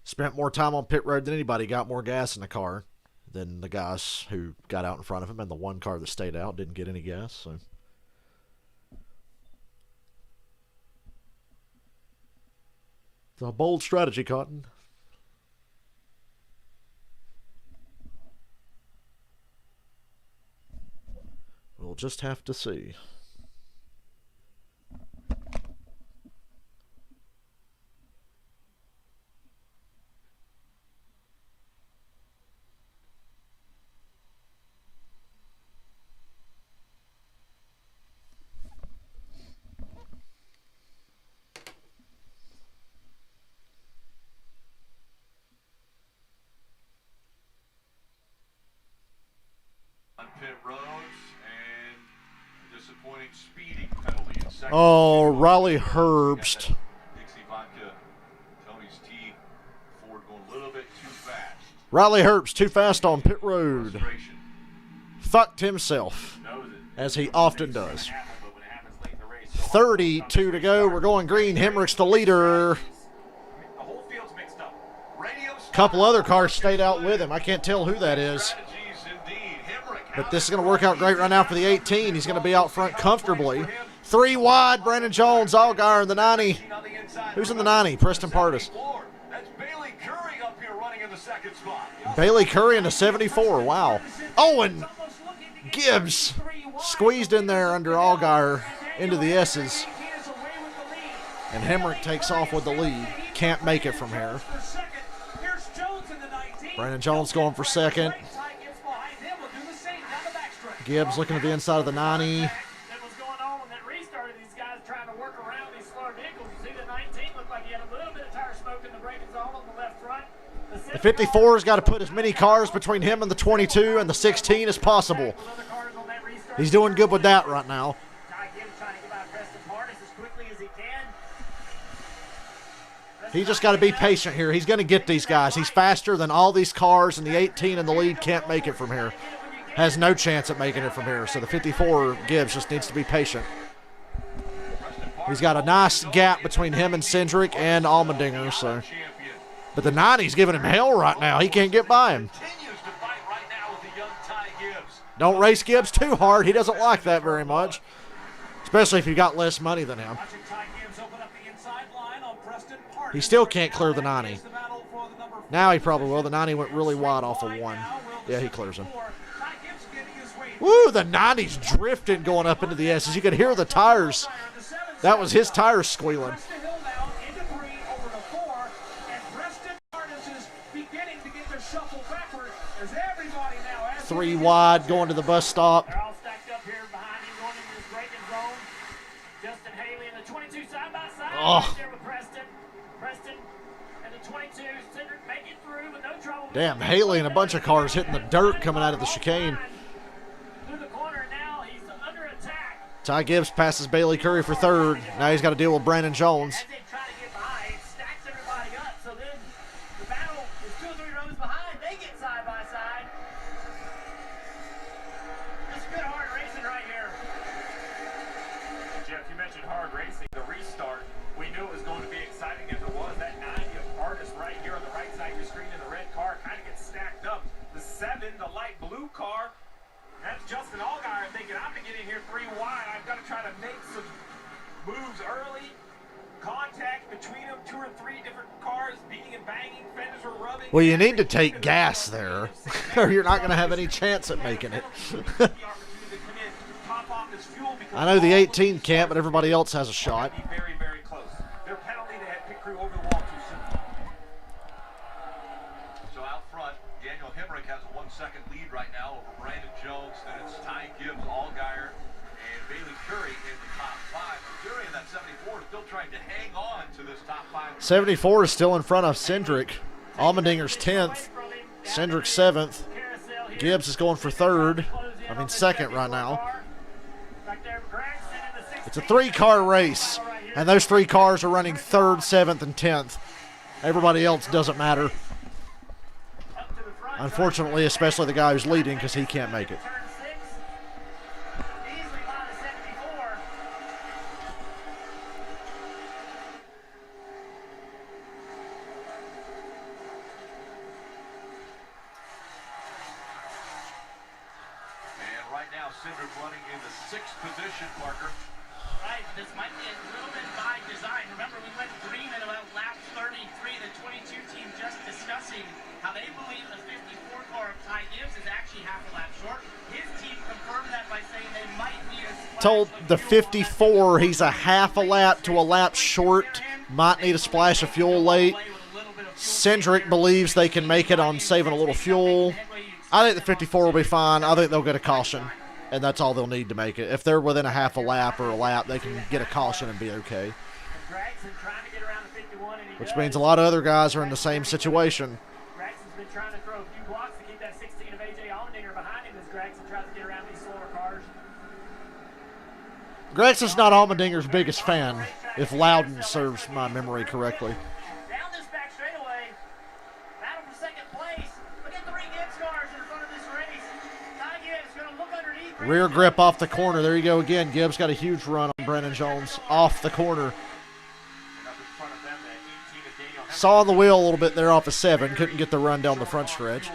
Spent more time on pit road than anybody, got more gas in the car than the guys who got out in front of him, and the one car that stayed out didn't get any gas. So it's a bold strategy, Cotton. We'll just have to see. On pit roads and disappointing speeding penalty in second. Oh, Riley Herbst. Dixie Vodka, Tony's T. Ford going a little bit too fast. Riley Herbst too fast on pit road. Fucked himself, as he often does. 32 to go. We're going green. Hemrick's the leader. Couple other cars stayed out with him. I can't tell who that is. But this is going to work out great right now for the 18. He's going to be out front comfortably. 3 wide, Brandon Jones, Allgaier in the 90. Who's in the 90? Preston Pardis. That's Bailey Curry up here running in the second spot. Bailey Curry in the 74. Wow. Oh, and Gibbs squeezed in there under Allgaier into the S's. And Hemrick takes off with the lead. Can't make it from here. Brandon Jones going for second. Gibbs looking at the inside of the 90. The 54's got to put as many cars between him and the 22 and the 16 as possible. He's doing good with that right now. He's just got to be patient here. He's going to get these guys. He's faster than all these cars, and the 18 in the lead can't make it from here. Has no chance at making it from here. So the 54 Gibbs just needs to be patient. He's got a nice gap between him and Cindric and Allmendinger. So, but the 90's giving him hell right now. He can't get by him. Don't race Gibbs too hard. He doesn't like that very much, especially if you've got less money than him. He still can't clear the 90. Now he probably will. The 90 went really wide off of 1. Yeah, he clears him. Woo, the 90's drifting going up into the S's. You could hear the tires. That was his tires squealing. 3 wide going to the bus stop. They're all stacked up here behind him going into this braking zone. Justin Haley and the 22 side by side. Oh. Right there with Preston. Preston and the 22. Cindric make it through with no trouble. Damn, Haley and a bunch of cars hitting the dirt coming out of the chicane. Through the corner now, he's under attack. Ty Gibbs passes Bailey Curry for third. Now he's got to deal with Brandon Jones. As they try to get by, it stacks everybody up. So then the battle is 2 or 3 rows behind. They get side by side. Just good hard racing right here. Jeff, you mentioned hard racing. The restart, we knew it was going to be exciting as it was. That 90 of Artis right here on the right side of your screen in the red car kind of gets stacked up. The 7, the light blue car, that's Justin Allgaier thinking, I'm going to get in here 3 wide. I've got to try to make some moves early. Contact between them, 2 or 3 different cars beating and banging. Fenders were rubbing. Well, you need to take gas there, or you're not going to have any chance at making it. I know the 18 can't, but everybody else has a shot. Very, very close. Their penalty, they had pit crew over the wall too soon. So out front, Daniel Hemrick has a 1-second lead right now over Brandon Jones. Then it's Ty Gibbs, Allgaier, and Bailey Curry in the top 5. Curry in that 74 is still trying to hang on to this top 5. 74 is still in front of Cindric. Allmendinger's 10th. Cindric's 7th. Gibbs is going for second right now. It's a 3-car race, and those 3 cars are running 3rd, 7th, and 10th. Everybody else doesn't matter. Unfortunately, especially the guy who's leading, because he can't make it. now Cindric running in the 6th position, Parker. Right, this might be a little bit by design. Remember, we went green at about lap 33, the 22 team just discussing how they believe the 54 car of Ty Gibbs is actually half a lap short. His team confirmed that by saying they might need a splash Told the 54 he's a half a lap to a lap short. Might need a splash of fuel late. Cindric believes they can make it on saving a little fuel. I think the 54 will be fine. I think they'll get a caution, and that's all they'll need to make it. If they're within a half a lap or a lap, they can get a caution and be okay. Which means a lot of other guys are in the same situation. Gragson's been trying to throw a few blocks to keep that 16 of A.J. Allmendinger behind him as Gragson tries to get around these slower cars. Gragson's not Allmendinger's biggest fan, if Loudon serves my memory correctly. Down this back straightaway. Battle for second place. Look at 3 Gibbs cars in front of this race. Ty Gibbs going to look underneath. Rear grip off the corner. There you go again. Gibbs got a huge run on Brandon Jones off the corner. Saw on the wheel a little bit there off of 7. Couldn't get the run down the front stretch.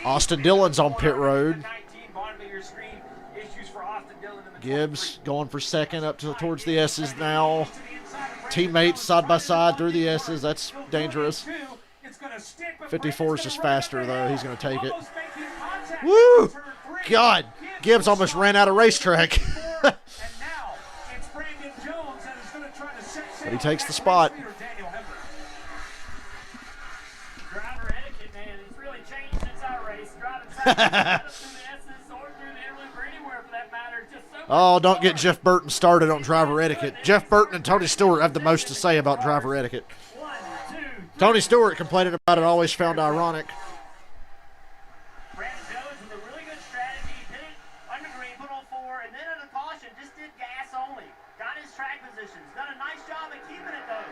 Austin Dillon's on pit road. Gibbs going for second up towards the S's now. Teammates side by side through the S's. That's dangerous. 54 is just faster, though. He's going to take it. Woo! God, Gibbs almost ran out of racetrack. But he takes the spot. Driver etiquette, man, it's really changed since our race. Driving through the S's or through the interloop or anywhere for that matter. Just so Oh, don't get Jeff Burton started on driver etiquette. Jeff Burton and Tony Stewart have the most to say about driver etiquette. Tony Stewart complaining about it, always found ironic. Brandon Jones with a really good strategy. Hit it under green, put on 4, and then under caution, just did gas only. Got his track positions. Done a nice job at keeping it, though.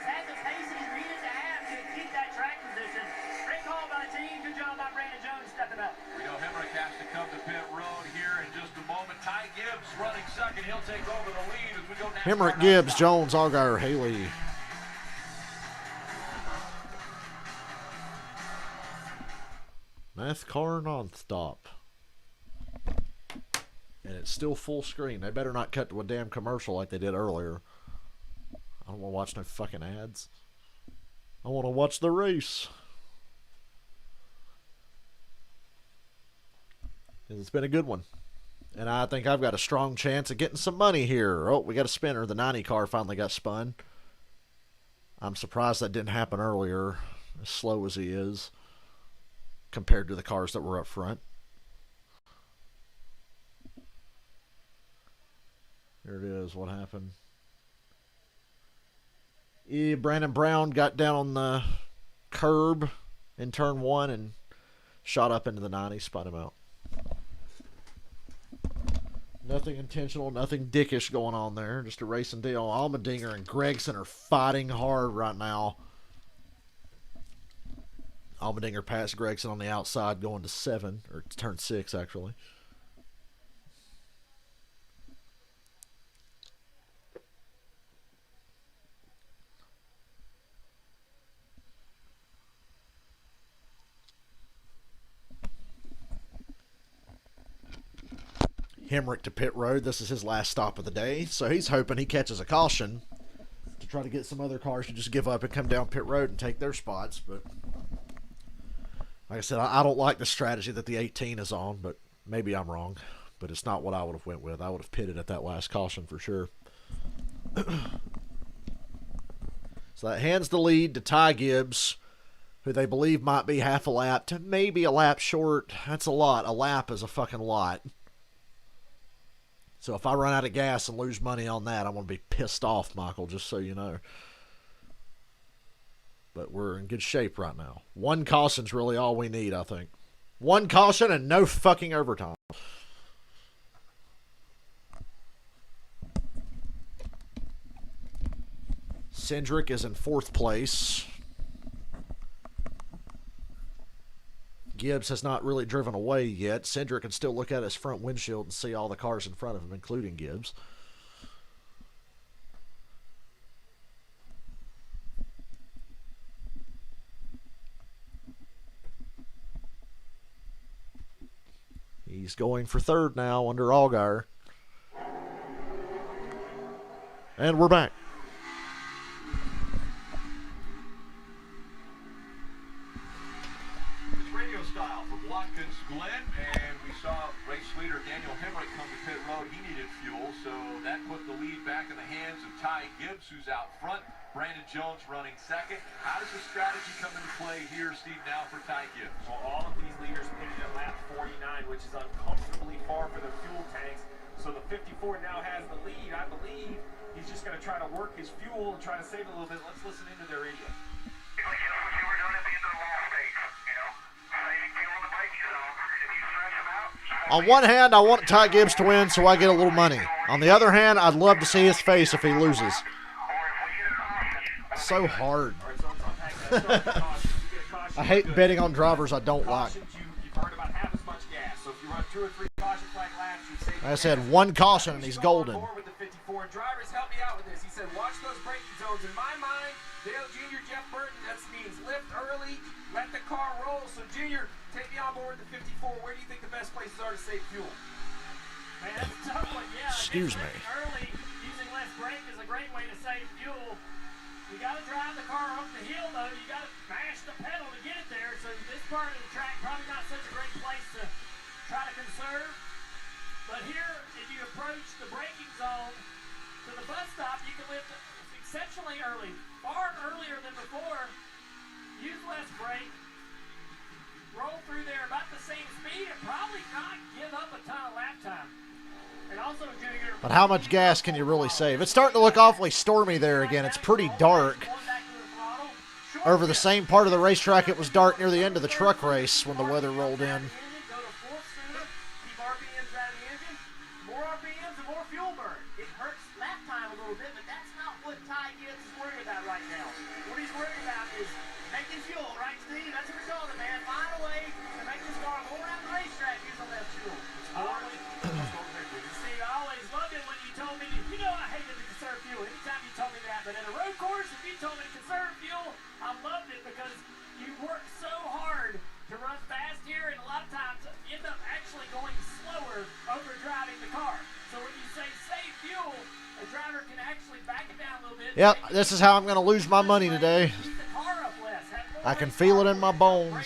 Had the pace he needed to have to keep that track position. Great call by the team. Good job by Brandon Jones stepping up. We know Hemrick has to come to pit road here in just a moment. Ty Gibbs running second. He'll take over the lead as we go down. Hemrick, Gibbs, Jones, Allgaier, Haley. Math car non-stop. And it's still full screen. They better not cut to a damn commercial like they did earlier. I don't want to watch no fucking ads. I want to watch the race. It's been a good one. And I think I've got a strong chance of getting some money here. Oh, we got a spinner. The 90 car finally got spun. I'm surprised that didn't happen earlier, as slow as he is, compared to the cars that were up front. Here it is. What happened? Yeah, Brandon Brown got down on the curb in turn 1 and shot up into the 90, spun him out. Nothing intentional, nothing dickish going on there. Just a racing deal. Allmendinger and Gregson are fighting hard right now. Allmendinger passed Gregson on the outside going to 7, or turn 6 actually. Hemrick to pit road. This is his last stop of the day, so he's hoping he catches a caution to try to get some other cars to just give up and come down pit road and take their spots. But like I said, I don't like the strategy that the 18 is on, but maybe I'm wrong. But it's not what I would have went with. I would have pitted at that last caution for sure. So that hands the lead to Ty Gibbs, who they believe might be half a lap to maybe a lap short. That's a lot. A lap is a fucking lot. So if I run out of gas and lose money on that, I'm going to be pissed off, Michael, just so you know. But we're in good shape right now. One caution's really all we need, I think. One caution and no fucking overtime. Cindric is in 4th place. Gibbs has not really driven away yet. Cindric can still look at his front windshield and see all the cars in front of him, including Gibbs. He's going for third now under Allgaier. And we're back. It's radio style from Watkins Glen, and we saw race leader Daniel Hemrick come to pit road. He needed fuel, so that put the lead back in the hands of Ty Gibbs, who's out front. Brandon Jones running second. How does the strategy come into play here, Steve, now for Ty Gibbs? Well, all of these leaders pitted at lap 49, which is uncomfortably far for their fuel tanks. So the 54 now has the lead. I believe he's just going to try to work his fuel and try to save a little bit. Let's listen into their radio. On one hand, I want Ty Gibbs to win so I get a little money. On the other hand, I'd love to see his face if he loses. So hard. I hate betting on drivers I don't like. I said one caution and he's golden. Drivers, help me out with this. He said, watch those braking zones. In my mind, Dale Jr., Jeff Burton, that means lift early, let the car roll. So, Junior, take me on board the 54. Where do you think the best places are to save fuel? Man, that's a tough one. Yeah, excuse me. Early, using less brake is a great way to save fuel. You got to drive the car up the hill, though. You got to mash the pedal to get it there. So this part of the track probably not such a great place to try to conserve. But here, if you approach the braking zone to the bus stop, you can lift exceptionally early, far earlier than before. Use less brake. Roll through there about the same speed and probably not give up a ton of lap time. And also, Junior, but how much gas can you really save? It's starting to look awfully stormy there again. It's pretty dark. Over the same part of the racetrack, it was dark near the end of the truck race when the weather rolled in. more RPMs and more fuel burn. It hurts lap time a little bit, but that's not what Ty Gibbs is worried about right now. What he's worried about is making fuel, right, Steve? That's what we're talking, man. Find a way to make this car go around the racetrack using less fuel. See, I always loved it when you told me, you know I hated to conserve fuel anytime you told me that, but in a road course, if you told me to conserve fuel, I loved it because you worked so hard to run fast here, and a lot of times end up actually going slower over driving the car. So when you say save fuel, a driver can actually back it down a little bit. Yep, this is how I'm going to lose my money today. I can feel it in my bones.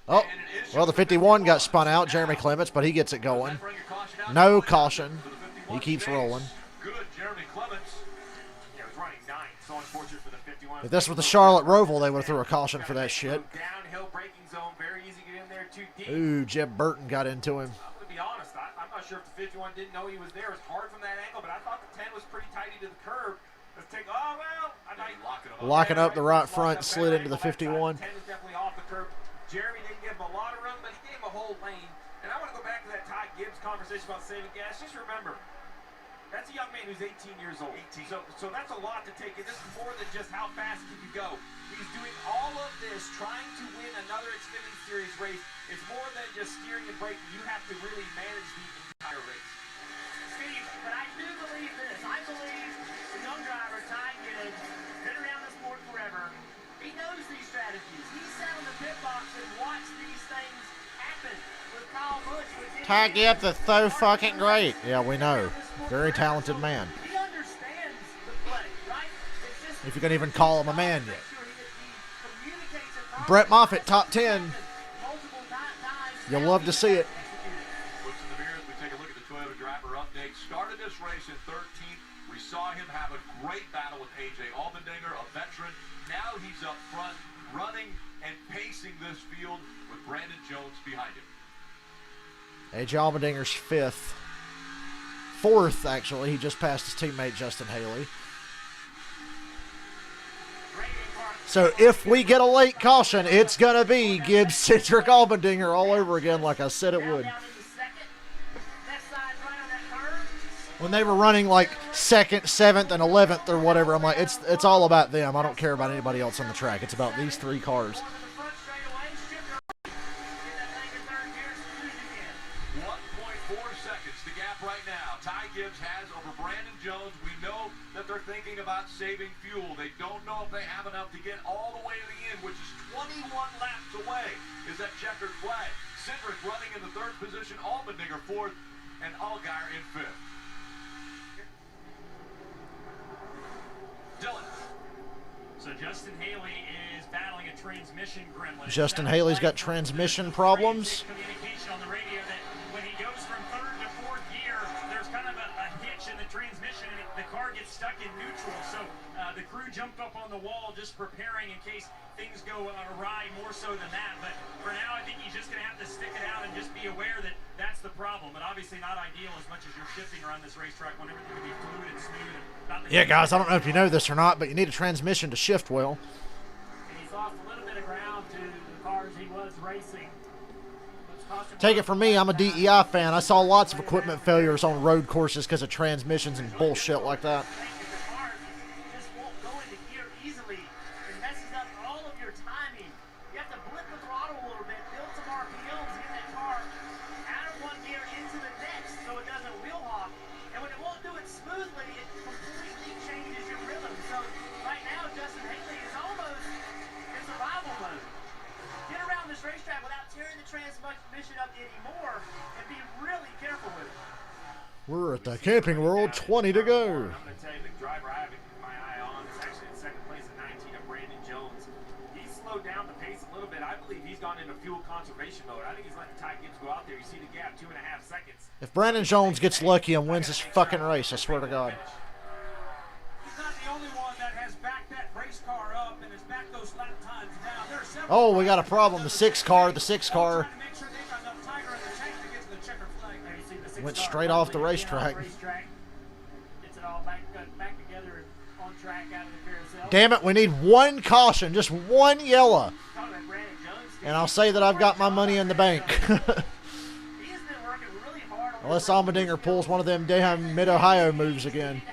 Oh, well, the 51 got spun out, Jeremy Clements, but he gets it going. No caution. He keeps rolling. Good, Jeremy Clements. Yeah, it was running 9. So unfortunate for the 51. If this was the Charlotte Roval, they would have threw a caution for that shit. Downhill braking zone, very easy to get in there too deep. Ooh, Jeb Burton got into him. To be honest, I'm not sure if the 51 didn't know he was there. It was hard from that angle, but I thought the 10 was pretty tidy to the curb. Let's take, oh, well. Locking up the right front, slid into the 51. 10 is definitely off the curb. Jeremy didn't give him a lot of room, but he gave him a whole lane. And I want to go back to that Ty Gibbs conversation about saving gas. Just remember, that's a young man who's 18 years old. So that's a lot to take in. This is more than just how fast can you go. He's doing all of this trying to win another Xfinity Series race. It's more than just steering and braking. You have to really manage the entire race. Steve, but I do believe this. I believe the young driver, Ty Gibbs, been around this sport forever. He knows these strategies. He sat on the pit box and watched these things happen with Kyle Busch. Ty Gibbs is so fucking great. Yeah, we know. Very talented man. He understands the play, right? It's just if you can even call him a man yet. Brett Moffitt, top 10. You'll love to see it. Looks in the mirror as we take a look at the Toyota driver update. Started this race in 13th. We saw him have a great battle with A.J. Allmendinger, a veteran. Now he's up front, running and pacing this field with Brandon Jones behind him. A.J. Allmendinger's 5th. 4th, actually. He just passed his teammate Justin Haley. So if we get a late caution, it's going to be Gibbs, Cedric Allmendinger all over again like I said it would. When they were running like 2nd, 7th, and 11th or whatever, I'm like, it's all about them. I don't care about anybody else on the track. It's about these 3 cars. 1.4 seconds to gap right now. Ty Gibbs has over Brandon Jones. We know that they're thinking about saving fuel. They don't know if they have enough to get all the way to the end, which is 21 laps away, is that checkered flag. Cindric running in the third position, Allmendinger fourth, and Allgaier in fifth. Dylan. So Justin Haley is battling a transmission gremlin. Justin Haley's got transmission problems. Communication on the radio that when he goes from third to fourth gear, there's kind of a hitch in the transmission, and the car gets stuck in neutral. So the crew jumped up on the wall just preparing in case things go awry more so than that. But for now, I think he's just going to have to stick it out and just be aware that that's the problem. But obviously not ideal as much as you're shifting around this racetrack when everything can be fluid and smooth. And not the Yeah, guys, I don't know if you know this or not, but you need a transmission to shift well. He's lost a little bit of ground to the cars he was racing. Take it from me, I'm a DEI fan. I saw lots of equipment failures on road courses because of transmissions and bullshit like that. Just won't go into gear easily. It messes up all of your timing. You have to blip the throttle a little bit, build some RPMs, get that car out of one gear into the next so it doesn't wheel hop. And when it won't do it smoothly, it completely changes your rhythm. So right now, Justin Haley is almost in survival mode. Get around this racetrack without tearing the transmission up anymore and be really careful with it. We're at the Camping World, 20 to go. I'm going to tell you, the driver I have my eye on is actually in second place at 19 of Brandon Jones. He's slowed down the pace a little bit. I believe he's gone into fuel conservation mode. I think he's letting Ty Gibbs go out there. You see the gap, 2.5 seconds. If Brandon Jones gets lucky and wins this fucking race, I swear to God. He's not the only one that has backed that race car up and has backed those lap times down. There are several. Oh, we got a problem. The six car. Went straight off the racetrack. Gets it all back together on track out of the carousel. Damn it, we need one caution, just one yellow. And I'll say that I've got my money in the bank. Unless Allmendinger pulls one of them damn Mid-Ohio moves again.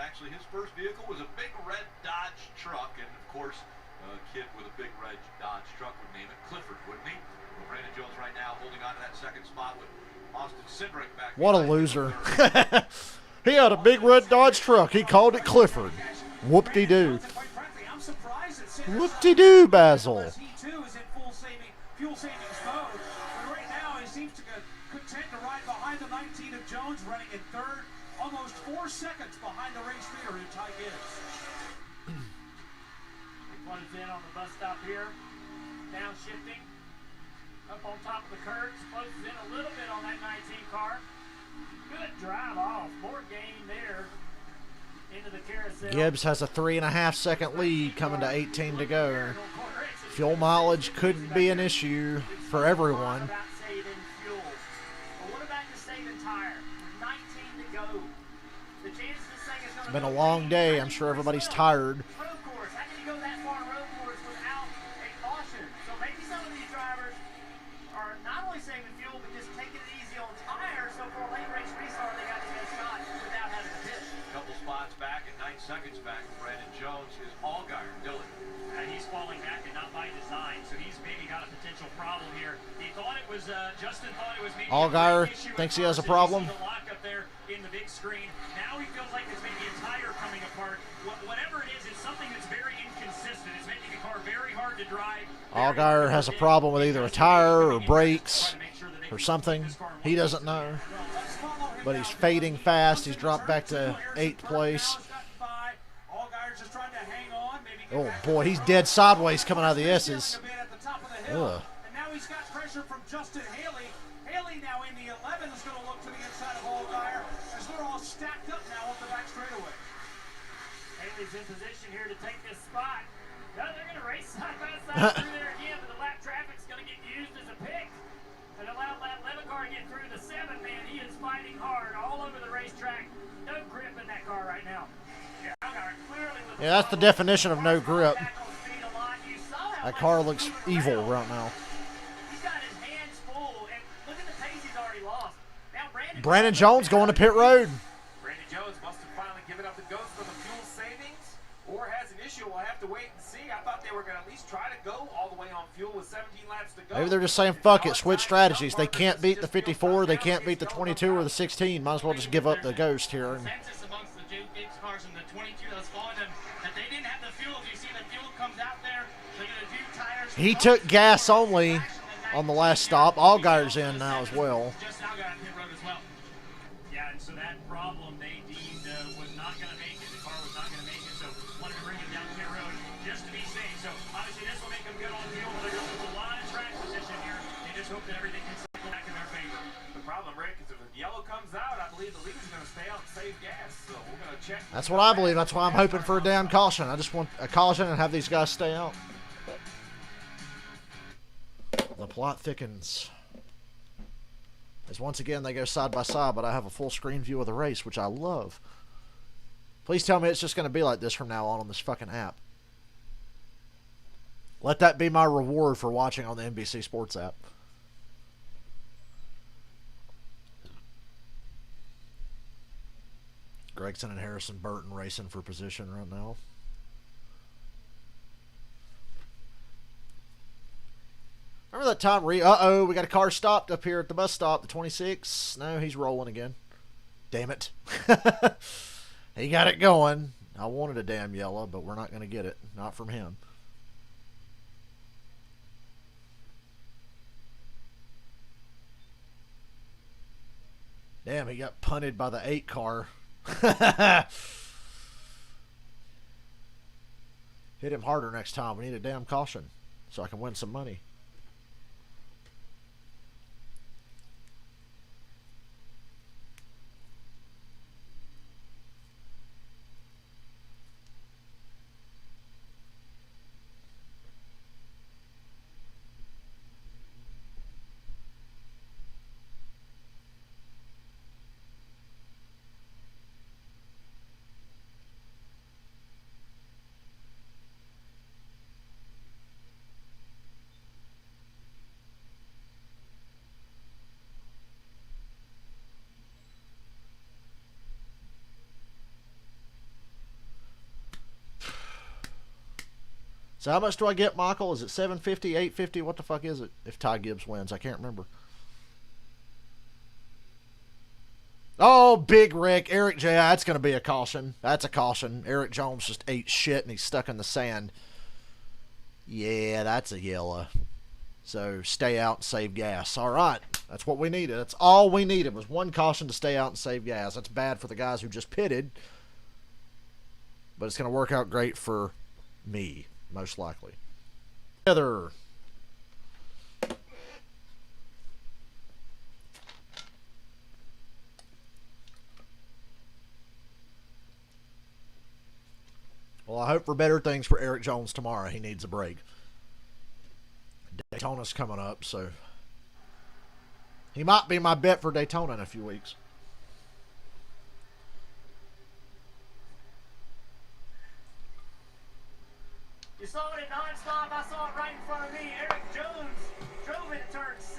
Actually, his first vehicle was a big red Dodge truck, and of course, a kid with a big red Dodge truck would name it Clifford, wouldn't he? Well, Brandon Jones right now holding on to that second spot with Austin Cindric back. What a loser. He had a big red Dodge truck. He called it Clifford. Whoop-de-doo. Whoop-de-doo, Basil. He too is in fuel savings mode, but right now he seems to content to ride behind the 19 of Jones, running in third. Almost 4 seconds behind the race leader in Ty Gibbs. Plugs in on the bus stop here. Downshifting. Up on top of the curves. Closes in a little bit on that 19 car. Good drive off. More gain there into the carousel. Gibbs has a 3.5 second lead coming to 18 to go. Fuel mileage couldn't be an issue for everyone. It's been a long day. I'm sure everybody's tired. Road course. How can you go that far road course without a caution? So maybe some of these drivers are not only saving fuel, but just taking it easy on tires. So for a late race restart, they got to get a shot without having to pitch. Couple spots back and 9 seconds back. Brandon Jones is Allgaier. Dylan. He's falling back and not by design, so he's maybe got a potential problem here. He thought it was Justin thought it was maybe Allgaier thinks he has a problem. The lock up there in the big screen. Now he feels like there's maybe a tire coming apart. Whatever it is, it's something that's very inconsistent. It's making the car very hard to drive. Allgaier has a problem with either a tire or brakes or something. He doesn't know. But he's fading fast. He's dropped back to 8th place. Oh boy, he's dead sideways coming out of the S's. Ugh. And now he's got pressure from Justin Haley. Haley now in the 11 is going to look to the inside of Allgaier as they're all stacked up now at the back straightaway. Haley's in position here to take this spot. No, they're going to race side by side through there again, but the lap traffic's going to get used as a pick. And allow that 11 car to get through the 7, man. He is fighting hard all over the racetrack. No grip in that car right now. Yeah, that's the definition of no grip. That car looks evil right now. Brandon Brandon Jones going to pit road. have to wait and see. I thought they were going to at least try to go all the way on fuel with 17 laps to go. Maybe they're just saying, fuck it, switch strategies. They can't beat the 54, they can't beat the 22 or the 16. Might as well just give up the Ghost here. And consensus amongst the Gibbs cars and the 22 that was following them that they didn't have the fuel. If you see the fuel comes out there, they're going to do tires. he took gas only on the last stop. Allgaier's in now as well. Just now got on pit road as well. Yeah, and so that problem they deemed was not going to make it. The car was not going to make it, so wanted to bring him down pit road just to be safe. So obviously this will make them good on fuel. They're going to lose a lot of track position here. They just hope that everything can cycle back in their favor. The problem, Rick, is if the yellow comes out, I believe the lead is going to stay out and save gas. So we're going to check. That's what I believe. That's why I'm hoping for a damn caution. I just want a caution and have these guys stay out. The plot thickens. As once again they go side by side, but I have a full screen view of the race, which I love. Please tell me it's just going to be like this from now on this fucking app. Let that be my reward for watching on the NBC Sports app. Gregson and Harrison Burton racing for position right now. Remember that time uh-oh, we got a car stopped up here at the bus stop, the 26. No, he's rolling again. Damn it. He got it going. I wanted a damn yellow, but we're not going to get it. Not from him. Damn, he got punted by the 8 car. Hit him harder next time. We need a damn caution so I can win some money. So how much do I get, Michael? Is it $750, $850? What the fuck is it if Ty Gibbs wins? I can't remember. Oh, Big Rick. Eric J. That's going to be a caution. That's a caution. Eric Jones just ate shit and he's stuck in the sand. Yeah, that's a yellow. So stay out and save gas. All right. That's what we needed. That's all we needed was one caution to stay out and save gas. That's bad for the guys who just pitted. But it's going to work out great for me. Most likely. Together. Well, I hope for better things for Eric Jones tomorrow. He needs a break. Daytona's coming up, so he might be my bet for Daytona in a few weeks. You saw it at nonstop. I saw it right in front of me. Eric Jones drove into turn 6.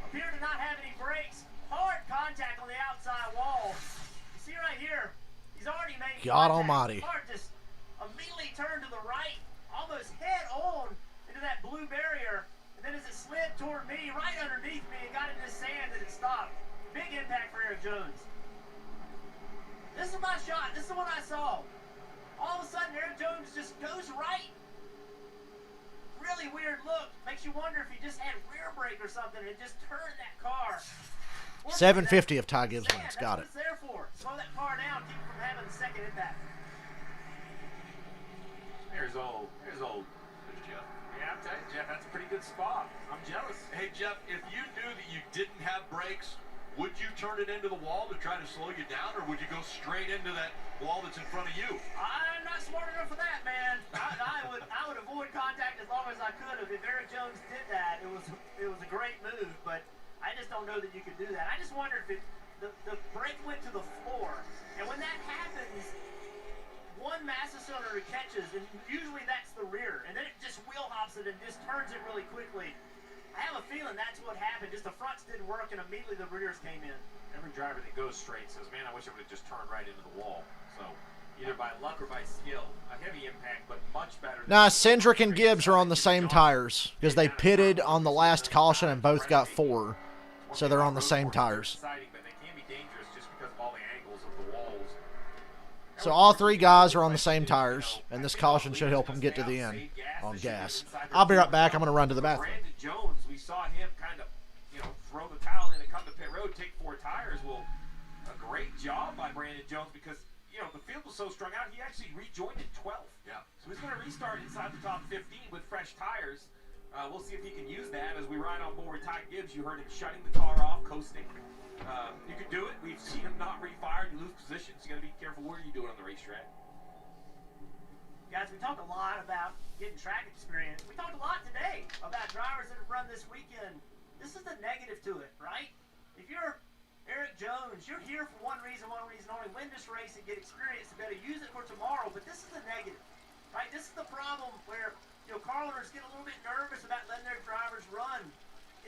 Appeared to not have any brakes. Hard contact on the outside wall. You see right here, he's already made God contact. almighty. Car just immediately turned to the right, almost head on into that blue barrier. And then as it slid toward me, right underneath me, it got into the sand and it stopped. Big impact for Eric Jones. This is my shot. This is what I saw. All of a sudden, Eric Jones just goes right. Really weird look. Makes you wonder if he just had rear brake or something and just turned that car. $750 if Ty Gibbs wins. Got it. That's what it's there for. Slow that car down, keep it from having the second impact. There's old. There's Jeff. Yeah, I'm telling you, Jeff, that's a pretty good spot. I'm jealous. Hey, Jeff, if you knew that you didn't have brakes, would you turn it into the wall to try to slow you down, or would you go straight into that wall that's in front of you? I'm not smart enough for that, man. I would avoid contact as long as I could. If Eric Jones did that, it was a great move, but I just don't know that you could do that. I just wondered if the brake went to the floor, and when that happens, one master cylinder catches, and usually that's the rear, and then it just wheel hops it and just turns it really quickly. I have a feeling that's what happened. Just the fronts didn't work, and immediately the rears came in. Every driver that goes straight says, man, I wish I would have just turned right into the wall. So either by luck or by skill. A heavy impact, but much better. Nah, Cindric and Gibbs are on the same tires because they pitted on the last caution and both got 4. So they're on the same tires. Exciting, but they can be dangerous just because of all the angles of the walls. So all 3 guys are on the same tires, and this caution should help them get to the end on gas. I'll be right back. I'm going to run to the bathroom. Brandon Jones, we saw him kind of, throw the towel in and come to pit road, take 4 tires. Well, a great job by Brandon Jones because, the field was so strung out, he actually rejoined in 12th. Yeah. So he's going to restart inside the top 15 with fresh tires. We'll see if he can use that as we ride on board with Ty Gibbs. You heard him shutting the car off, coasting. You could do it. We've seen him not refire. You lose positions. You got to be careful where you do it on the racetrack. Guys, we talked a lot about getting track experience. We talked a lot today about drivers that have run this weekend. This is the negative to it, right? If you're Eric Jones, you're here for one reason only, win this race and get experience and better use it for tomorrow, but this is the negative, right? This is the problem where, car owners get a little bit nervous about letting their drivers run.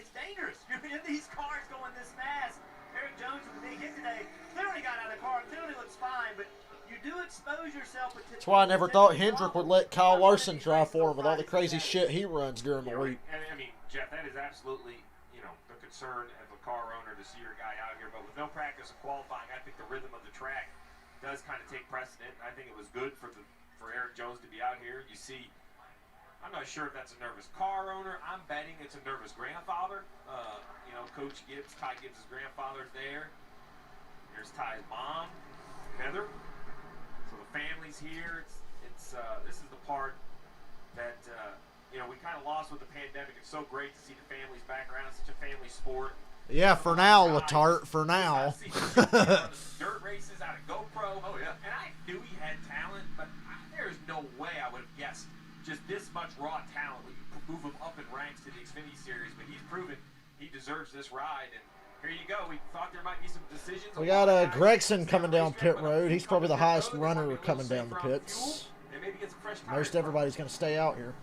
It's dangerous. You're in these cars going this fast. Eric Jones with the big hit today clearly got out of the car, clearly looks fine, but you do expose yourself. That's why I never thought Hendrick would let Kyle Larson drive for him with all the crazy shit he runs during the week. I mean, Jeff, that is absolutely, the concern of a car owner to see your guy out here. But with no practice and qualifying, I think the rhythm of the track does kind of take precedent. I think it was good for Eric Jones to be out here. You see, I'm not sure if that's a nervous car owner. I'm betting it's a nervous grandfather. Coach Gibbs, Ty Gibbs' grandfather's there. There's Ty's mom, Heather. So the family's here. This is the part that we kind of lost with the pandemic. It's so great to see the families back around. It's such a family sport. Yeah, for now, Latart. For now. Dirt races out of GoPro. Oh yeah. And I knew he had talent, but there's no way I would have guessed just this much raw talent. We could move him up in ranks to the Xfinity Series, but he's proven he deserves this ride. And here you go. We thought there might be some decisions. We got Gregson coming down pit road. He's probably the highest runner coming down the pits. Most everybody's going to stay out here.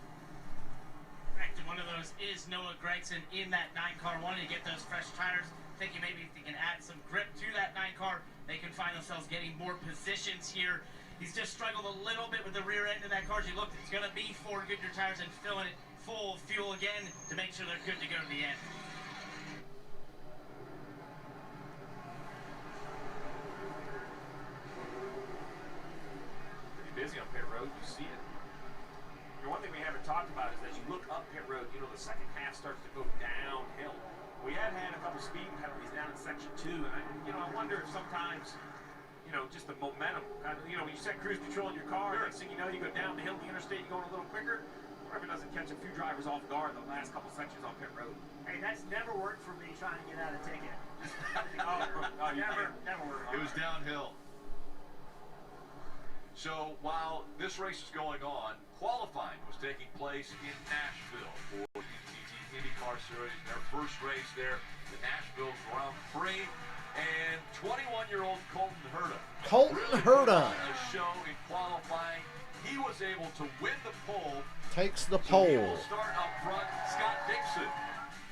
One of those is Noah Gregson in that 9-car, wanting to get those fresh tires, thinking maybe if they can add some grip to that 9-car, they can find themselves getting more positions here. He's just struggled a little bit with the rear end of that car. As you look, it's going to be 4 Goodyear tires and filling it full of fuel again to make sure they're good to go to the end. Pretty busy on pit road. You see it. One thing we haven't talked about is as you look up pit road, the second half starts to go downhill. We have had a couple speeding penalties down in section 2, and I wonder if sometimes, just the momentum, when you set cruise control in your car, next thing you know, you go down the hill, the interstate, you're going a little quicker. Or if it doesn't catch a few drivers off guard the last couple sections on pit road. Hey, that's never worked for me trying to get out of a ticket. Never worked. It was downhill. So while this race is going on, qualifying was taking place in Nashville for the IndyCar Series. Their first race there, the Nashville Grand Prix, and 21-year-old Colton Herta. A show in qualifying. He was able to win the pole. Takes the So he pole. will start up front. Scott Dixon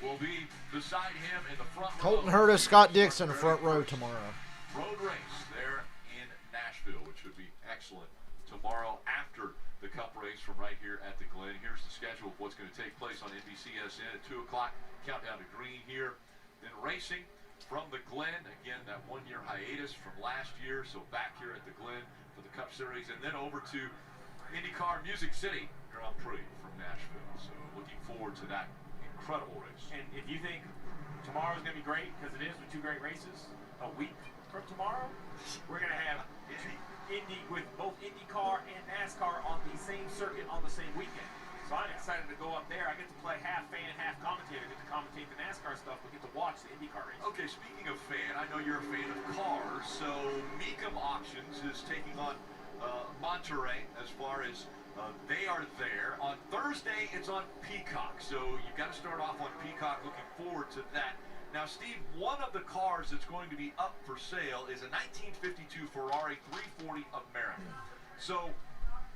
will be beside him in the front row. Colton Herta, Scott Dixon, front row tomorrow. Road race there in Nashville, which would be excellent tomorrow after the Cup race from right here at the Glen. Here's the schedule of what's going to take place on NBCSN at 2 o'clock. Countdown to green here. Then racing from the Glen. Again, that 1-year hiatus from last year. So back here at the Glen for the Cup Series. And then over to IndyCar Music City Grand Prix from Nashville. So looking forward to that incredible race. And if you think tomorrow's going to be great, because it is with 2 great races, a week from tomorrow, we're going to have Indy with both IndyCar and NASCAR on the same circuit on the same weekend. So I'm excited to go up there. I get to play half fan, half commentator. I get to commentate the NASCAR stuff. We get to watch the IndyCar race. Okay, speaking of fan, I know you're a fan of cars. So Mecum Auctions is taking on Monterey as far as they are there. On Thursday, it's on Peacock. So you've got to start off on Peacock. Looking forward to that. Now, Steve, one of the cars that's going to be up for sale is a 1952 Ferrari 340 American. So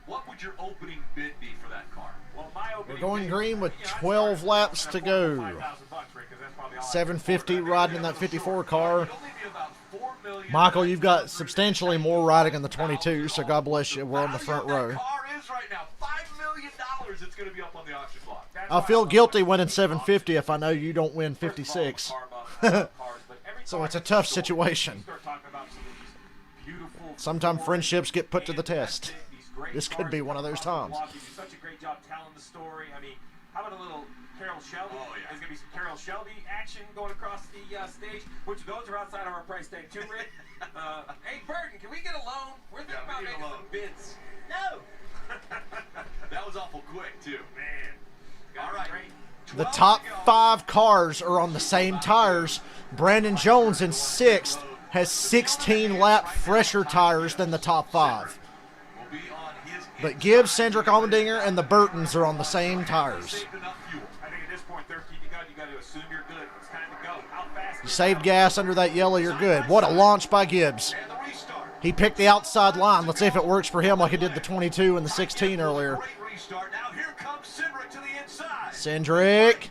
what would your opening bid be for that car? Well, my opening We're going bid, green with 12 laps to go. $5,000, Rick, 'cause that's probably all I can afford. 750 riding in that 54 car. It'd only be about Michael, you've got substantially more riding in the 22, so God bless you. We're on the front row. Car is right now $5 million. It's going to be up on the auction block. I feel guilty winning 750 if I know you don't win 56. So it's a tough situation. Sometimes friendships get put to the test. This could be one of those times. You do such a great job telling the story. I mean, how about a little Carol Shelby? Oh, yeah. There's going to be some Carol Shelby action going across the stage, which those are outside of our price tag too, Rick. Hey, Burton, can we get a loan? We're thinking about making some bids. No. That was awful quick, too. Man. All right. The top 5 cars are on the same tires. Brandon Jones in 6th has 16 lap fresher tires than the top 5. But Gibbs, Cindric, Allmendinger, and the Burtons are on the same tires. I think at this point, they're keeping going. You got to assume you're good. It's time to go. How fast? You save gas under that yellow, you're good. What a launch by Gibbs. He picked the outside line. Let's see if it works for him like he did the 22 and the 16 earlier. Cindric.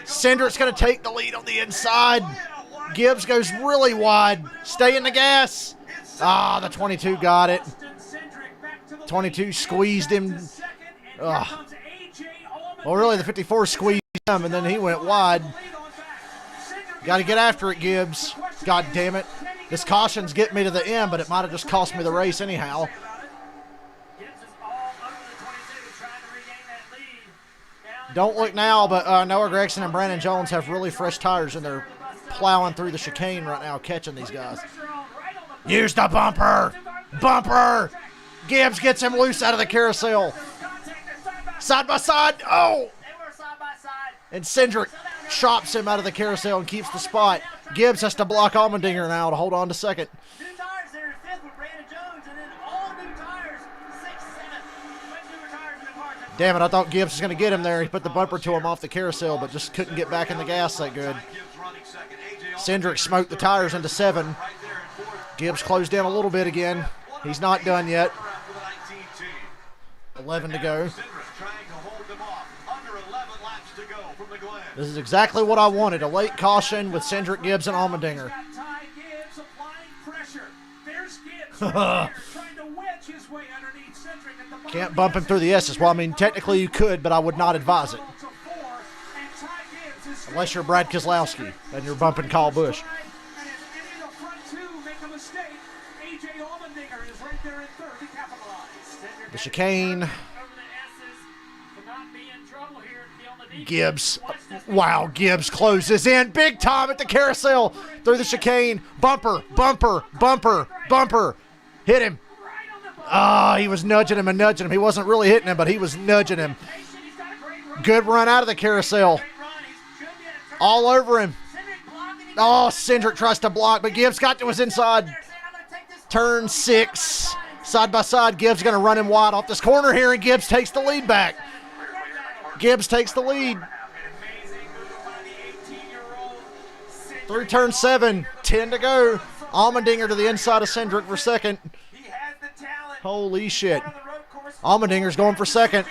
Cindric's going to take the lead on the inside. Gibbs goes really wide. Stay in the gas. Ah, the 22 got it. 22 squeezed him. Ugh. Well, really, the 54 squeezed him, and then he went wide. Got to get after it, Gibbs. God damn it. This caution's getting me to the end, but it might have just cost me the race anyhow. Don't look now, but Noah Gregson and Brandon Jones have really fresh tires, and they're plowing through the chicane right now, catching these guys. Use the bumper. Bumper. Gibbs gets him loose out of the carousel. Side by side. Oh! And Cindric chops him out of the carousel and keeps the spot. Gibbs has to block Allmendinger now to hold on to second. New tires there in 5th with Brandon Jones, and then all new tires, 6th, 7th. Much newer tires in the car. Damn it, I thought Gibbs was going to get him there. He put the bumper to him off the carousel, but just couldn't get back in the gas that good. Cindric smoked the tires into 7. Gibbs closed down a little bit again. He's not done yet. 11 to go. This is exactly what I wanted. A late caution with Cindric, Gibbs, and Allmendinger. Can't bump him through the S's. Well, I mean, technically you could, but I would not advise it. Unless you're Brad Keselowski and you're bumping Kyle Busch. The chicane. Gibbs. Wow, Gibbs closes in big time at the carousel through the chicane. Bumper, bumper, bumper, bumper. Hit him. Ah, he was nudging him and nudging him. He wasn't really hitting him, but he was nudging him. Good run out of the carousel. All over him. Oh, Cindric tries to block, but Gibbs got to his inside. Turn 6. Side by side, Gibbs going to run him wide off this corner here, and Gibbs takes the lead back. Gibbs takes the lead. Through turn 7, 10 to go. Allmendinger to the inside of Cindric for second. Holy shit. Allmendinger's going for second.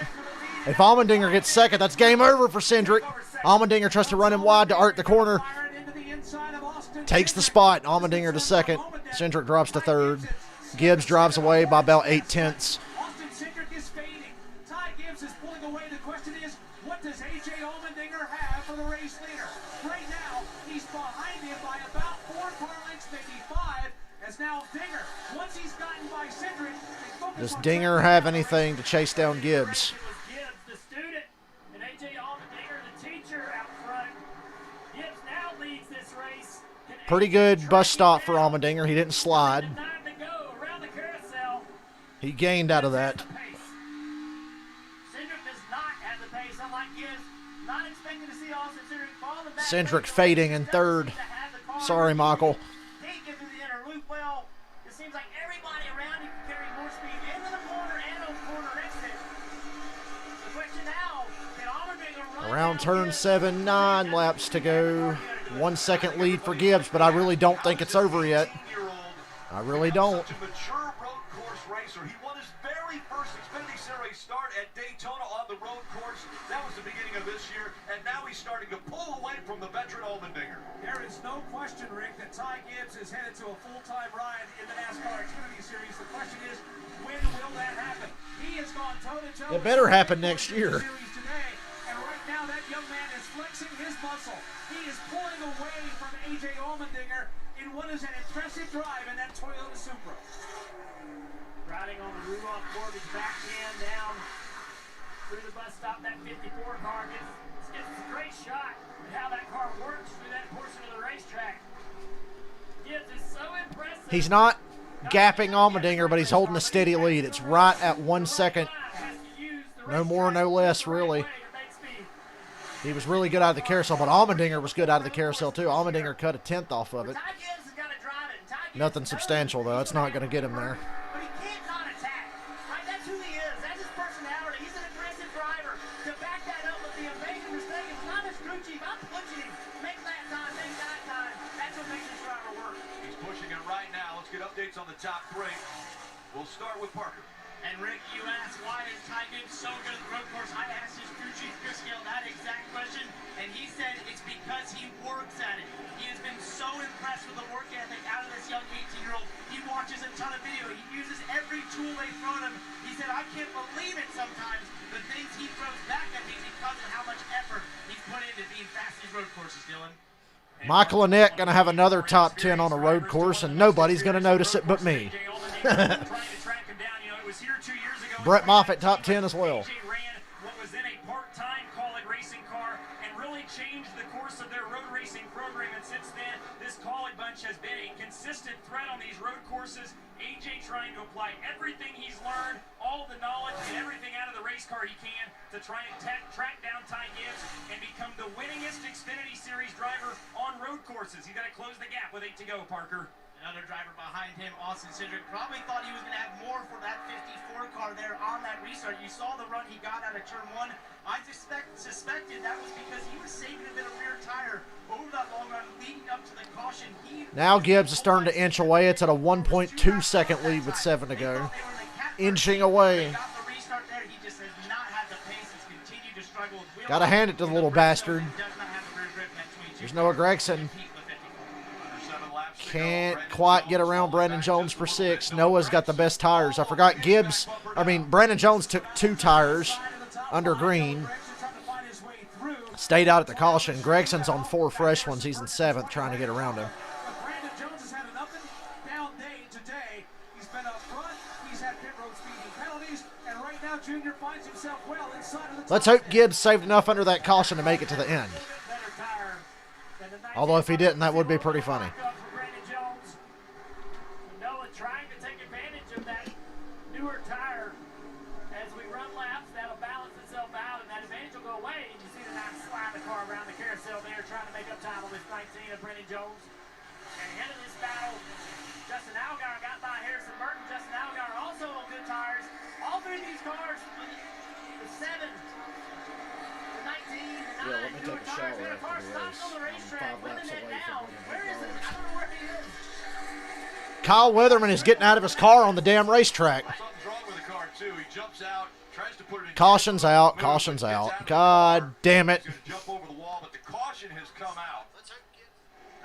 If Allmendinger gets second, that's game over for Cindric. Allmendinger tries to run him wide to art the corner. Takes the spot. Allmendinger to second. Cindric drops to third. Gibbs drives away by about 8/10. Austin Cindric is fading. Ty Gibbs is pulling away. The question is, what does A.J. Allmendinger have for the race leader? Right now, he's behind him by about 4 car lengths, maybe 5, as now Dinger, once he's gotten by Cindric, does Dinger have anything to chase down Gibbs? Gibbs, the student, and A.J. Allmendinger, the teacher out front. Gibbs now leads this race. Pretty good bus stop for Allmendinger. He didn't slide. He gained out of that. Cindric fading in third. Sorry, Michael. Around turn 7, 9 laps to go. 1 second lead for Gibbs, but I really don't think it's over yet. I really don't. Such a mature road course racer. He won his very first Xfinity Series start at Daytona on the road course. That was the beginning of this year, and now he's starting to pull away from the veteran Allmendinger. There is no question, Rick, that Ty Gibbs is headed to a full-time ride in the NASCAR Xfinity Series. The question is, when will that happen? He has gone toe-to-toe. It better happen next year. Today, and right now that young man is flexing his muscle. He is pulling away from A.J. Allmendinger in what is an impressive drive in that Toyota Supra. Riding on the Rudolph Mortgage back end down through the bus stop. That 54 car gets a great shot at how that car works through that portion of the racetrack. Gibbs is so impressive. He's not gapping Allmendinger, but he's holding a steady lead. It's right at 1 second. No more, no less, really. He was really good out of the carousel, but Allmendinger was good out of the carousel, too. Allmendinger cut a 10th off of it. Nothing substantial, though. It's not going to get him there. But he can't not attack. Right? That's who he is. That's his personality. He's an aggressive driver. To back that up with the amazing mistake, it's not his crew chief. I'm pushing him. Make that time, make that time. That's what makes this driver work. He's pushing it right now. Let's get updates on the top three. We'll start with Parker. And Rick, you asked why is Ty Gibbs so good at the road course? I asked his crew chief, Chris Gale, that exact question, and he said it's because he works at it. He has been so impressed with the work ethic out of this young 18-year-old. He watches a ton of video. He uses every tool they throw at him. He said, I can't believe it sometimes, the things he throws back at me because of how much effort he's put into being fast at these road courses, Dylan. Michael and Nick going to have another top 10 on a road course, and nobody's going to notice it but me. Brett Moffitt, top 10 as well. AJ ran what was then a part-time Kaulig racing car and really changed the course of their road racing program. And since then, this Kaulig bunch has been a consistent threat on these road courses. AJ trying to apply everything he's learned, all the knowledge and everything out of the race car he can to try and track down Ty Gibbs and become the winningest Xfinity Series driver on road courses. He's got to close the gap with 8 to go, Parker. Another driver behind him, Austin Cindric, probably thought he was going to have more for that 54 car there on that restart. You saw the run he got out of turn 1. I suspected that was because he was saving a bit of rear tire over that long run leading up to the caution. Now Gibbs is starting to inch away. It's at a 1.2 second lead with 7 to go. Inching away. Got to hand it to the little bastard. There's Noah Gregson. Can't quite get around Brandon Jones for 6. Noah's got the best tires. I forgot Brandon Jones took 2 tires under green. Stayed out at the caution. Gregson's on 4 fresh ones. He's in 7th trying to get around him. Brandon Jones has had an up and down day today. He's been up front. He's had pit road speeding penalties. And right now, Junior finds himself well inside of the Let's hope Gibbs saved enough under that caution to make it to the end. Although if he didn't, that would be pretty funny. Trying to take advantage of that newer tire as we run laps. That'll balance itself out, and that advantage will go away. And you see the nice slide the car around the carousel there, trying to make up time on this 19 of Brandon Jones. And ahead of this battle, Justin Allgaier got by Harrison Burton. Justin Allgaier also on good tires. All 3 of these cars, the 7, the 19, the 9, newer tires. Got a car stopped on the racetrack, winning it now. Where is it? I don't know where he is. Kyle Weatherman is getting out of his car on the damn racetrack. Something's wrong with the car, too. He jumps out, tries to put it in. Caution's out. Caution's out. God damn it. He's going to jump over the wall, but the caution has come out.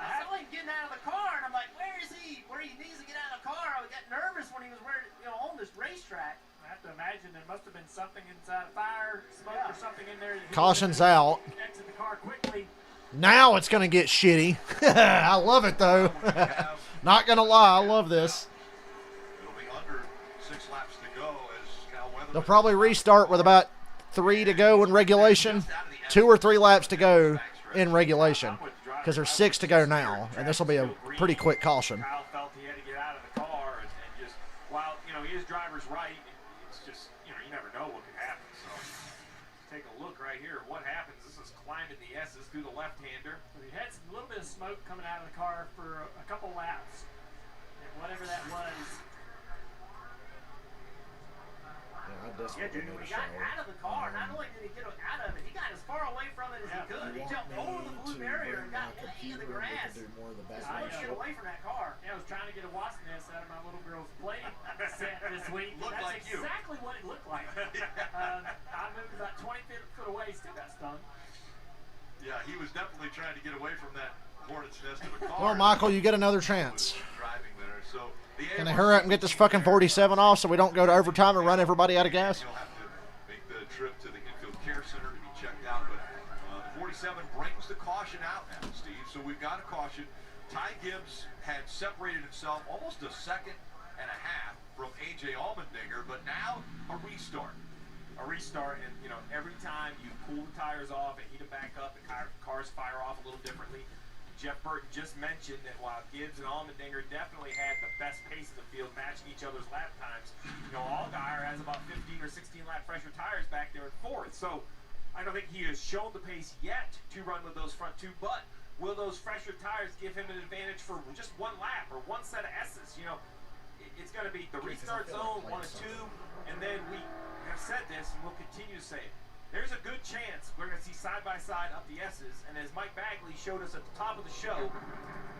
I saw him getting out of the car, and I'm like, where is he? Where he needs to get out of the car. I got nervous when he was on this racetrack. I have to imagine there must have been something inside, fire, smoke, or something in there. Caution's out. Exit the car quickly. Now it's going to get shitty. I love it, though. Not going to lie, I love this. It'll be under 6 laps to go as Kyle Weatherman. They'll probably restart with about 3 to go in regulation. 2 or 3 laps to go in regulation. Because there's 6 to go now, and this will be a pretty quick caution. Kyle felt he had to get out of the car, and just, while, his driver's right, it's just, you never know what could happen. So, take a look right here. What happens? This is climbing the S's through the left-hander. We had a little bit of smoke coming out of the car for a couple laps. And whatever that was. When he got out of the car, not only did he get out of it, he got as far away from it as he could. He jumped over the blue barrier and got way in the grass. He wanted to get away from that car. Yeah, I was trying to get a wasp nest. I Well, Michael, you get another chance. Driving there. So Can they hurry up and get this fucking 47 off so we don't go to overtime and run everybody out of gas? You'll have to make the trip to the infield care center to be checked out. But the 47 brings the caution out now, Steve. So we've got a caution. Ty Gibbs had separated himself almost a second and a half from A.J. Allmendinger, but now a restart. A restart, and you know, every time you cool the tires off and heat them back up, the cars fire off a little differently. Jeff Burton just mentioned that while Gibbs and Allmendinger definitely had the best pace of the field, matching each other's lap times, you know, Allgaier has about 15 or 16 lap fresher tires back there at fourth. So I don't think he has shown the pace yet to run with those front two, but will those fresher tires give him an advantage for just one lap or one set of S's? You know, it's going to be the restart zone, 1 and 2, and then we have said this and we'll continue to say it. There's a good chance we're going to see side-by-side up the S's, and as Mike Bagley showed us at the top of the show,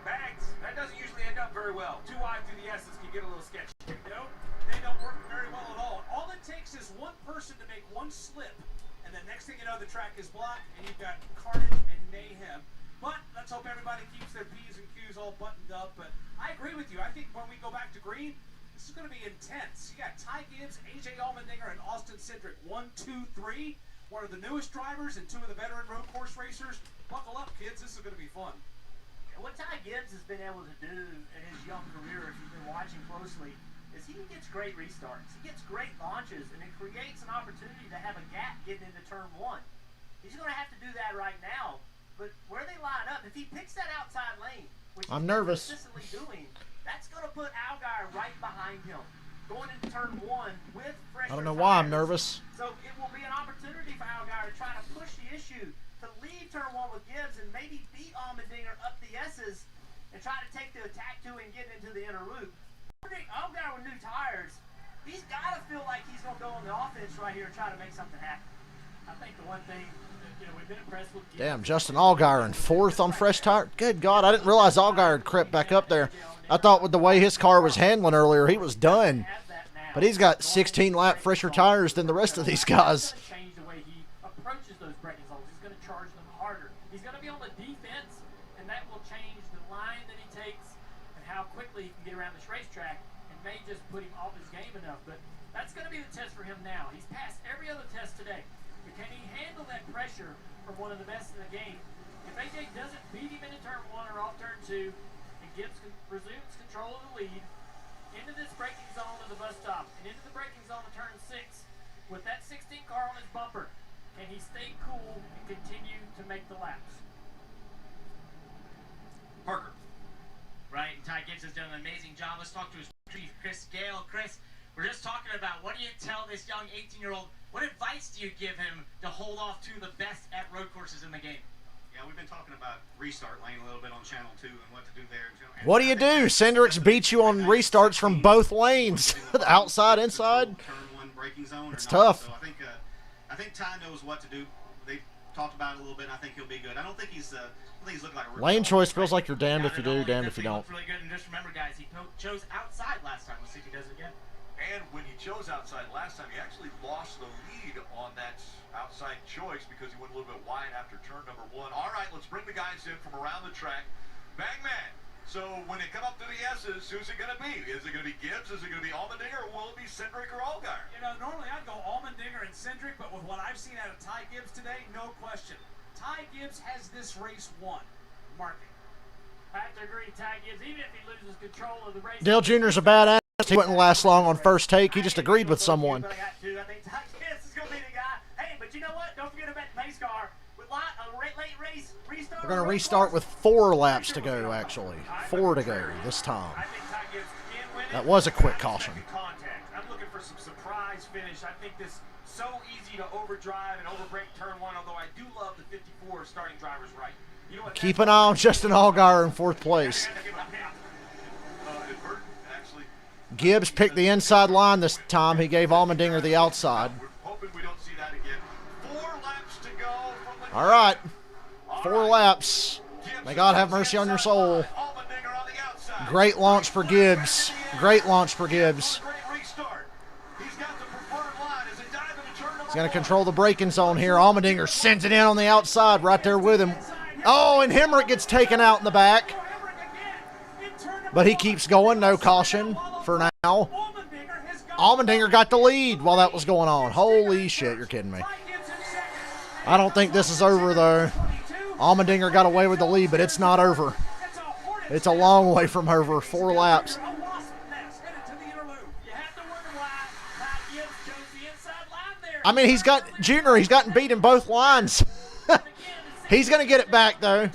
bags, that doesn't usually end up very well. Too wide through the S's can get a little sketchy. They don't work very well at all. All it takes is one person to make one slip, and the next thing you know, the track is blocked, and you've got carnage and mayhem. But let's hope everybody keeps their P's and Q's all buttoned up. But I agree with you. I think when we go back to green, this is going to be intense. You got Ty Gibbs, A.J. Allmendinger, and Austin Cindric. 1, 2, 3. One of the newest drivers and two of the veteran road course racers. Buckle up, kids. This is going to be fun. What Ty Gibbs has been able to do in his young career, if you've been watching closely, is he gets great restarts. He gets great launches, and it creates an opportunity to have a gap getting into turn 1. He's going to have to do that right now. But where they line up, if he picks that outside lane, which I'm he's nervous. consistently doing, that's going to put Allgaier right behind him, going into turn 1 with fresher I don't know why I'm tires. nervous. So it will be an opportunity for Allgaier to try to push the issue, to leave turn 1 with Gibbs and maybe beat Allmendinger up the S's and try to take the attack 2 and get into the inner loop. Allgaier with new tires, he's got to feel like he's going to go on the offense right here and try to make something happen. I think the one thing, you know, we've been impressed with. Damn, Justin Allgaier in 4th on fresh tire. Good God, I didn't realize Allgaier had crept back up there. I thought with the way his car was handling earlier, he was done. But he's got 16 lap fresher tires than the rest of these guys. Change the way he approaches those braking zones. He's going to charge them harder. He's going to be on the defense, and that will change the line that he takes and how quickly he can get around this racetrack. It may just put him off his game enough, but that's going to be the test for him now. He's passed every other test today. But can he handle that pressure from one of the best in the game? If AJ doesn't beat him into turn 1 or off turn 2, and Gibbs resumes control of the lead, into this braking zone of the bus stop, and into the braking zone of turn 6, with that 16 car on his bumper, can he stay cool and continue to make the laps? Parker. Right, and Ty Gibbs has done an amazing job. Let's talk to his chief, Chris Gale. Chris, we're just talking about what do you tell this young 18-year-old? What advice do you give him to hold off to the best at road courses in the game? Yeah, we've been talking about restart lane a little bit on Channel 2 and what to do there. And What do you do? Cindric's beat you on restarts from both lanes, outside, inside. Turn 1 braking zone. It's or not. tough. So I think Ty knows what to do. They talked about it a little bit, and I think he'll be good. I don't think he's looking like a rookie. Lane choice feels like you're damned if you do, damned if you don't. Really good, and just remember, guys, he chose outside last time. Let's see if he does it again. And when he chose outside last time, he actually lost the lead on that outside choice because he went a little bit wide after turn number 1. All right, let's bring the guys in from around the track. Bagman, so when they come up to the S's, who's it going to be? Is it going to be Gibbs? Is it going to be Allmendinger? Or will it be Cindric or Allgaier? You know, normally I'd go Allmendinger and Cindric, but with what I've seen out of Ty Gibbs today, no question. Ty Gibbs has this race won. Mark it. I have to agree, Ty Gibbs, even if he loses control of the race. Dale Jr.'s a badass. He wouldn't last long on first take. He just agreed with someone. I think Ty Gibbs is going to be the guy. Hey, but you know what? Don't forget about the pace car. With a late race restart. We're going to restart with 4 laps to go, actually. 4 to go this time. I think Ty Gibbs can win it. That was a quick caution. Contact. I'm looking for some surprise finish. I think this so easy to overdrive and overbreak turn 1, although I do love the 54 starting drivers right. You know what? Keep an eye on Justin Allgaier in 4th place. Gibbs picked the inside line this time. He gave Allmendinger the outside. We're hoping we don't see that again. 4 laps to go from the All right. 4 laps. May God have mercy on your soul. Great launch for Gibbs. Great launch for Gibbs. He's going to control the braking zone here. Allmendinger sends it in on the outside right there with him. Oh, and Hemrick gets taken out in the back. But he keeps going. No caution for now. Allmendinger got the lead while that was going on. Holy shit, you're kidding me. I don't think this is over, though. Allmendinger got away with the lead, but it's not over. It's a long way from over. 4 laps. I mean, he's gotten beat in both lines. He's going to get it back, though.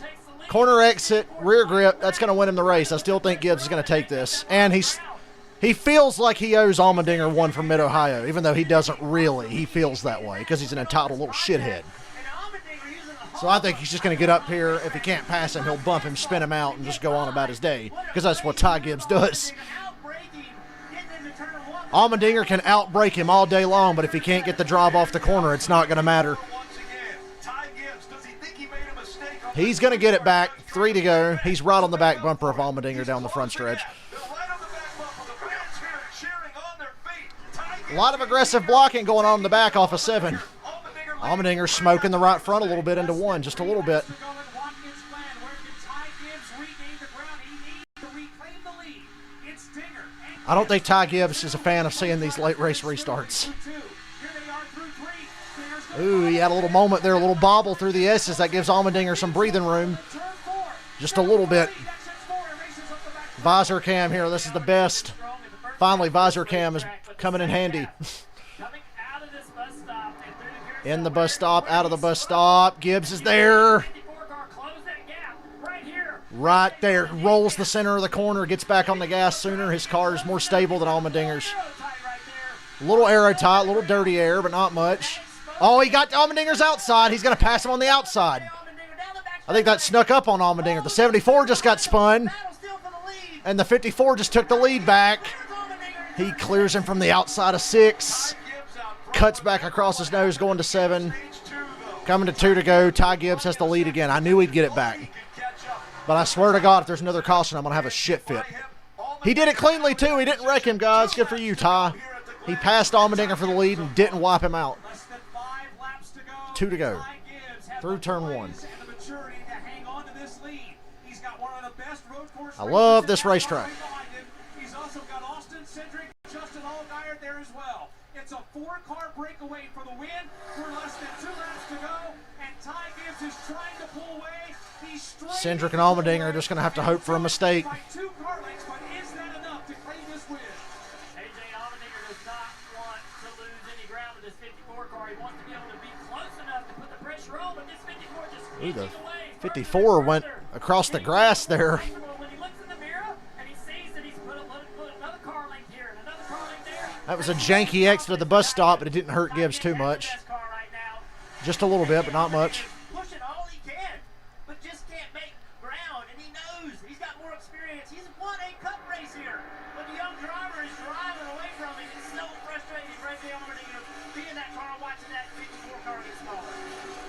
Corner exit, rear grip, that's going to win him the race. I still think Gibbs is going to take this. And he feels like he owes Allmendinger one from Mid-Ohio, even though he doesn't really. He feels that way because he's an entitled little shithead. So I think he's just going to get up here. If he can't pass him, he'll bump him, spin him out, and just go on about his day because that's what Ty Gibbs does. Allmendinger can outbrake him all day long, but if he can't get the drive off the corner, it's not going to matter. He's going to get it back. 3 to go. He's right on the back bumper of Allmendinger down the front stretch. A lot of aggressive blocking going on in the back off of 7. Allmendinger smoking the right front a little bit into 1, just a little bit. I don't think Ty Gibbs is a fan of seeing these late race restarts. Ooh, he had a little moment there, a little bobble through the S's. That gives Allmendinger some breathing room. Just a little bit. Visor cam here. This is the best. Finally, visor cam is coming in handy. In the bus stop, out of the bus stop. Gibbs is there. Right there. Rolls the center of the corner. Gets back on the gas sooner. His car is more stable than Allmendinger's. A little aero tight, a little dirty air, but not much. Oh, he got Allmendinger's outside. He's going to pass him on the outside. I think that snuck up on Allmendinger. The 74 just got spun, and the 54 just took the lead back. He clears him from the outside of 6. Cuts back across his nose, going to 7. Coming to 2 to go. Ty Gibbs has the lead again. I knew he'd get it back. But I swear to God, if there's another caution, I'm going to have a shit fit. He did it cleanly, too. He didn't wreck him, guys. Good for you, Ty. He passed Allmendinger for the lead and didn't wipe him out. 2 to go. Through turn 1. I love this racetrack. He's also got Austin Cindric, Justin Allgaier there as well. It's a 4-car breakaway for the win. We're less than 2 laps to go, and Ty Gibbs is trying to pull away. Cindric and Allmendinger are just going to have to hope for a mistake. By 2 car lengths, but is that enough to claim this win? AJ Allmendinger does not want to lose any ground with this 54 car. He wants to be able to be close enough to put the pressure on, but this 54 just the 54 went across the grass there. That was a janky exit of the bus stop, but it didn't hurt Gibbs too much. Just a little bit, but not much. Pushing all he can, but just can't make ground, and he knows he's got more experience. He's won a cup race here, but the young driver is driving away from him. It's so frustrating for AJ Allmendinger to be in that car watching that 54 car get smaller.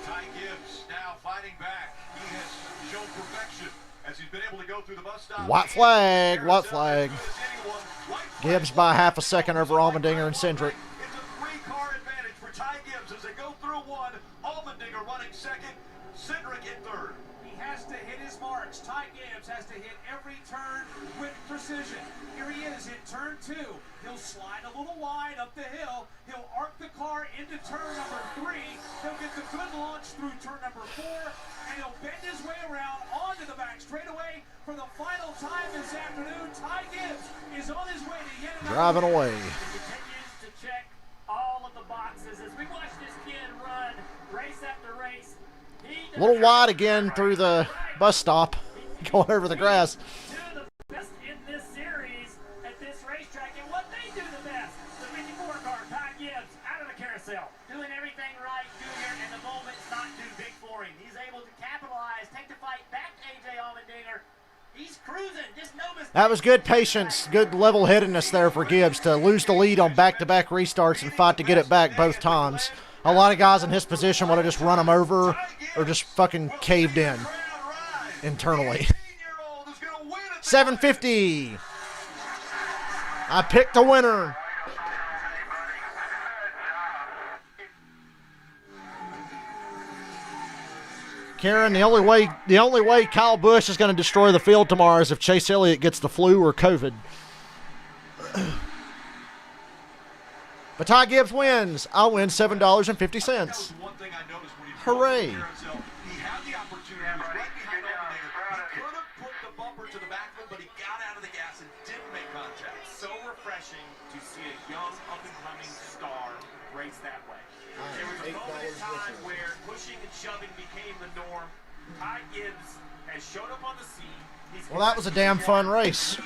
Ty Gibbs now fighting back. He has shown perfection as he's been able to go through the bus stop. White flag, white flag. Gibbs by half a second over Allmendinger and Cindric. It's a 3-car advantage for Ty Gibbs as they go through 1. Allmendinger running 2nd, Cindric in 3rd. He has to hit his marks. Ty Gibbs has to hit every turn with precision. Here he is in turn 2. He'll slide a little wide up the hill. He'll arc the car into turn number 3. He'll get the good launch through turn number 4, and he'll bend his way around onto the back straightaway. For the final time this afternoon, Ty Gibbs is on his way to yet another. Driving away. He continues to check all of the boxes as we watch this kid run race after race. A little wide again through the bus stop, going over the grass. Two of the best in this series at this racetrack, and what they do the best, the 54 car, Ty Gibbs, out of the carousel. Doing everything right, Junior, and the moment's not too big for him. He's able to capitalize, take the fight back to AJ Allmendinger. He's cruising, just no mistake. That was good patience, good level-headedness there for Gibbs to lose the lead on back-to-back restarts and fight to get it back both times. A lot of guys in his position would have just run him over or just fucking caved in internally. 750. I picked a winner. Karen, the only way Kyle Busch is going to destroy the field tomorrow is if Chase Elliott gets the flu or COVID. But Ty Gibbs wins. I'll win $7.50. One thing I noticed when he Hooray. he had the opportunity, he was right behind Allmendinger. He could have put the bumper to the back of him, but he got out of the gas and didn't make contact. So refreshing to see a young up-and-coming star race that way. There was a moment in time where pushing and shoving became the norm. Ty Gibbs has showed up on the scene. Well, that was a damn fun race.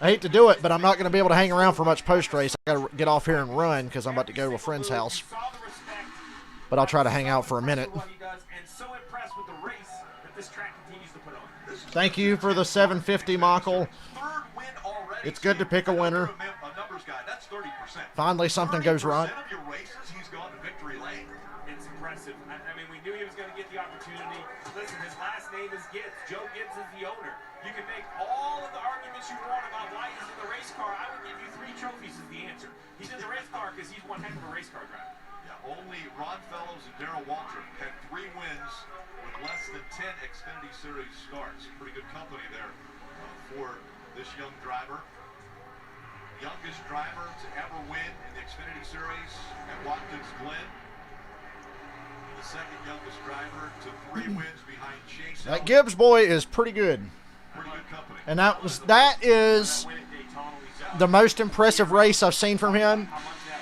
I hate to do it, but I'm not going to be able to hang around for much post-race. I got to get off here and run because I'm about to go to a friend's house. But I'll try to hang out for a minute. Thank you for the $7.50, Michael. It's good to pick a winner. Finally, something goes right. It's impressive. I mean, we knew he was going to get the opportunity. Listen, his last name is Gibbs. Joe Gibbs is the owner. You can make all of the arguments you want about why he's in the race car. I would give you 3 trophies is the answer. He's in the race car because he's one heck of a race car driver. Yeah, only Ron Fellows and Darrell Waltrip had 3 wins with less than 10 Xfinity Series starts. Pretty good company there for this young driver. Youngest driver to ever win in the Xfinity Series at Watkins Glen. The second youngest driver to 3 wins behind Chase. That Gibbs boy is pretty good. Pretty good company. And that is the most impressive race I've seen from him.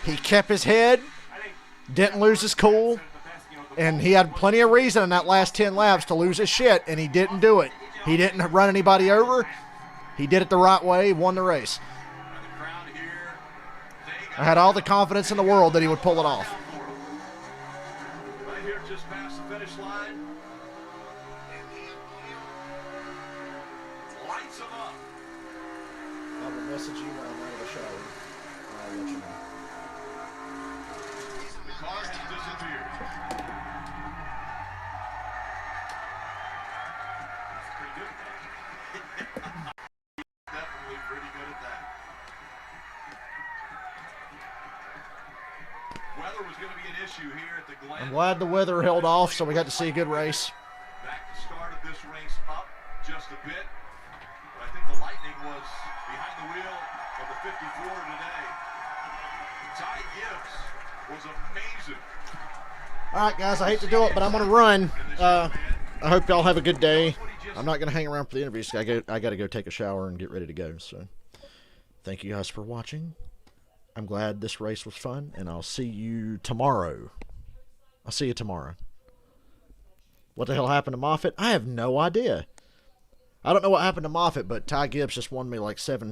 He kept his head, didn't lose his cool, and he had plenty of reason in that last 10 laps to lose his shit, and he didn't do it. He didn't run anybody over. He did it the right way, won the race. I had all the confidence in the world that he would pull it off. Right here, just past the finish line. Lights him up. I will message you when I'm out of the shower. I'll let you know. The car has disappeared. That's pretty good at that. Definitely pretty good at that. Weather was going to be an issue here at the Glen. I'm glad the weather held off, so we got to see a good race. Back to start of this race up just a bit. But I think the lightning was behind the wheel of the 54 today. Ty Gibbs was amazing. All right, guys, I hate to do it, but I'm going to run. I hope y'all have a good day. I'm not going to hang around for the interviews. I got to go take a shower and get ready to go. So thank you guys for watching. I'm glad this race was fun, and I'll see you tomorrow. I'll see you tomorrow. What the hell happened to Moffitt? I have no idea. I don't know what happened to Moffitt, but Ty Gibbs just won me like $7.